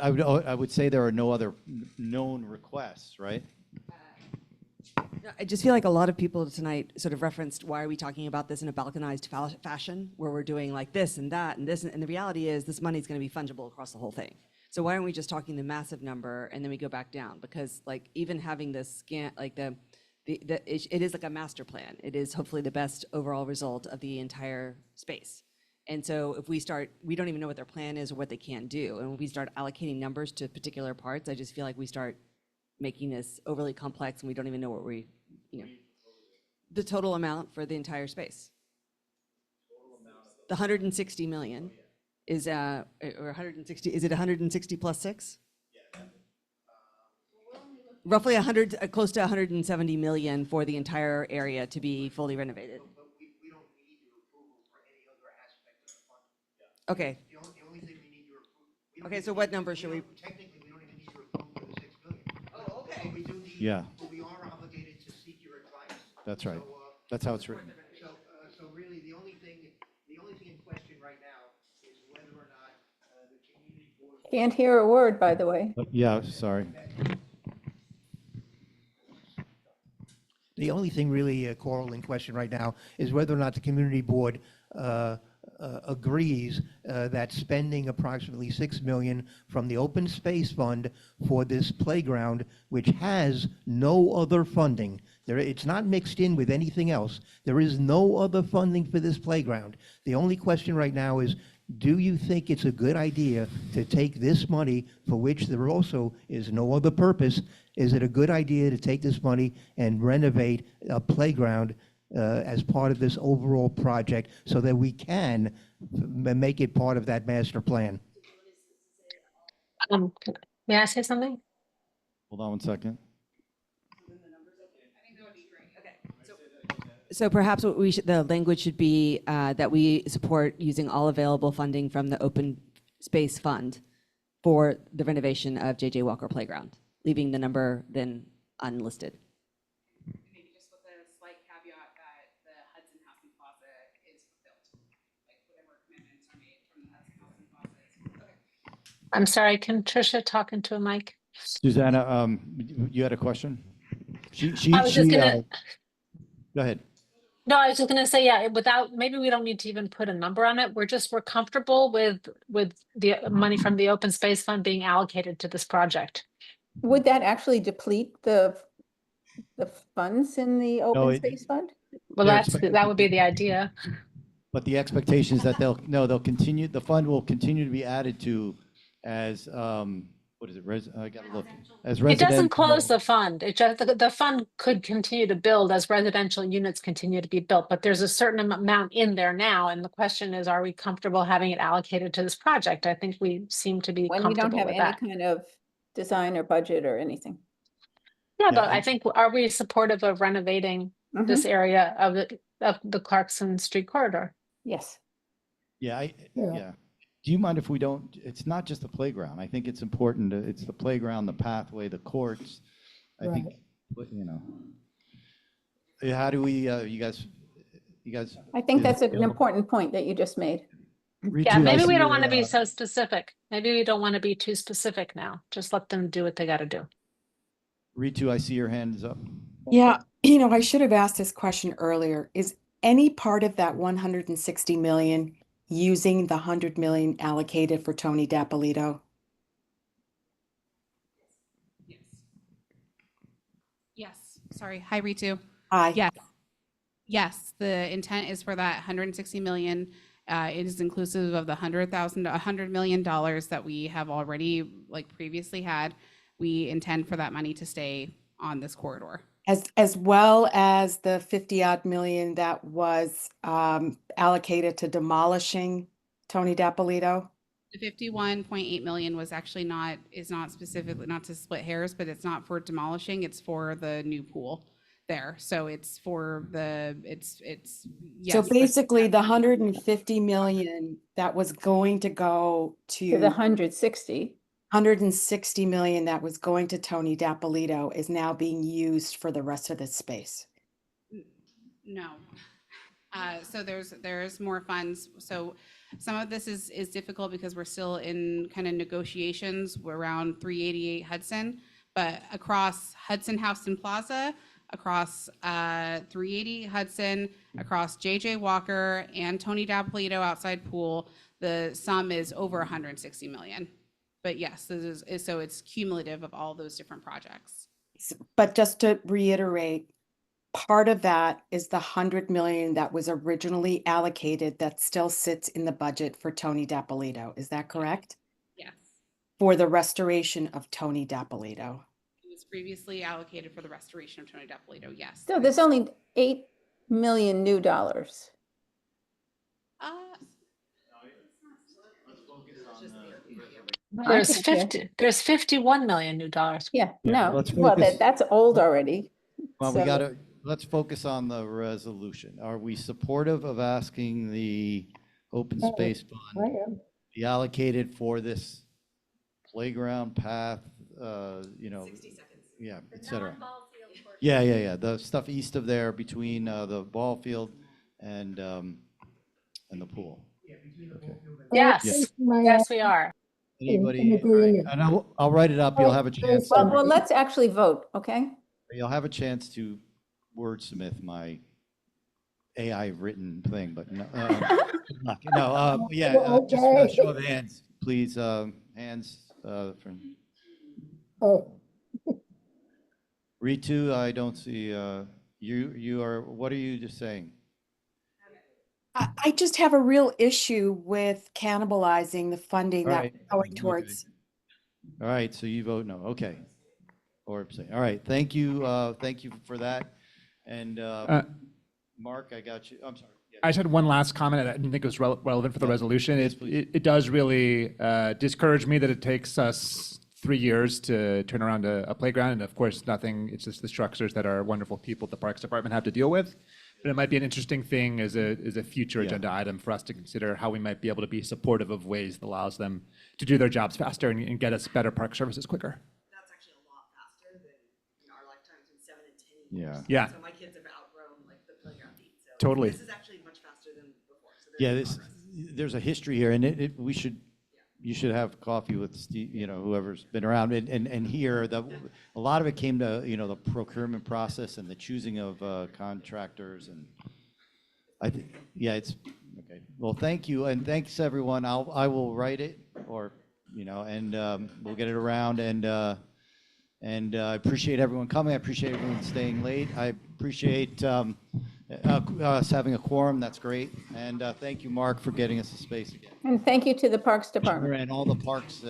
I would say there are no other known requests, right? I just feel like a lot of people tonight sort of referenced, why are we talking about this in a balkanized fashion where we're doing like this and that and this, and the reality is this money is going to be fungible across the whole thing. So why aren't we just talking the massive number and then we go back down? Because like even having this scan, like it is like a master plan. It is hopefully the best overall result of the entire space. And so if we start, we don't even know what their plan is or what they can do. And when we start allocating numbers to particular parts, I just feel like we start making this overly complex and we don't even know what the total amount for the entire space. The 160 million is, or 160, is it 160 plus 6? Roughly 100, close to 170 million for the entire area to be fully renovated. But we don't need your approval for any other aspect of the fund. Okay. The only thing we need your approval. Okay, so what number should we? Technically, we don't even need your approval for the 6 million. Oh, okay. But we do need. Yeah. But we are obligated to seek your advice. That's right. So, That's how it's written. So really, the only thing in question right now is whether or not the community board. Can't hear a word, by the way. Yeah, sorry. The only thing really, Coral, in question right now is whether or not the community board agrees that spending approximately $6 million from the open space fund for this playground, which has no other funding. It's not mixed in with anything else. There is no other funding for this playground. The only question right now is, do you think it's a good idea to take this money, for which there also is no other purpose, is it a good idea to take this money and renovate a playground as part of this overall project so that we can make it part of that master plan? May I say something? Hold on one second. So perhaps what the language should be that we support using all available funding from the open space fund for the renovation of J.J. Walker Playground, leaving the number then unlisted. Maybe just with a slight caveat that the Hudson-Houston Plaza is fulfilled, like whatever commitments are made from the Hudson-Houston Plaza. Okay. I'm sorry, can Tricia talk into a mic? Susanna, you had a question? I was just gonna. Go ahead. No, I was just gonna say, yeah, maybe we don't need to even put a number on it. We're comfortable with the money from the open space fund being allocated to this project. Would that actually deplete the funds in the open space fund? Well, that would be the idea. But the expectation is that they'll continue, the fund will continue to be added to as, what is it? I gotta look. As It residential. doesn't close the fund. It just, the fund could continue to build as residential units continue to be built, but there's a certain amount in there now. And the question is, are we comfortable having it allocated to this project? I think we seem to be When we don't comfortable have with any that. kind of design or budget or anything. Yeah, but I think, are we supportive of renovating this area of the Clarkson Street corridor? Yes. Yeah, yeah. Do you mind if we don't, it's not just the playground. I think it's important, it's the playground, the pathway, the courts. I think, how do we, you guys. I think that's an important point that you just made. Yeah, maybe we don't want to be so specific. Maybe we don't want to be too specific now. Just let them do what they got to do. Ritu, I see your hand is up. Yeah, I should have asked this question earlier. Is any part of that 160 million using the 100 million allocated for Tony Dapolito? Yes. Sorry. Hi, Ritu. Hi. Yes. Yes. The intent is for that 160 million. It is inclusive of the $100 million that we have already previously had. We intend for that money to stay on this corridor. As well as the 50-odd million that was allocated to demolishing Tony Dapolito? The 51.8 million was actually not specifically, not to split hairs, but it's not for demolishing, it's for the new pool there. So it's for yes. So basically the 150 million that was going to go to the 160 million that was going to Tony Dapolito is now being used for the rest of this space. No. So there's more funds. So some of this is difficult because we're still in kind of negotiations around 388 Hudson, but across Hudson-Houston Plaza, across 380 Hudson, across J.J. Walker and Tony Dapolito outside pool, the sum is over 160 million. But yes, so it's cumulative of all those different projects. But just to reiterate, part of that is the 100 million that was originally allocated that still sits in the budget for Tony Dapolito. Is that correct? Yes. For the restoration of Tony Dapolito. It was previously allocated for the restoration of Tony Dapolito, yes. So there's only 8 million new dollars. There's 51 million new dollars. Yeah, Yeah, no, let's well, focus- that's old already. Well, we So- gotta, let's focus on the resolution. Are we supportive of asking the open space I fund am. be allocated for this playground path, you know? 60 seconds. Yeah, et cetera. Yeah. The stuff east of there between the ball field and the pool. Okay. Yes, yes, we are. Anybody? All right. And I'll write it up. You'll have a chance. Well, let's actually vote, okay? You'll have a chance to wordsmith my AI written thing, but no, just a show of hands, please. Hands from Oh, Ritu. I don't see you are. What are you just saying? I just have a real issue with cannibalizing the funding All that right. we're going towards. All right, so you vote no. Okay, or abstain. All right, thank you for that. And Mark, I got you. I'm sorry. Yeah. I just had one last comment. I didn't think it was relevant for the resolution. It does really discourage me that it takes us 3 years to turn around a playground. And of course, it's just the structures that our wonderful people at the Parks Department have to deal with. But it might be an interesting thing as a future agenda item for us to consider how we might be able to be supportive of ways that allows them to do their jobs faster and get us better park services quicker. That's actually a lot faster than our lifetimes in 7 and 10 years. Yeah. So my kids have outgrown like the playground beat. So Totally. This is actually much faster than before. So There's a history here, and you should have coffee with Steve, whoever's been around, and hear a lot of it came to the procurement process and the choosing of contractors, and it's okay. Well, thank you, and thanks everyone. I will write it, or and we'll get it around, and I appreciate everyone coming. I appreciate everyone staying late. I appreciate us having a quorum. That's great. And thank you, Mark, for getting us a space again. And thank you to the Parks Department. And all the parks.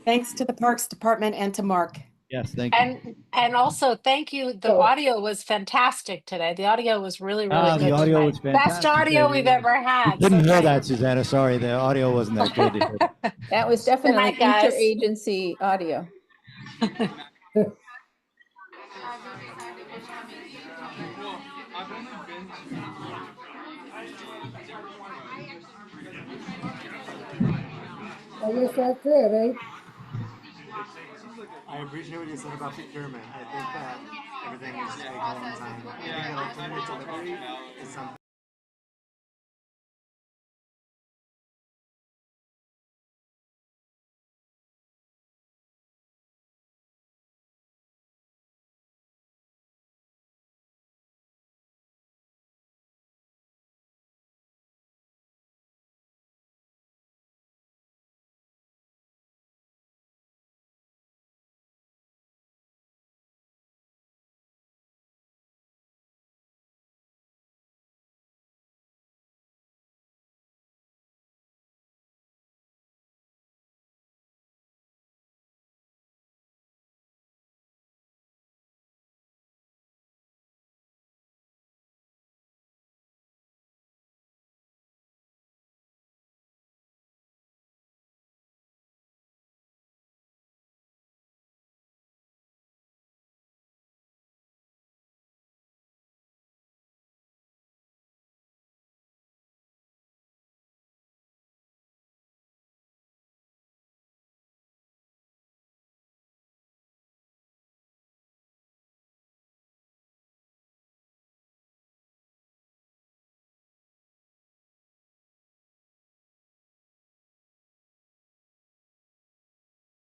Thanks to the Parks Department and to Mark. Yes, thank you. And also thank you. The audio was fantastic today. The audio was really good. The audio tonight. was fantastic. Best audio we've ever had. Didn't So hear thank that, Susanna. Sorry, the audio wasn't that good. That was definitely night, guys. interagency audio. I guess that's it, eh? I appreciate what you said about procurement. I think that everything is taking a long time. I think electronic delivery is something